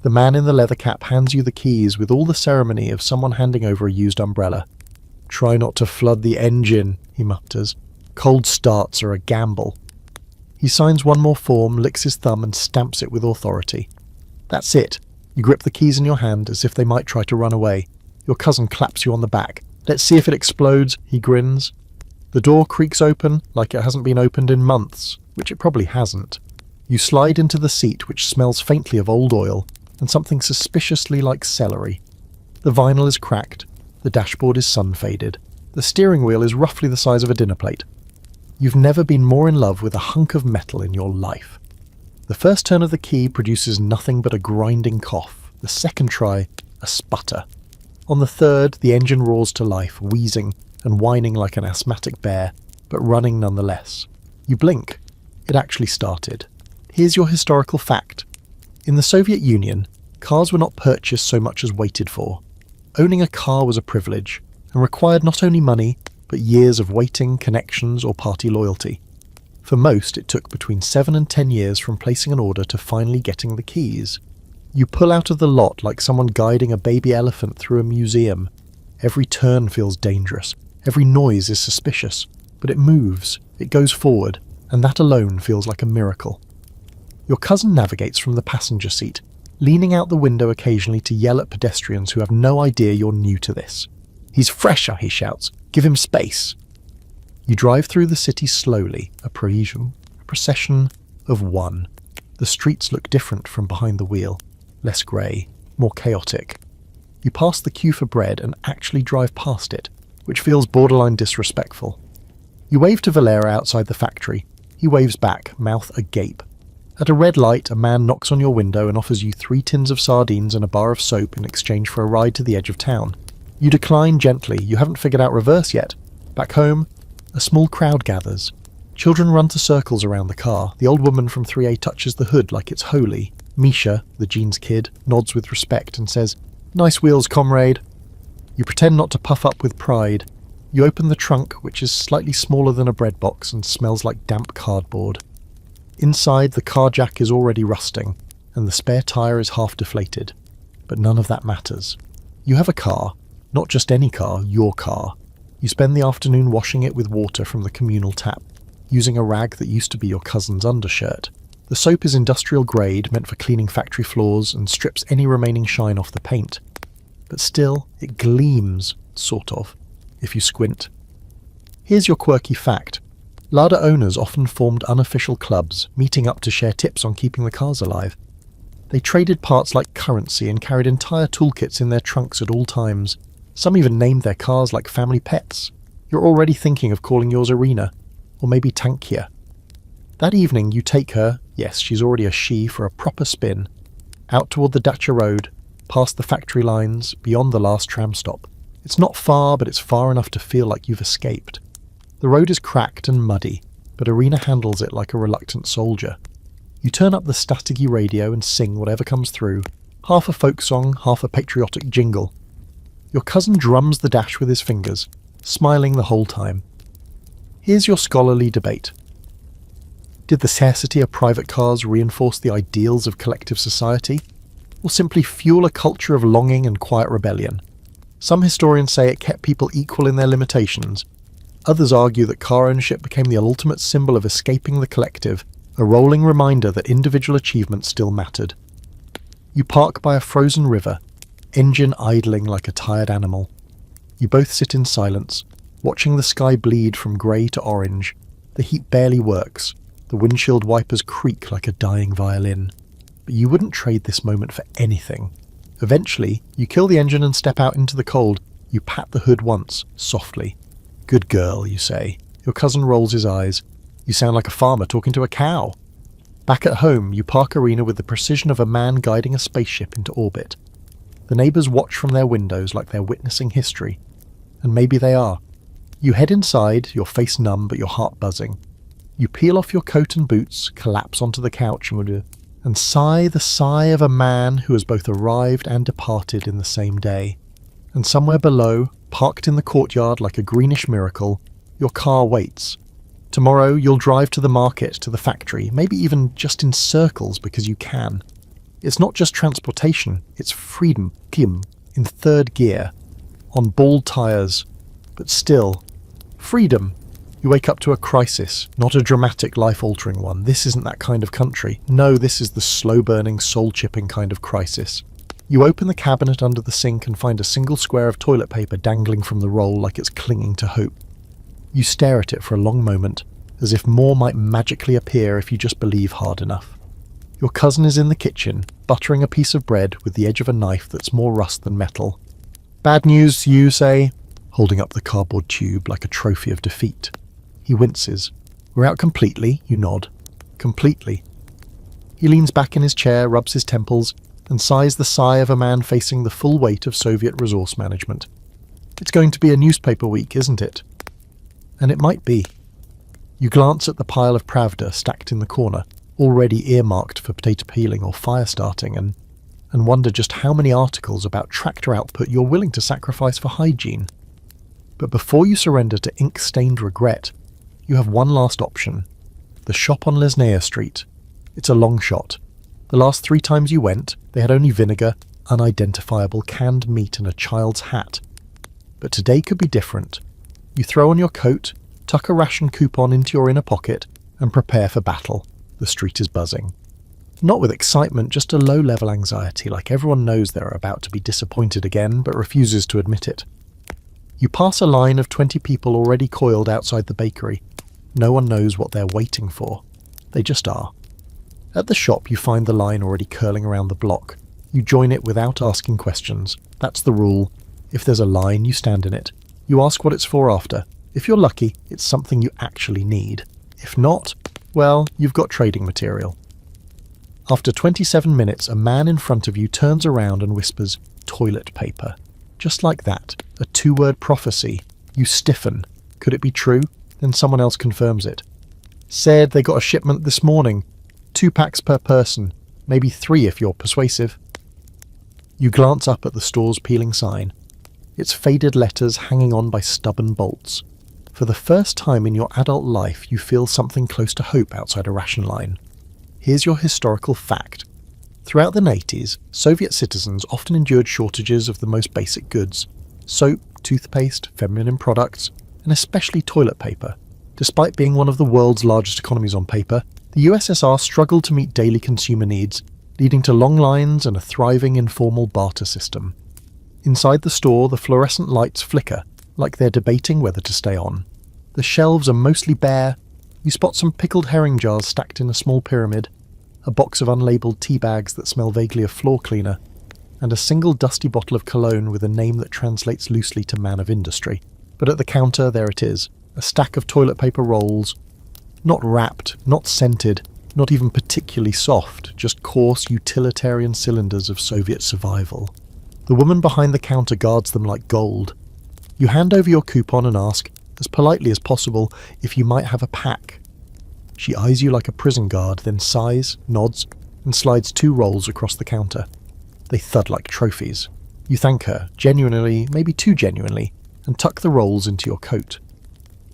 The man in the leather cap hands you the keys with all the ceremony of someone handing over a used umbrella. "Try not to flood the engine," he mutters. "Cold starts are a gamble." He signs one more form, licks his thumb, and stamps it with authority. That's it. You grip the keys in your hand as if they might try to run away. Your cousin claps you on the back. "Let's see if it explodes," he grins. The door creaks open like it hasn't been opened in months, which it probably hasn't. You slide into the seat, which smells faintly of old oil and something suspiciously like celery. The vinyl is cracked. The dashboard is sun-faded. The steering wheel is roughly the size of a dinner plate. You've never been more in love with a hunk of metal in your life. The first turn of the key produces nothing but a grinding cough. The second try, a sputter. On the third, the engine roars to life, wheezing and whining like an asthmatic bear, but running nonetheless. You blink. It actually started. Here's your historical fact. In the Soviet Union, cars were not purchased so much as waited for. Owning a car was a privilege, and required not only money, but years of waiting, connections, or party loyalty. For most, it took between 7 and 10 years from placing an order to finally getting the keys. You pull out of the lot like someone guiding a baby elephant through a museum. Every turn feels dangerous. Every noise is suspicious. But it moves, it goes forward, and that alone feels like a miracle. Your cousin navigates from the passenger seat, leaning out the window occasionally to yell at pedestrians who have no idea you're new to this. "He's fresher," he shouts. "Give him space." You drive through the city slowly, a procession of one. The streets look different from behind the wheel, less grey, more chaotic. You pass the queue for bread and actually drive past it, which feels borderline disrespectful. You wave to Valera outside the factory. He waves back, mouth agape. At a red light, a man knocks on your window and offers you 3 tins of sardines and a bar of soap in exchange for a ride to the edge of town. You decline gently. You haven't figured out reverse yet. Back home, a small crowd gathers. Children run to circles around the car. The old woman from 3A touches the hood like it's holy. Misha, the jeans kid, nods with respect and says, "Nice wheels, comrade." You pretend not to puff up with pride. You open the trunk, which is slightly smaller than a bread box and smells like damp cardboard. Inside, the car jack is already rusting, and the spare tyre is half deflated. But none of that matters. You have a car, not just any car, your car. You spend the afternoon washing it with water from the communal tap, using a rag that used to be your cousin's undershirt. The soap is industrial grade, meant for cleaning factory floors, and strips any remaining shine off the paint. But still, it gleams, sort of, if you squint. Here's your quirky fact. Lada owners often formed unofficial clubs, meeting up to share tips on keeping the cars alive. They traded parts like currency and carried entire toolkits in their trunks at all times. Some even named their cars like family pets. You're already thinking of calling yours Arena, or maybe Tankia. That evening you take her, yes, she's already a she, for a proper spin, out toward the Dacia road, past the factory lines, beyond the last tram stop. It's not far, but it's far enough to feel like you've escaped. The road is cracked and muddy, but Arena handles it like a reluctant soldier. You turn up the staticky radio and sing whatever comes through, half a folk song, half a patriotic jingle. Your cousin drums the dash with his fingers, smiling the whole time. Here's your scholarly debate. Did the scarcity of private cars reinforce the ideals of collective society, or simply fuel a culture of longing and quiet rebellion? Some historians say it kept people equal in their limitations. Others argue that car ownership became the ultimate symbol of escaping the collective, a rolling reminder that individual achievement still mattered. You park by a frozen river, engine idling like a tired animal. You both sit in silence, watching the sky bleed from grey to orange. The heat barely works. The windshield wipers creak like a dying violin. But you wouldn't trade this moment for anything. Eventually, you kill the engine and step out into the cold. You pat the hood once, softly. "Good girl," you say. Your cousin rolls his eyes. You sound like a farmer talking to a cow. Back at home, you park Arena with the precision of a man guiding a spaceship into orbit. The neighbours watch from their windows like they're witnessing history. And maybe they are. You head inside, your face numb but your heart buzzing. You peel off your coat and boots, collapse onto the couch, and sigh the sigh of a man who has both arrived and departed in the same day. And somewhere below, parked in the courtyard like a greenish miracle, your car waits. Tomorrow you'll drive to the market, to the factory, maybe even just in circles because you can. It's not just transportation, it's freedom, in third gear, on bald tyres. But still, freedom. You wake up to a crisis, not a dramatic, life-altering one. This isn't that kind of country. No, this is the slow-burning, soul-chipping kind of crisis. You open the cabinet under the sink and find a single square of toilet paper dangling from the roll like it's clinging to hope. You stare at it for a long moment, as if more might magically appear if you just believe hard enough. Your cousin is in the kitchen, buttering a piece of bread with the edge of a knife that's more rust than metal. "Bad news, you say," holding up the cardboard tube like a trophy of defeat. He winces. "We're out completely," you nod. "Completely." He leans back in his chair, rubs his temples, and sighs the sigh of a man facing the full weight of Soviet resource management. "It's going to be a newspaper week, isn't it?" And it might be. You glance at the pile of Pravda stacked in the corner, already earmarked for potato peeling or fire starting, and wonder just how many articles about tractor output you're willing to sacrifice for hygiene. But before you surrender to ink-stained regret, you have one last option. The shop on Lesnaya Street. It's a long shot. The last 3 times you went, they had only vinegar, unidentifiable canned meat and a child's hat. But today could be different. You throw on your coat, tuck a ration coupon into your inner pocket, and prepare for battle. The street is buzzing. Not with excitement, just a low-level anxiety, like everyone knows they're about to be disappointed again, but refuses to admit it. You pass a line of 20 people already coiled outside the bakery. No one knows what they're waiting for. They just are. At the shop, you find the line already curling around the block. You join it without asking questions. That's the rule. If there's a line, you stand in it. You ask what it's for after. If you're lucky, it's something you actually need. If not, well, you've got trading material. After 27 minutes, a man in front of you turns around and whispers, "Toilet paper." Just like that, a 2-word prophecy. You stiffen. Could it be true? Then someone else confirms it. "Said they got a shipment this morning. 2 packs per person. Maybe 3 if you're persuasive." You glance up at the store's peeling sign. Its faded letters hanging on by stubborn bolts. For the first time in your adult life, you feel something close to hope outside a ration line. Here's your historical fact. Throughout the 80s, Soviet citizens often endured shortages of the most basic goods: soap, toothpaste, feminine products, and especially toilet paper. Despite being one of the world's largest economies on paper, the USSR struggled to meet daily consumer needs, leading to long lines and a thriving informal barter system. Inside the store, the fluorescent lights flicker, like they're debating whether to stay on. The shelves are mostly bare, You spot some pickled herring jars stacked in a small pyramid, a box of unlabelled tea bags that smell vaguely of floor cleaner, and a single dusty bottle of cologne with a name that translates loosely to man of industry. But at the counter, there it is, a stack of toilet paper rolls, not wrapped, not scented, not even particularly soft, just coarse utilitarian cylinders of Soviet survival. The woman behind the counter guards them like gold. You hand over your coupon and ask, as politely as possible, if you might have a pack. She eyes you like a prison guard, then sighs, nods, and slides 2 rolls across the counter. They thud like trophies. You thank her, genuinely, maybe too genuinely, and tuck the rolls into your coat.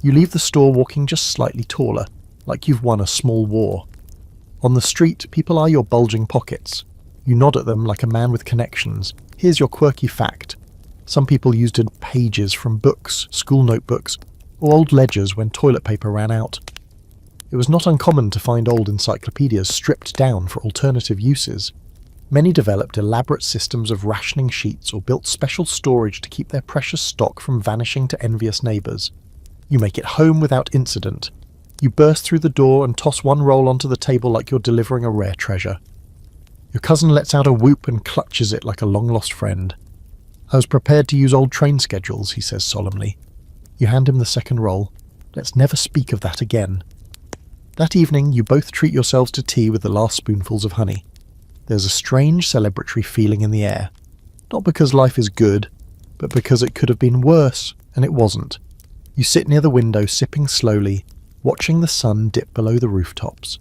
You leave the store walking just slightly taller, like you've won a small war. On the street, people eye your bulging pockets. You nod at them like a man with connections. Here's your quirky fact. Some people used in pages from books, school notebooks, or old ledgers when toilet paper ran out. It was not uncommon to find old encyclopedias stripped down for alternative uses. Many developed elaborate systems of rationing sheets or built special storage to keep their precious stock from vanishing to envious neighbours. You make it home without incident. You burst through the door and toss one roll onto the table like you're delivering a rare treasure. Your cousin lets out a whoop and clutches it like a long-lost friend. "I was prepared to use old train schedules," he says solemnly. You hand him the second roll. "Let's never speak of that again." That evening, you both treat yourselves to tea with the last spoonfuls of honey. There's a strange celebratory feeling in the air. Not because life is good, but because it could have been worse, and it wasn't. You sit near the window, sipping slowly, watching the sun dip below the rooftops,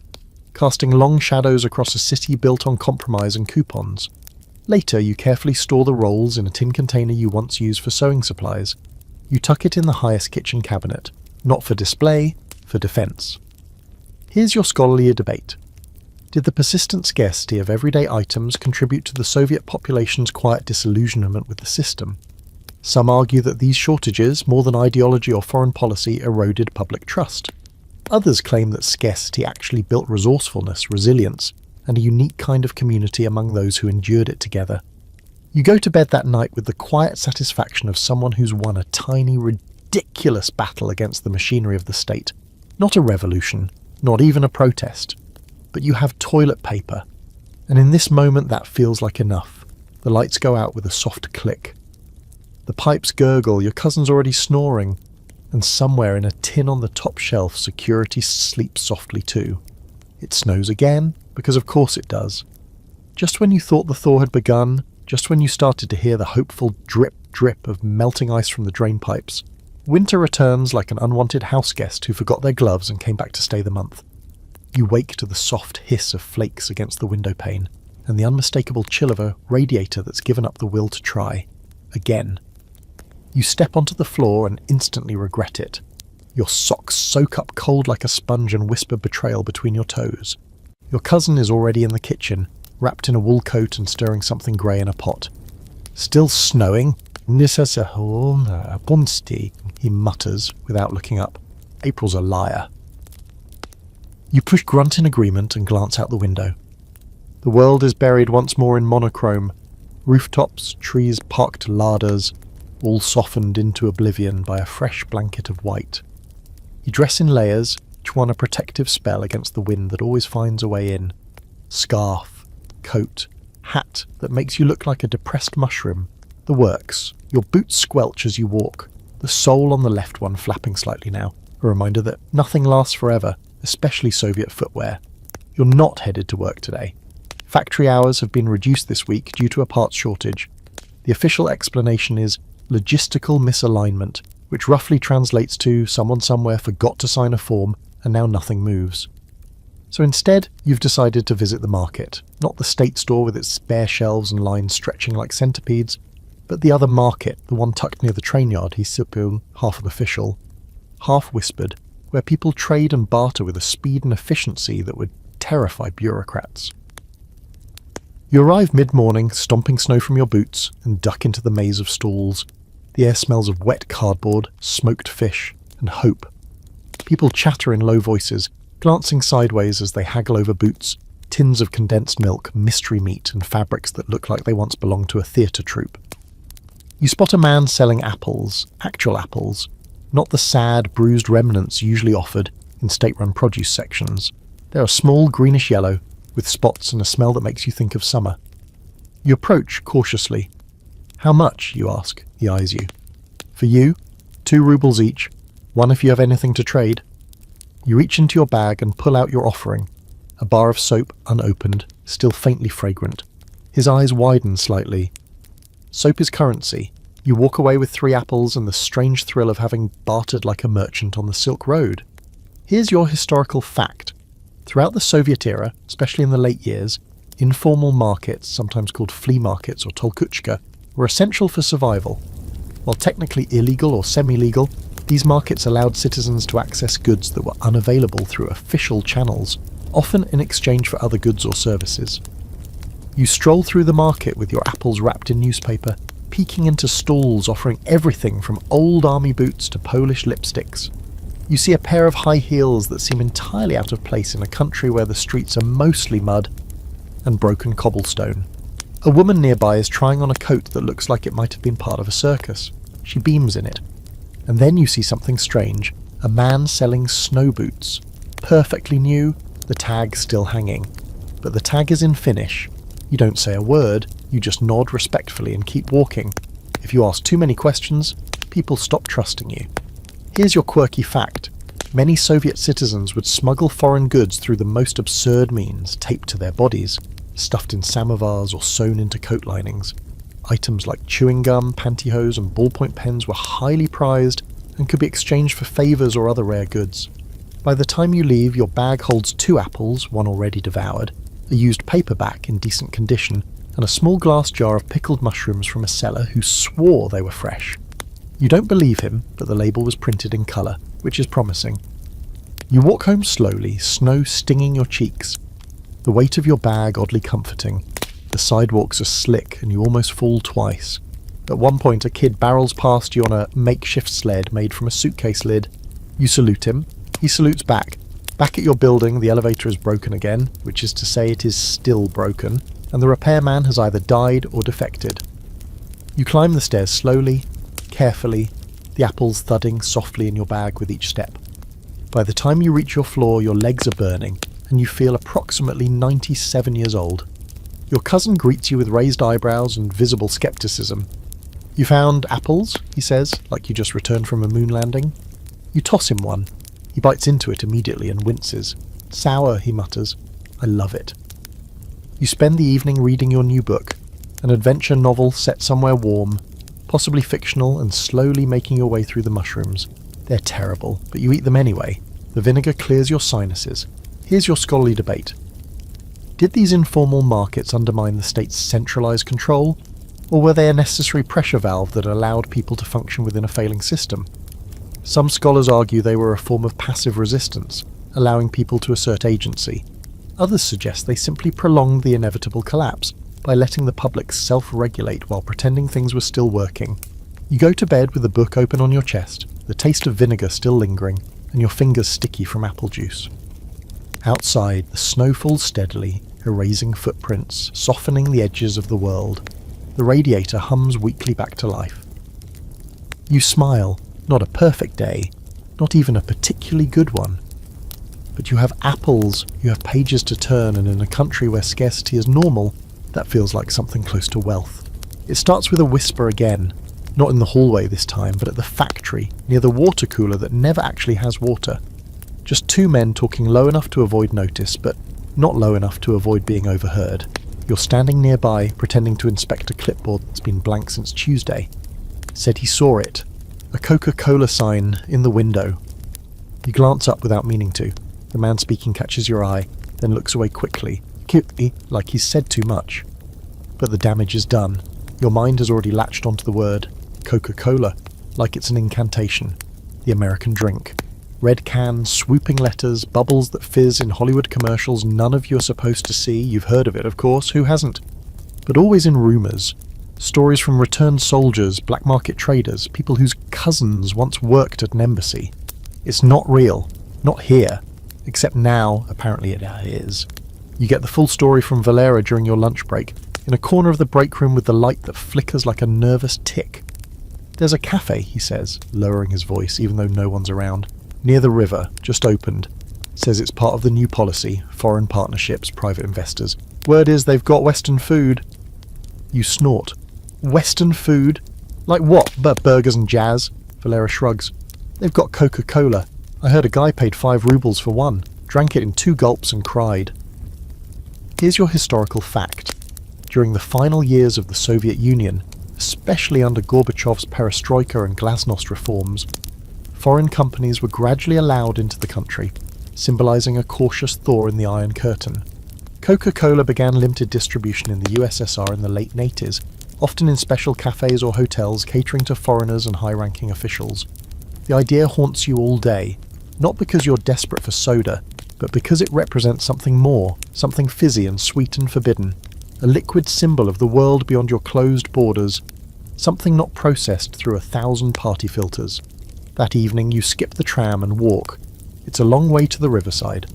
casting long shadows across a city built on compromise and coupons. Later, you carefully store the rolls in a tin container you once used for sewing supplies. You tuck it in the highest kitchen cabinet, not for display, for defence. Here's your scholarly debate. Did the persistent scarcity of everyday items contribute to the Soviet population's quiet disillusionment with the system? Some argue that these shortages, more than ideology or foreign policy, eroded public trust. Others claim that scarcity actually built resourcefulness, resilience, and a unique kind of community among those who endured it together. You go to bed that night with the quiet satisfaction of someone who's won a tiny, ridiculous battle against the machinery of the state. Not a revolution, not even a protest. But you have toilet paper, and in this moment that feels like enough. The lights go out with a soft click. The pipes gurgle, your cousin's already snoring, and somewhere in a tin on the top shelf security sleeps softly too. It snows again, because of course it does. Just when you thought the thaw had begun, just when you started to hear the hopeful drip of melting ice from the drain pipes, winter returns like an unwanted house guest who forgot their gloves and came back to stay the month. You wake to the soft hiss of flakes against the window pane, and the unmistakable chill of a radiator that's given up the will to try. Again. You step onto the floor and instantly regret it. Your socks soak up cold like a sponge and whisper betrayal between your toes. Your cousin is already in the kitchen, wrapped in a wool coat and stirring something grey in a pot. "Still snowing? He mutters, without looking up. April's a liar. You push grunt in agreement and glance out the window. The world is buried once more in monochrome. Rooftops, trees parked larders, all softened into oblivion by a fresh blanket of white. You dress in layers, each one a protective spell against the wind that always finds a way in. Scarf, coat, hat that makes you look like a depressed mushroom. The works. Your boots squelch as you walk, the sole on the left one flapping slightly now, a reminder that nothing lasts forever, especially Soviet footwear. You're not headed to work today. Factory hours have been reduced this week due to a parts shortage. The official explanation is logistical misalignment, which roughly translates to someone somewhere forgot to sign a form and now nothing moves. So instead, you've decided to visit the market, not the state store with its bare shelves and lines stretching like centipedes, but the other market, the one tucked near the train yard, half official, half whispered, where people trade and barter with a speed and efficiency that would terrify bureaucrats. You arrive mid-morning, stomping snow from your boots, and duck into the maze of stalls. The air smells of wet cardboard, smoked fish, and hope. People chatter in low voices, glancing sideways as they haggle over boots, tins of condensed milk, mystery meat, and fabrics that look like they once belonged to a theatre troupe. You spot a man selling apples, actual apples, not the sad, bruised remnants usually offered in state-run produce sections. They are small, greenish-yellow, with spots and a smell that makes you think of summer. You approach cautiously. "How much?" you ask. He eyes you. "For you, 2 rubles each, 1 if you have anything to trade." You reach into your bag and pull out your offering, a bar of soap unopened, still faintly fragrant. His eyes widen slightly. Soap is currency. You walk away with 3 apples and the strange thrill of having bartered like a merchant on the Silk Road. Here's your historical fact. Throughout the Soviet era, especially in the late years, informal markets, sometimes called flea markets or tolkuchka, were essential for survival. While technically illegal or semi-legal, these markets allowed citizens to access goods that were unavailable through official channels, often in exchange for other goods or services. You stroll through the market with your apples wrapped in newspaper, peeking into stalls offering everything from old army boots to Polish lipsticks. You see a pair of high heels that seem entirely out of place in a country where the streets are mostly mud and broken cobblestone. A woman nearby is trying on a coat that looks like it might have been part of a circus. She beams in it. And then you see something strange, a man selling snow boots. Perfectly new, the tag still hanging. But the tag is in Finnish. You don't say a word, you just nod respectfully and keep walking. If you ask too many questions, people stop trusting you. Here's your quirky fact. Many Soviet citizens would smuggle foreign goods through the most absurd means, taped to their bodies, stuffed in samovars or sewn into coat linings. Items like chewing gum, pantyhose and ballpoint pens were highly prized and could be exchanged for favours or other rare goods. By the time you leave, your bag holds 2 apples, 1 already devoured, a used paperback in decent condition, and a small glass jar of pickled mushrooms from a seller who swore they were fresh. You don't believe him, but the label was printed in colour, which is promising. You walk home slowly, snow stinging your cheeks, the weight of your bag oddly comforting. The sidewalks are slick and you almost fall twice. At one point, a kid barrels past you on a makeshift sled made from a suitcase lid. You salute him. He salutes back. Back at your building, the elevator is broken again, which is to say it is still broken, and the repairman has either died or defected. You climb the stairs slowly, carefully, the apples thudding softly in your bag with each step. By the time you reach your floor, your legs are burning, and you feel approximately 97 years old. Your cousin greets you with raised eyebrows and visible skepticism. "You found apples?" he says, like you just returned from a moon landing. You toss him one. He bites into it immediately and winces. "Sour," he mutters. "I love it." You spend the evening reading your new book, an adventure novel set somewhere warm, possibly fictional, and slowly making your way through the mushrooms. They're terrible, but you eat them anyway. The vinegar clears your sinuses. Here's your scholarly debate. Did these informal markets undermine the state's centralised control, or were they a necessary pressure valve that allowed people to function within a failing system? Some scholars argue they were a form of passive resistance, allowing people to assert agency. Others suggest they simply prolonged the inevitable collapse by letting the public self-regulate while pretending things were still working. You go to bed with the book open on your chest, the taste of vinegar still lingering, and your fingers sticky from apple juice. Outside, the snow falls steadily, erasing footprints, softening the edges of the world. The radiator hums weakly back to life. You smile. Not a perfect day, not even a particularly good one. But you have apples, you have pages to turn, and in a country where scarcity is normal, that feels like something close to wealth. It starts with a whisper again, not in the hallway this time, but at the factory, near the water cooler that never actually has water. Just 2 men talking low enough to avoid notice, but not low enough to avoid being overheard. You're standing nearby, pretending to inspect a clipboard that's been blank since Tuesday. Said he saw it. A Coca-Cola sign in the window. You glance up without meaning to. The man speaking catches your eye, then looks away quickly, like he's said too much. But the damage is done. Your mind has already latched onto the word Coca-Cola, like it's an incantation. The American drink. Red cans, swooping letters, bubbles that fizz in Hollywood commercials none of you are supposed to see. You've heard of it, of course, who hasn't? But always in rumours. Stories from returned soldiers, black market traders, people whose cousins once worked at an embassy. It's not real. Not here. Except now, apparently it is. You get the full story from Valera during your lunch break, in a corner of the break room with the light that flickers like a nervous tick. "There's a cafe," he says, lowering his voice even though no one's around. "Near the river, just opened. Says it's part of the new policy, foreign partnerships, private investors. Word is they've got Western food. You snort. Western food? Like what? Burgers and jazz? Valera shrugs. They've got Coca-Cola. I heard a guy paid 5 rubles for one, drank it in 2 gulps and cried. Here's your historical fact. During the final years of the Soviet Union, especially under Gorbachev's perestroika and glasnost reforms, foreign companies were gradually allowed into the country, symbolising a cautious thaw in the Iron Curtain. Coca-Cola began limited distribution in the USSR in the late 80s, often in special cafes or hotels catering to foreigners and high-ranking officials. The idea haunts you all day, not because you're desperate for soda, but because it represents something more, something fizzy and sweet and forbidden, a liquid symbol of the world beyond your closed borders, something not processed through 1,000 party filters. That evening you skip the tram and walk. It's a long way to the riverside.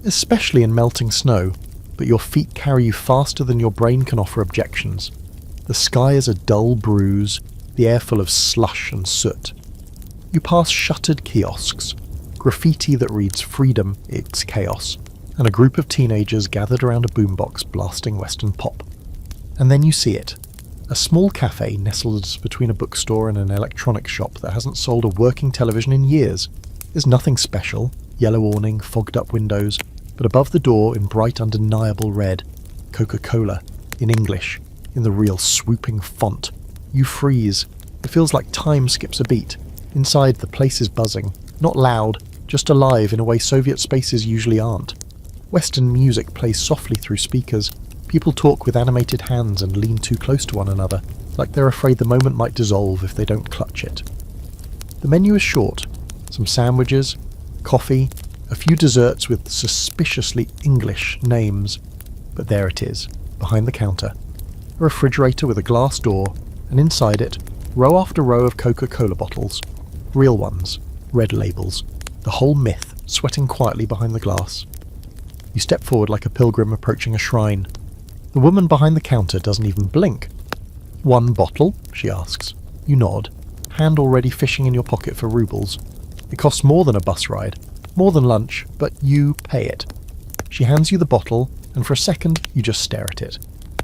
Especially in melting snow, but your feet carry you faster than your brain can offer objections. The sky is a dull bruise, the air full of slush and soot. You pass shuttered kiosks, graffiti that reads "Freedom, it's chaos," and a group of teenagers gathered around a boombox blasting Western pop. And then you see it. A small cafe nestled between a bookstore and an electronics shop that hasn't sold a working television in years. There's nothing special, yellow awning, fogged up windows, but above the door in bright undeniable red, Coca-Cola, in English, in the real swooping font. You freeze. It feels like time skips a beat. Inside, the place is buzzing, not loud, just alive in a way Soviet spaces usually aren't. Western music plays softly through speakers. People talk with animated hands and lean too close to one another, like they're afraid the moment might dissolve if they don't clutch it. The menu is short. Some sandwiches, coffee, a few desserts with suspiciously English names. But there it is, behind the counter. A refrigerator with a glass door, and inside it, row after row of Coca-Cola bottles. Real ones, red labels. The whole myth, sweating quietly behind the glass. You step forward like a pilgrim approaching a shrine. The woman behind the counter doesn't even blink. "1 bottle?" she asks. You nod, hand already fishing in your pocket for rubles. It costs more than a bus ride, more than lunch, but you pay it. She hands you the bottle, and for a second you just stare at it.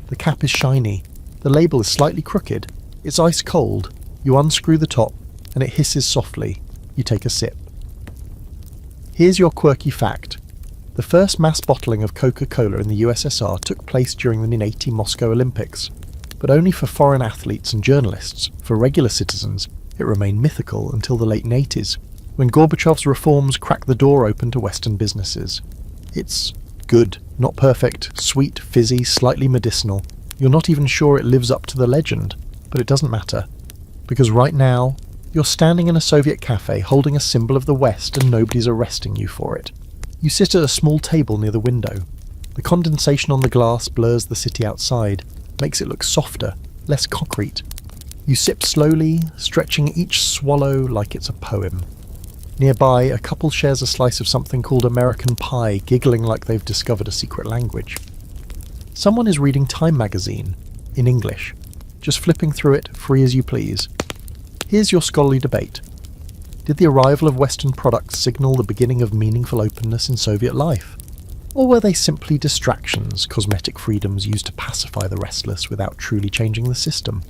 The cap is shiny. The label is slightly crooked. It's ice cold. You unscrew the top, and it hisses softly. You take a sip. Here's your quirky fact. The first mass bottling of Coca-Cola in the USSR took place during the 1980 Moscow Olympics, but only for foreign athletes and journalists. For regular citizens, it remained mythical until the late 80s, when Gorbachev's reforms cracked the door open to Western businesses. It's good, not perfect, sweet, fizzy, slightly medicinal. You're not even sure it lives up to the legend, but it doesn't matter. Because right now, you're standing in a Soviet cafe holding a symbol of the West and nobody's arresting you for it. You sit at a small table near the window. The condensation on the glass blurs the city outside, makes it look softer, less concrete. You sip slowly, stretching each swallow like it's a poem. Nearby, a couple shares a slice of something called American pie, giggling like they've discovered a secret language. Someone is reading Time magazine, in English, just flipping through it, free as you please. Here's your scholarly debate. Did the arrival of Western products signal the beginning of meaningful openness in Soviet life? Or were they simply distractions, cosmetic freedoms used to pacify the restless without truly changing the system?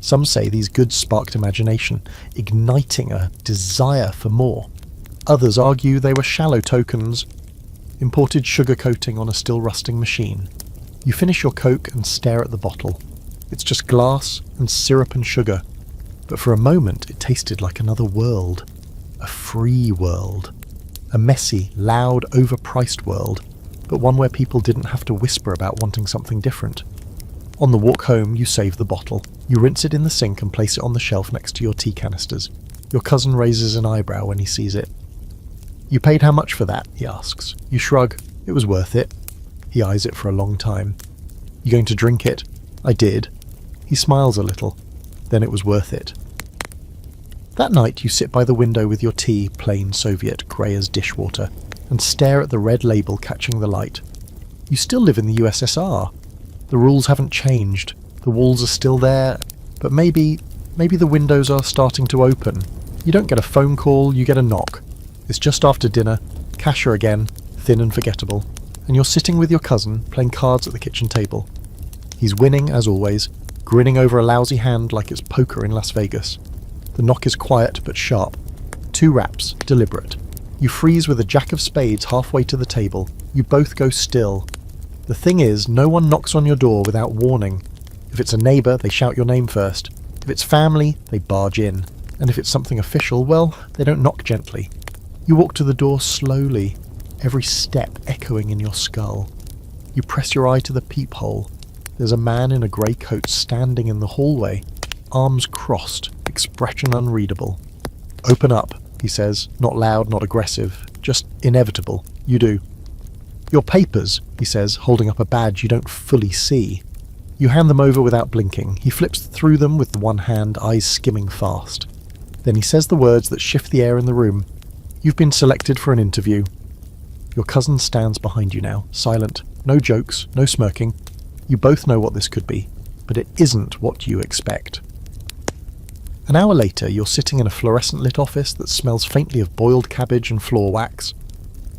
Some say these goods sparked imagination, igniting a desire for more. Others argue they were shallow tokens, imported sugar coating on a still rusting machine. You finish your Coke and stare at the bottle. It's just glass and syrup and sugar. But for a moment it tasted like another world. A free world. A messy, loud, overpriced world, but one where people didn't have to whisper about wanting something different. On the walk home, you save the bottle. You rinse it in the sink and place it on the shelf next to your tea canisters. Your cousin raises an eyebrow when he sees it. "You paid how much for that?" he asks. You shrug. "It was worth it." He eyes it for a long time. "You going to drink it?" "I did." He smiles a little. "Then it was worth it." That night you sit by the window with your tea, plain Soviet, grey as dishwater, and stare at the red label catching the light. You still live in the USSR. The rules haven't changed. The walls are still there, but maybe the windows are starting to open. You don't get a phone call, you get a knock. It's just after dinner. Casher again, thin and forgettable, and you're sitting with your cousin playing cards at the kitchen table. He's winning as always, grinning over a lousy hand like it's poker in Las Vegas. The knock is quiet but sharp. 2 raps, deliberate. You freeze with a jack of spades halfway to the table. You both go still. The thing is, no one knocks on your door without warning. If it's a neighbour, they shout your name first. If it's family, they barge in. And if it's something official, well, they don't knock gently. You walk to the door slowly, every step echoing in your skull. You press your eye to the peephole. There's a man in a grey coat standing in the hallway, arms crossed, expression unreadable. "Open up," he says, not loud, not aggressive, just inevitable. You do. "Your papers," he says, holding up a badge you don't fully see. You hand them over without blinking. He flips through them with one hand, eyes skimming fast. Then he says the words that shift the air in the room. "You've been selected for an interview." Your cousin stands behind you now, silent, no jokes, no smirking. You both know what this could be, but it isn't what you expect. An hour later, you're sitting in a fluorescent-lit office that smells faintly of boiled cabbage and floor wax.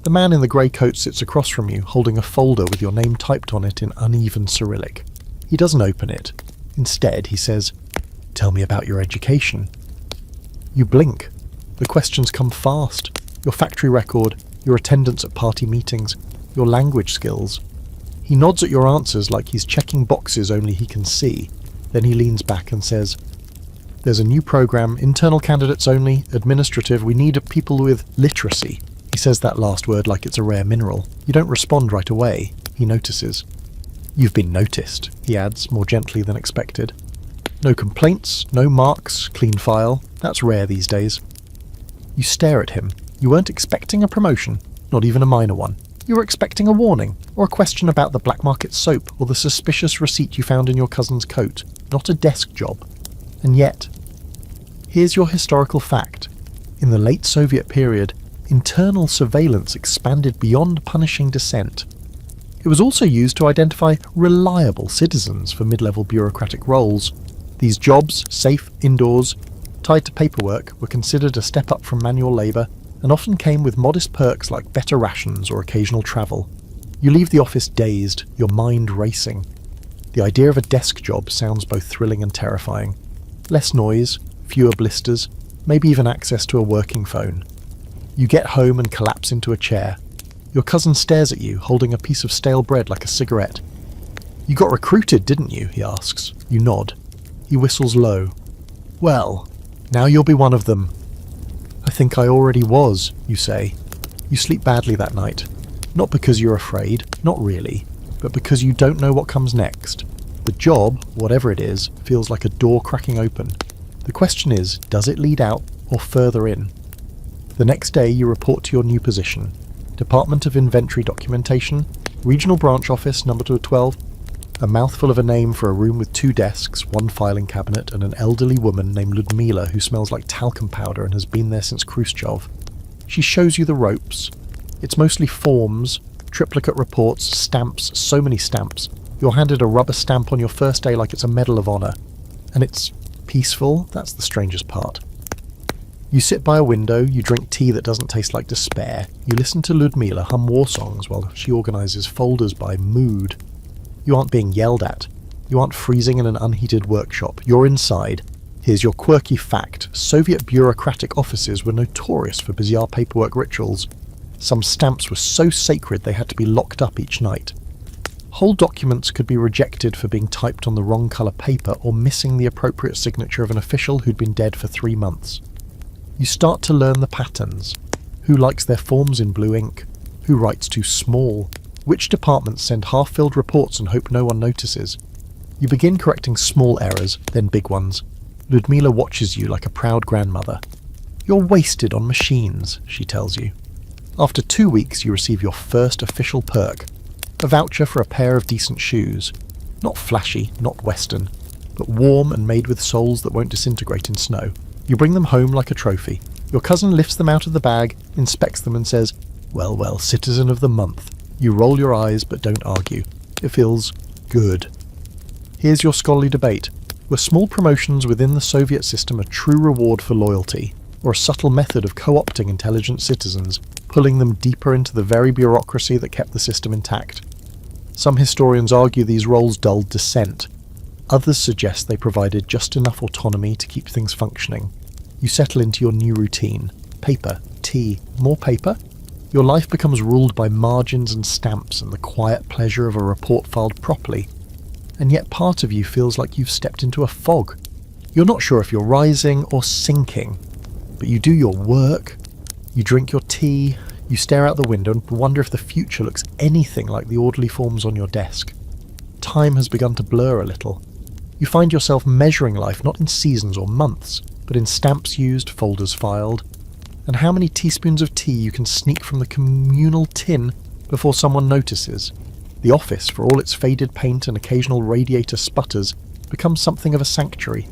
The man in the grey coat sits across from you, holding a folder with your name typed on it in uneven Cyrillic. He doesn't open it. Instead, he says, "Tell me about your education." You blink. The questions come fast. Your factory record, your attendance at party meetings, your language skills. He nods at your answers like he's checking boxes only he can see. Then he leans back and says, "There's a new program, internal candidates only, administrative, we need people with literacy." He says that last word like it's a rare mineral. You don't respond right away. He notices. "You've been noticed," he adds, more gently than expected. "No complaints, no marks, clean file. That's rare these days." You stare at him. You weren't expecting a promotion, not even a minor one. You were expecting a warning, or a question about the black market soap, or the suspicious receipt you found in your cousin's coat, not a desk job. And yet, here's your historical fact. In the late Soviet period, internal surveillance expanded beyond punishing dissent. It was also used to identify reliable citizens for mid-level bureaucratic roles. These jobs, safe, indoors, tied to paperwork, were considered a step up from manual labour, and often came with modest perks like better rations or occasional travel. You leave the office dazed, your mind racing. The idea of a desk job sounds both thrilling and terrifying. Less noise, fewer blisters, maybe even access to a working phone. You get home and collapse into a chair. Your cousin stares at you, holding a piece of stale bread like a cigarette. "You got recruited, didn't you?" he asks. You nod. He whistles low. "Well, now you'll be one of them." "I think I already was," you say. You sleep badly that night. Not because you're afraid, not really, but because you don't know what comes next. The job, whatever it is, feels like a door cracking open. The question is, does it lead out or further in? The next day you report to your new position. Department of Inventory Documentation, Regional Branch Office, number 12. A mouthful of a name for a room with 2 desks, 1 filing cabinet, and an elderly woman named Ludmila who smells like talcum powder and has been there since Khrushchev. She shows you the ropes. It's mostly forms, triplicate reports, stamps, so many stamps. You're handed a rubber stamp on your first day like it's a Medal of Honor. And it's peaceful, that's the strangest part. You sit by a window, you drink tea that doesn't taste like despair. You listen to Ludmila hum war songs while she organises folders by mood. You aren't being yelled at. You aren't freezing in an unheated workshop. You're inside. Here's your quirky fact. Soviet bureaucratic offices were notorious for bizarre paperwork rituals. Some stamps were so sacred they had to be locked up each night. Whole documents could be rejected for being typed on the wrong colour paper or missing the appropriate signature of an official who'd been dead for 3 months. You start to learn the patterns. Who likes their forms in blue ink? Who writes too small? Which departments send half-filled reports and hope no one notices? You begin correcting small errors, then big ones. Ludmila watches you like a proud grandmother. "You're wasted on machines," she tells you. After 2 weeks, you receive your first official perk. A voucher for a pair of decent shoes. Not flashy, not Western, but warm and made with soles that won't disintegrate in snow. You bring them home like a trophy. Your cousin lifts them out of the bag, inspects them and says, "Well, well, citizen of the month." You roll your eyes but don't argue. It feels good. Here's your scholarly debate. Were small promotions within the Soviet system a true reward for loyalty, or a subtle method of co-opting intelligent citizens, pulling them deeper into the very bureaucracy that kept the system intact. Some historians argue these roles dulled dissent. Others suggest they provided just enough autonomy to keep things functioning. You settle into your new routine. Paper, tea, more paper. Your life becomes ruled by margins and stamps and the quiet pleasure of a report filed properly. And yet part of you feels like you've stepped into a fog. You're not sure if you're rising or sinking, but you do your work, you drink your tea, you stare out the window and wonder if the future looks anything like the orderly forms on your desk. Time has begun to blur a little. You find yourself measuring life not in seasons or months, but in stamps used, folders filed, and how many teaspoons of tea you can sneak from the communal tin before someone notices. The office, for all its faded paint and occasional radiator sputters, becomes something of a sanctuary.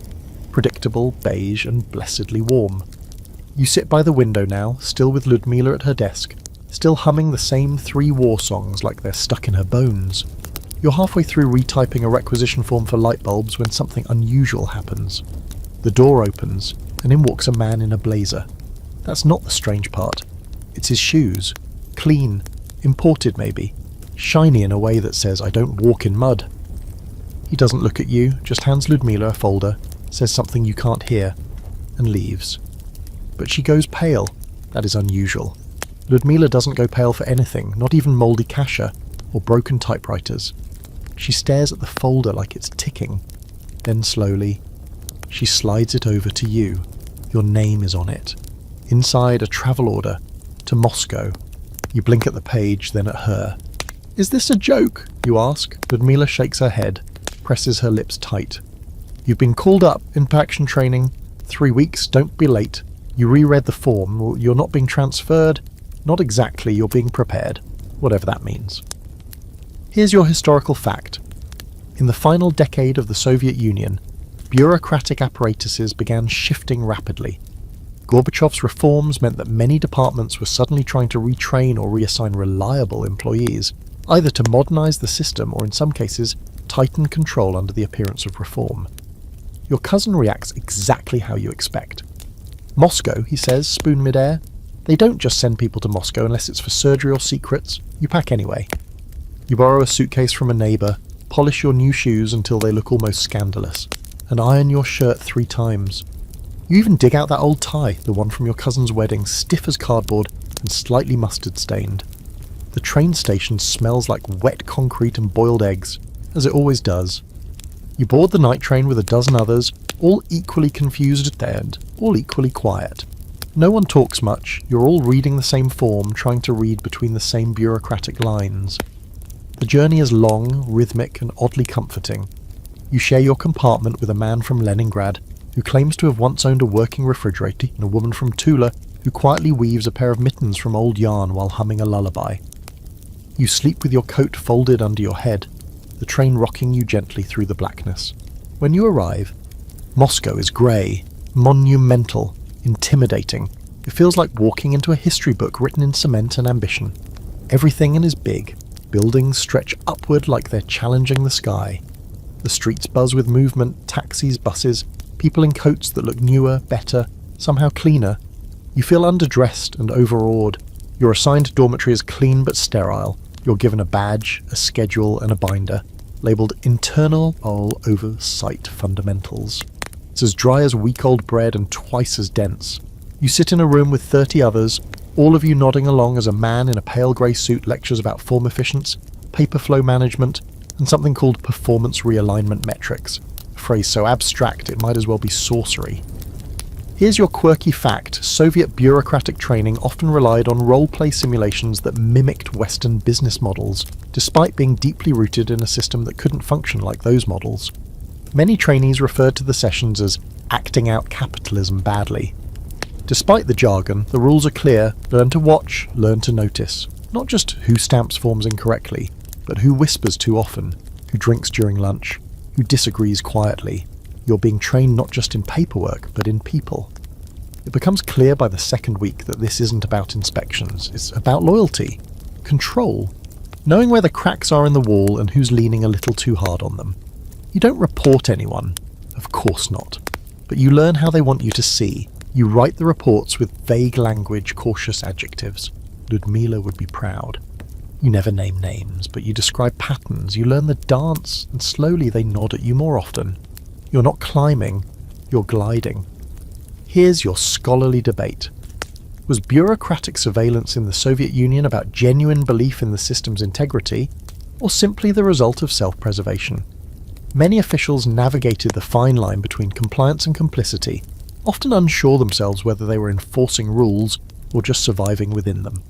Predictable, beige, and blessedly warm. You sit by the window now, still with Ludmila at her desk, still humming the same 3 war songs like they're stuck in her bones. You're halfway through retyping a requisition form for light bulbs when something unusual happens. The door opens, and in walks a man in a blazer. That's not the strange part. It's his shoes. Clean. Imported maybe. Shiny in a way that says, "I don't walk in mud." He doesn't look at you, just hands Ludmila a folder, says something you can't hear, and leaves. But she goes pale. That is unusual. Ludmila doesn't go pale for anything, not even mouldy kasha or broken typewriters. She stares at the folder like it's ticking. Then slowly, she slides it over to you. Your name is on it. Inside, a travel order to Moscow. You blink at the page, then at her. "Is this a joke?" you ask. Ludmila shakes her head, presses her lips tight. "You've been called up into action training. 3 weeks, don't be late. You reread the form. You're not being transferred. Not exactly, you're being prepared. Whatever that means." Here's your historical fact. In the final decade of the Soviet Union, bureaucratic apparatuses began shifting rapidly. Gorbachev's reforms meant that many departments were suddenly trying to retrain or reassign reliable employees, either to modernize the system or in some cases tighten control under the appearance of reform. Your cousin reacts exactly how you expect. "Moscow," he says, spoon mid-air. "They don't just send people to Moscow unless it's for surgery or secrets. You pack anyway." You borrow a suitcase from a neighbour, polish your new shoes until they look almost scandalous, and iron your shirt 3 times. You even dig out that old tie, the one from your cousin's wedding, stiff as cardboard and slightly mustard-stained. The train station smells like wet concrete and boiled eggs, as it always does. You board the night train with a dozen others, all equally confused and all equally quiet. No one talks much, you're all reading the same form, trying to read between the same bureaucratic lines. The journey is long, rhythmic, and oddly comforting. You share your compartment with a man from Leningrad, who claims to have once owned a working refrigerator, and a woman from Tula, who quietly weaves a pair of mittens from old yarn while humming a lullaby. You sleep with your coat folded under your head, the train rocking you gently through the blackness. When you arrive, Moscow is grey, monumental, intimidating. It feels like walking into a history book written in cement and ambition. Everything in is big. Buildings stretch upward like they're challenging the sky. The streets buzz with movement, taxis, buses, people in coats that look newer, better, somehow cleaner. You feel underdressed and overawed. Your assigned dormitory is clean but sterile. You're given a badge, a schedule, and a binder, labelled Internal Oversight Fundamentals. It's as dry as week-old bread and twice as dense. You sit in a room with 30 others, all of you nodding along as a man in a pale grey suit lectures about form efficiency, paper flow management, and something called performance realignment metrics, a phrase so abstract it might as well be sorcery. Here's your quirky fact: Soviet bureaucratic training often relied on role-play simulations that mimicked Western business models, despite being deeply rooted in a system that couldn't function like those models. Many trainees referred to the sessions as acting out capitalism badly. Despite the jargon, the rules are clear: learn to watch, learn to notice. Not just who stamps forms incorrectly, but who whispers too often, who drinks during lunch, who disagrees quietly. You're being trained not just in paperwork, but in people. It becomes clear by the second week that this isn't about inspections, it's about loyalty, control, knowing where the cracks are in the wall and who's leaning a little too hard on them. You don't report anyone, of course not, but you learn how they want you to see. You write the reports with vague language, cautious adjectives. Ludmila would be proud. You never name names, but you describe patterns, you learn the dance, and slowly they nod at you more often. You're not climbing, you're gliding. Here's your scholarly debate. Was bureaucratic surveillance in the Soviet Union about genuine belief in the system's integrity, or simply the result of self-preservation? Many officials navigated the fine line between compliance and complicity, often unsure themselves whether they were enforcing rules or just surviving within them.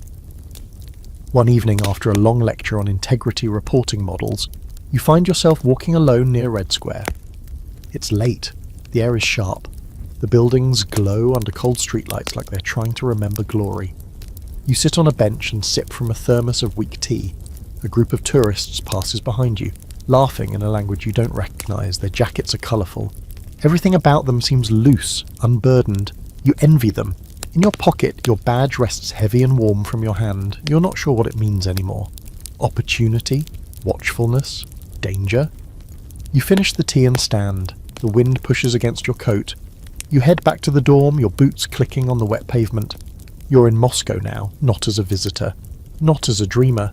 One evening after a long lecture on integrity reporting models, you find yourself walking alone near Red Square. It's late, the air is sharp, the buildings glow under cold streetlights like they're trying to remember glory. You sit on a bench and sip from a thermos of weak tea. A group of tourists passes behind you, laughing in a language you don't recognise. Their jackets are colourful. Everything about them seems loose, unburdened. You envy them. In your pocket, your badge rests heavy and warm from your hand. You're not sure what it means anymore. Opportunity? Watchfulness? Danger? You finish the tea and stand. The wind pushes against your coat. You head back to the dorm, your boots clicking on the wet pavement. You're in Moscow now, not as a visitor, not as a dreamer,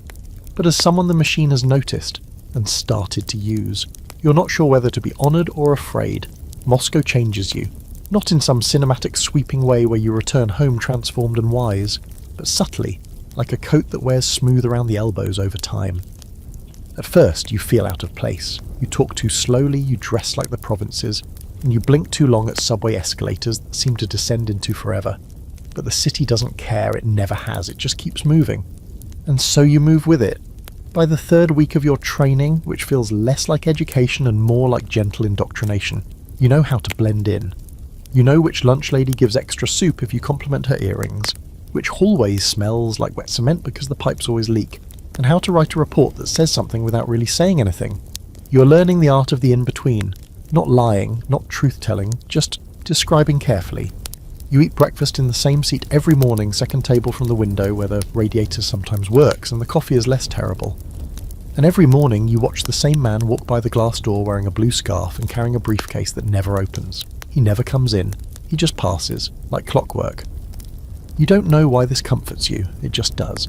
but as someone the machine has noticed and started to use. You're not sure whether to be honoured or afraid. Moscow changes you, not in some cinematic sweeping way where you return home transformed and wise, but subtly, like a coat that wears smooth around the elbows over time. At first, you feel out of place. You talk too slowly, you dress like the provinces, and you blink too long at subway escalators that seem to descend into forever. But the city doesn't care, it never has, it just keeps moving. And so you move with it. By the third week of your training, which feels less like education and more like gentle indoctrination, you know how to blend in. You know which lunch lady gives extra soup if you compliment her earrings, which hallway smells like wet cement because the pipes always leak, and how to write a report that says something without really saying anything. You're learning the art of the in-between. Not lying, not truth-telling, just describing carefully. You eat breakfast in the same seat every morning, second table from the window where the radiator sometimes works and the coffee is less terrible. And every morning you watch the same man walk by the glass door wearing a blue scarf and carrying a briefcase that never opens. He never comes in, he just passes, like clockwork. You don't know why this comforts you, it just does.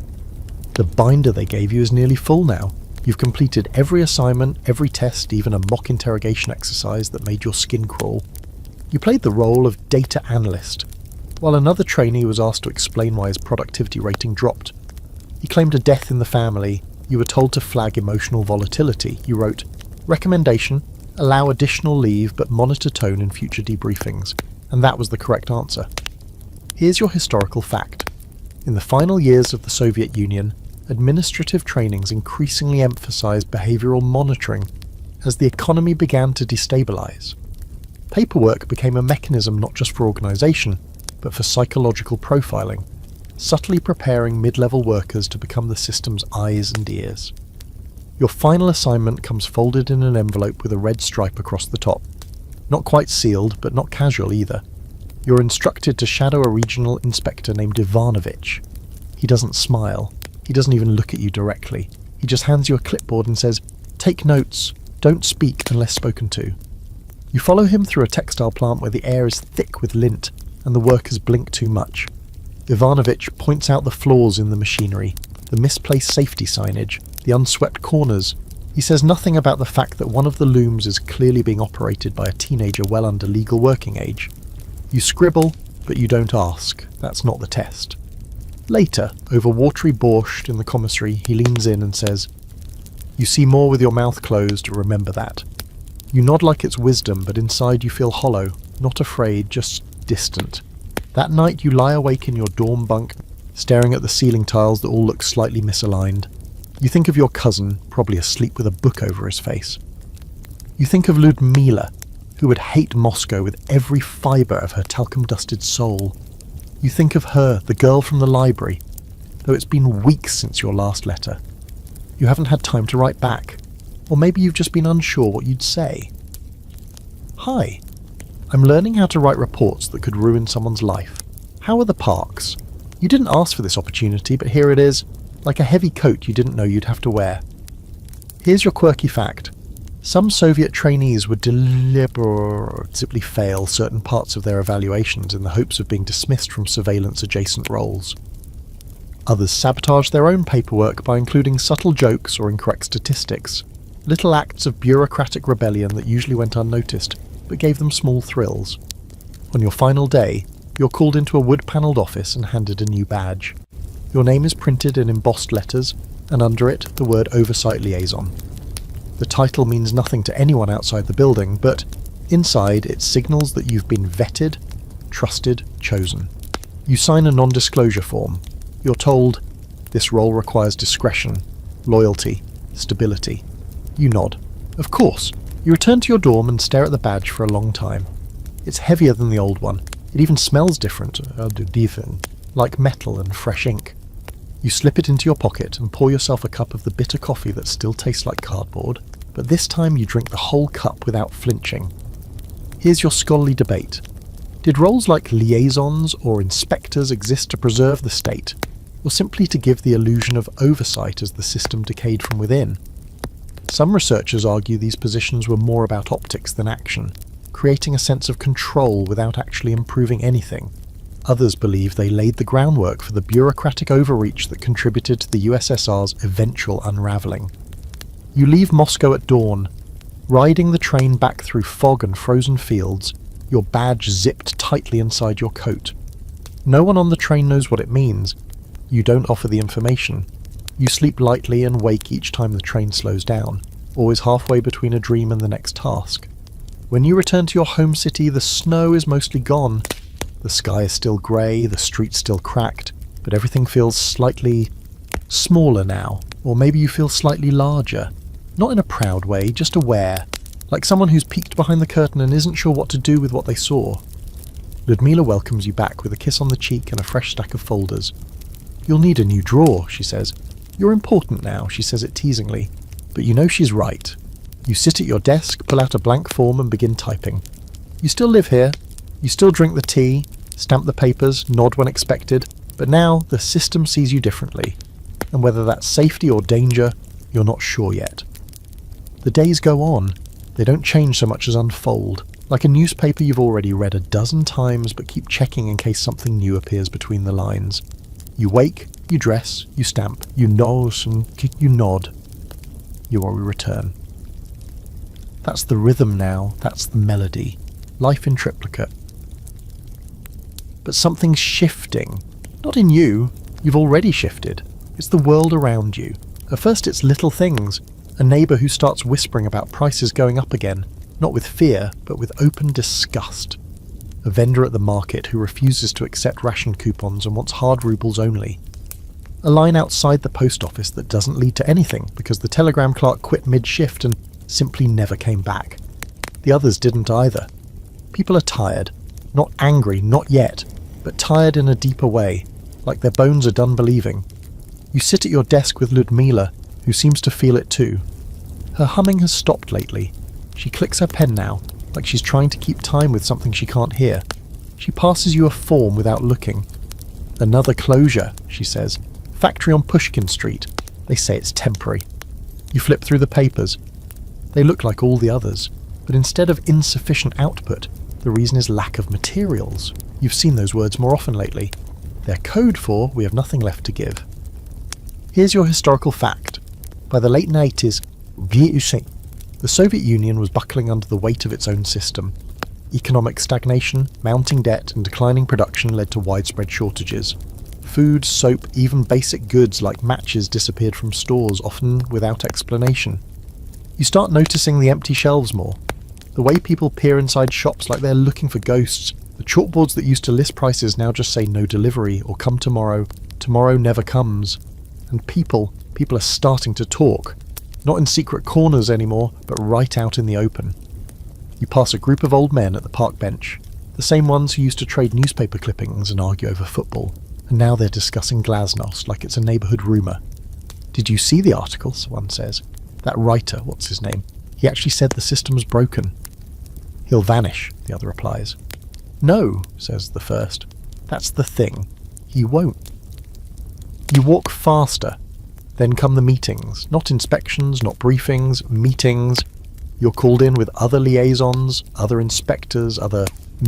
The binder they gave you is nearly full now. You've completed every assignment, every test, even a mock interrogation exercise that made your skin crawl. You played the role of data analyst, while another trainee was asked to explain why his productivity rating dropped. He claimed a death in the family. You were told to flag emotional volatility. You wrote, "Recommendation, allow additional leave but monitor tone in future debriefings." And that was the correct answer. Here's your historical fact. In the final years of the Soviet Union, administrative trainings increasingly emphasized behavioral monitoring as the economy began to destabilize. Paperwork became a mechanism not just for organization, but for psychological profiling, subtly preparing mid-level workers to become the system's eyes and ears. Your final assignment comes folded in an envelope with a red stripe across the top. Not quite sealed, but not casual either. You're instructed to shadow a regional inspector named Ivanovich. He doesn't smile. He doesn't even look at you directly. He just hands you a clipboard and says, "Take notes. Don't speak unless spoken to." You follow him through a textile plant where the air is thick with lint and the workers blink too much. Ivanovich points out the flaws in the machinery, the misplaced safety signage, the unswept corners. He says nothing about the fact that one of the looms is clearly being operated by a teenager well under legal working age. You scribble, but you don't ask. That's not the test. Later, over watery borscht in the commissary, he leans in and says, "You see more with your mouth closed, remember that." You nod like it's wisdom, but inside you feel hollow, not afraid, just distant. That night you lie awake in your dorm bunk, staring at the ceiling tiles that all look slightly misaligned. You think of your cousin, probably asleep with a book over his face. You think of Ludmila, who would hate Moscow with every fibre of her talcum-dusted soul. You think of her, the girl from the library, though it's been weeks since your last letter. You haven't had time to write back, or maybe you've just been unsure what you'd say. "Hi, I'm learning how to write reports that could ruin someone's life. How are the parks? You didn't ask for this opportunity, but here it is, like a heavy coat you didn't know you'd have to wear." Here's your quirky fact. Some Soviet trainees would deliberately fail certain parts of their evaluations in the hopes of being dismissed from surveillance-adjacent roles. Others sabotage their own paperwork by including subtle jokes or incorrect statistics, little acts of bureaucratic rebellion that usually went unnoticed, but gave them small thrills. On your final day, you're called into a wood-panelled office and handed a new badge. Your name is printed in embossed letters, and under it, the word Oversight Liaison. The title means nothing to anyone outside the building, but inside it signals that you've been vetted, trusted, chosen. You sign a non-disclosure form. You're told, this role requires discretion, loyalty, stability. You nod. Of course. You return to your dorm and stare at the badge for a long time. It's heavier than the old one. It even smells different, like metal and fresh ink. You slip it into your pocket and pour yourself a cup of the bitter coffee that still tastes like cardboard, but this time you drink the whole cup without flinching. Here's your scholarly debate. Did roles like liaisons or inspectors exist to preserve the state, or simply to give the illusion of oversight as the system decayed from within? Some researchers argue these positions were more about optics than action, creating a sense of control without actually improving anything. Others believe they laid the groundwork for the bureaucratic overreach that contributed to the USSR's eventual unravelling. You leave Moscow at dawn, riding the train back through fog and frozen fields, your badge zipped tightly inside your coat. No one on the train knows what it means. You don't offer the information. You sleep lightly and wake each time the train slows down, always halfway between a dream and the next task. When you return to your home city, the snow is mostly gone. The sky is still grey, the streets still cracked, but everything feels slightly smaller now, or maybe you feel slightly larger. Not in a proud way, just aware, like someone who's peeked behind the curtain and isn't sure what to do with what they saw. Ludmila welcomes you back with a kiss on the cheek and a fresh stack of folders. You'll need a new drawer, she says. You're important now, she says it teasingly, but you know she's right. You sit at your desk, pull out a blank form and begin typing. You still live here. You still drink the tea, stamp the papers, nod when expected, but now the system sees you differently, and whether that's safety or danger, you're not sure yet. The days go on. They don't change so much as unfold, like a newspaper you've already read a dozen times but keep checking in case something new appears between the lines. You wake, you dress, you stamp, you nose and you nod. You are return. That's the rhythm now, that's the melody. Life in triplicate. But something's shifting. Not in you, you've already shifted. It's the world around you. At first it's little things. A neighbour who starts whispering about prices going up again, not with fear, but with open disgust. A vendor at the market who refuses to accept ration coupons and wants hard rubles only. A line outside the post office that doesn't lead to anything because the telegram clerk quit mid-shift and simply never came back. The others didn't either. People are tired. Not angry, not yet, but tired in a deeper way, like their bones are done believing. You sit at your desk with Ludmila, who seems to feel it too. Her humming has stopped lately. She clicks her pen now, like she's trying to keep time with something she can't hear. She passes you a form without looking. Another closure, she says. Factory on Pushkin Street. They say it's temporary. You flip through the papers. They look like all the others, but instead of insufficient output, the reason is lack of materials. You've seen those words more often lately. They're code for we have nothing left to give. Here's your historical fact. By the late 90s, the Soviet Union was buckling under the weight of its own system. Economic stagnation, mounting debt, and declining production led to widespread shortages. Food, soap, even basic goods like matches disappeared from stores, often without explanation. You start noticing the empty shelves more. The way people peer inside shops like they're looking for ghosts. The chalkboards that used to list prices now just say no delivery or come tomorrow. Tomorrow never comes. And people are starting to talk. Not in secret corners anymore, but right out in the open. You pass a group of old men at the park bench. The same ones who used to trade newspaper clippings and argue over football. And now they're discussing glasnost like it's a neighbourhood rumour. Did you see the articles? One says. That writer, what's his name? He actually said the system's broken. He'll vanish, the other replies. No, says the first. That's the thing. He won't. You walk faster. Then come the meetings. Not inspections, not briefings, meetings. You're called in with other liaisons, other inspectors, other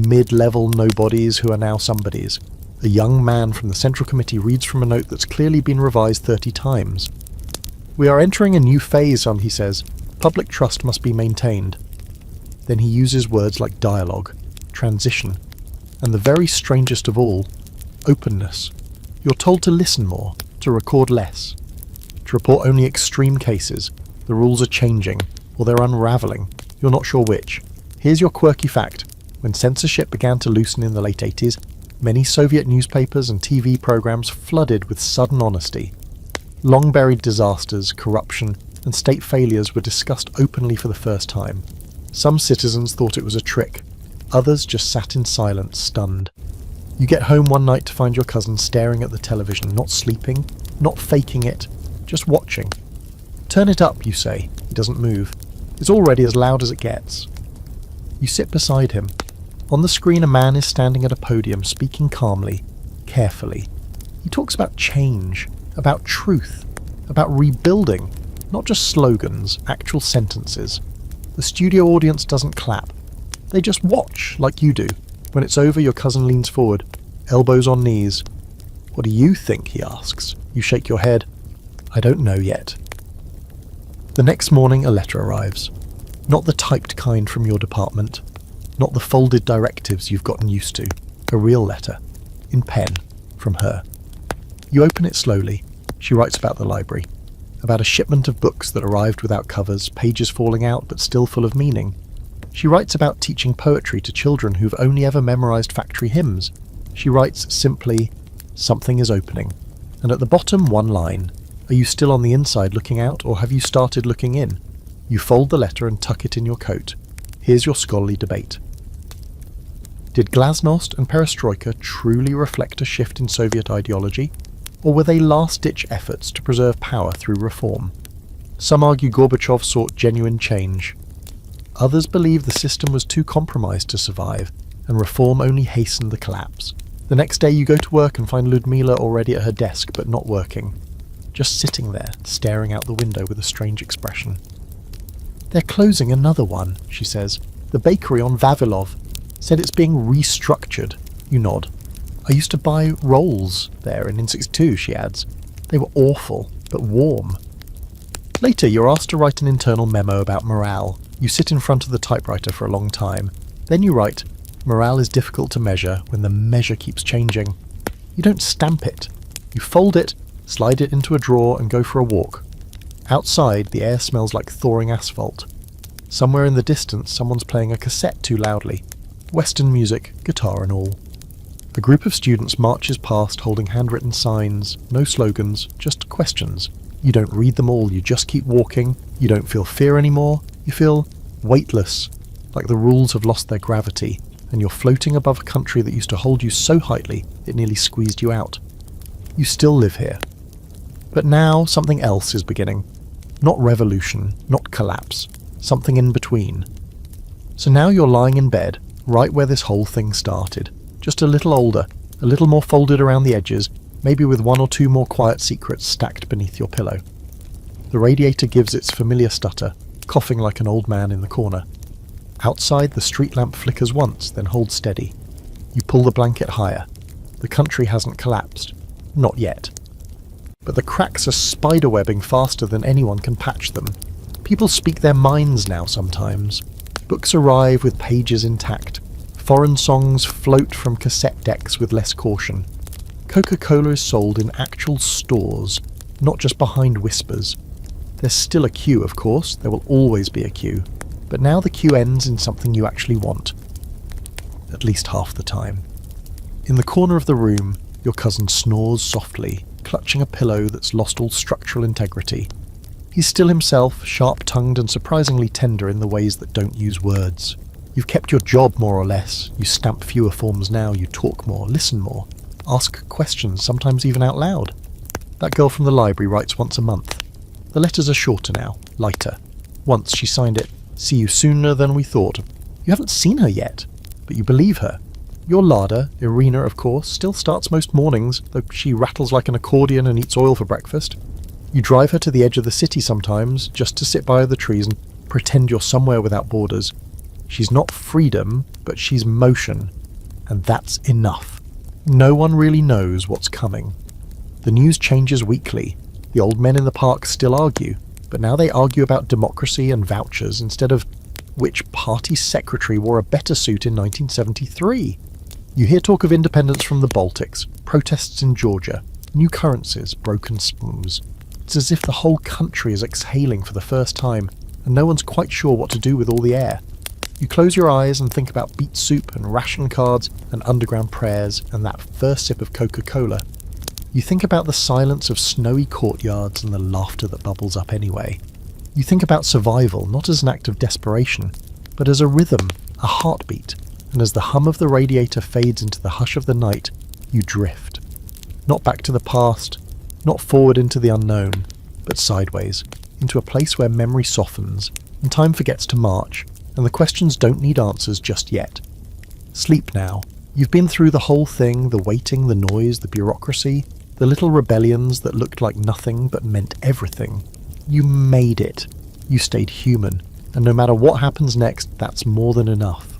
mid-level nobodies who are now somebodies. A young man from the Central Committee reads from a note that's clearly been revised 30 times. "We are entering a new phase," he says. "Public trust must be maintained." Then he uses words like dialogue, transition, and the very strangest of all, openness. You're told to listen more, to record less, to report only extreme cases. The rules are changing, or they're unravelling. You're not sure which. Here's your quirky fact. When censorship began to loosen in the late 80s, many Soviet newspapers and TV programs flooded with sudden honesty. Long-buried disasters, corruption, and state failures were discussed openly for the first time. Some citizens thought it was a trick. Others just sat in silence, stunned. You get home one night to find your cousin staring at the television, not sleeping, not faking it, just watching. "Turn it up," you say. He doesn't move. It's already as loud as it gets. You sit beside him. On the screen, a man is standing at a podium, speaking calmly, carefully. He talks about change, about truth, about rebuilding, not just slogans, actual sentences. The studio audience doesn't clap. They just watch, like you do. When it's over, your cousin leans forward, elbows on knees. "What do you think?" he asks. You shake your head. "I don't know yet." The next morning, a letter arrives. Not the typed kind from your department. Not the folded directives you've gotten used to. A real letter. In pen. From her. You open it slowly. She writes about the library. About a shipment of books that arrived without covers, pages falling out but still full of meaning. She writes about teaching poetry to children who've only ever memorized factory hymns. She writes simply, "Something is opening." And at the bottom, one line. Are you still on the inside looking out, or have you started looking in? You fold the letter and tuck it in your coat. Here's your scholarly debate. Did Glasnost and Perestroika truly reflect a shift in Soviet ideology, or were they last-ditch efforts to preserve power through reform? Some argue Gorbachev sought genuine change. Others believe the system was too compromised to survive, and reform only hastened the collapse. The next day you go to work and find Ludmila already at her desk, but not working. Just sitting there, staring out the window with a strange expression. "They're closing another one," she says. "The bakery on Vavilov. Said it's being restructured." You nod. "I used to buy rolls there in 62, she adds. "They were awful, but warm." Later, you're asked to write an internal memo about morale. You sit in front of the typewriter for a long time. Then you write, "Morale is difficult to measure when the measure keeps changing." You don't stamp it. You fold it, slide it into a drawer and go for a walk. Outside, the air smells like thawing asphalt. Somewhere in the distance, someone's playing a cassette too loudly. Western music, guitar and all. A group of students marches past holding handwritten signs, no slogans, just questions. You don't read them all, you just keep walking. You don't feel fear anymore. You feel weightless, like the rules have lost their gravity, and you're floating above a country that used to hold you so tightly it nearly squeezed you out. You still live here. But now something else is beginning. Not revolution, not collapse, something in between. So now you're lying in bed, right where this whole thing started. Just a little older, a little more folded around the edges, maybe with one or two more quiet secrets stacked beneath your pillow. The radiator gives its familiar stutter, coughing like an old man in the corner. Outside, the street lamp flickers once, then holds steady. You pull the blanket higher. The country hasn't collapsed. Not yet. But the cracks are spiderwebbing faster than anyone can patch them. People speak their minds now sometimes. Books arrive with pages intact. Foreign songs float from cassette decks with less caution. Coca-Cola is sold in actual stores, not just behind whispers. There's still a queue, of course. There will always be a queue. But now the queue ends in something you actually want. At least half the time. In the corner of the room, your cousin snores softly, clutching a pillow that's lost all structural integrity. He's still himself, sharp-tongued and surprisingly tender in the ways that don't use words. You've kept your job, more or less. You stamp fewer forms now, you talk more, listen more, ask questions, sometimes even out loud. That girl from the library writes once a month. The letters are shorter now, lighter. Once she signed it, "See you sooner than we thought." You haven't seen her yet, but you believe her. Your larder, Irina of course, still starts most mornings, though she rattles like an accordion and eats oil for breakfast. You drive her to the edge of the city sometimes, just to sit by the trees and pretend you're somewhere without borders. She's not freedom, but she's motion. And that's enough. No one really knows what's coming. The news changes weekly. The old men in the park still argue, but now they argue about democracy and vouchers instead of which party secretary wore a better suit in 1973. You hear talk of independence from the Baltics, protests in Georgia, new currencies, broken spoons. It's as if the whole country is exhaling for the first time, and no one's quite sure what to do with all the air. You close your eyes and think about beet soup and ration cards and underground prayers and that first sip of Coca-Cola. You think about the silence of snowy courtyards and the laughter that bubbles up anyway. You think about survival not as an act of desperation, but as a rhythm, a heartbeat, and as the hum of the radiator fades into the hush of the night, you drift. Not back to the past, not forward into the unknown, but sideways, into a place where memory softens, and time forgets to march, and the questions don't need answers just yet. Sleep now. You've been through the whole thing, the waiting, the noise, the bureaucracy, the little rebellions that looked like nothing but meant everything. You made it. You stayed human, and no matter what happens next, that's more than enough.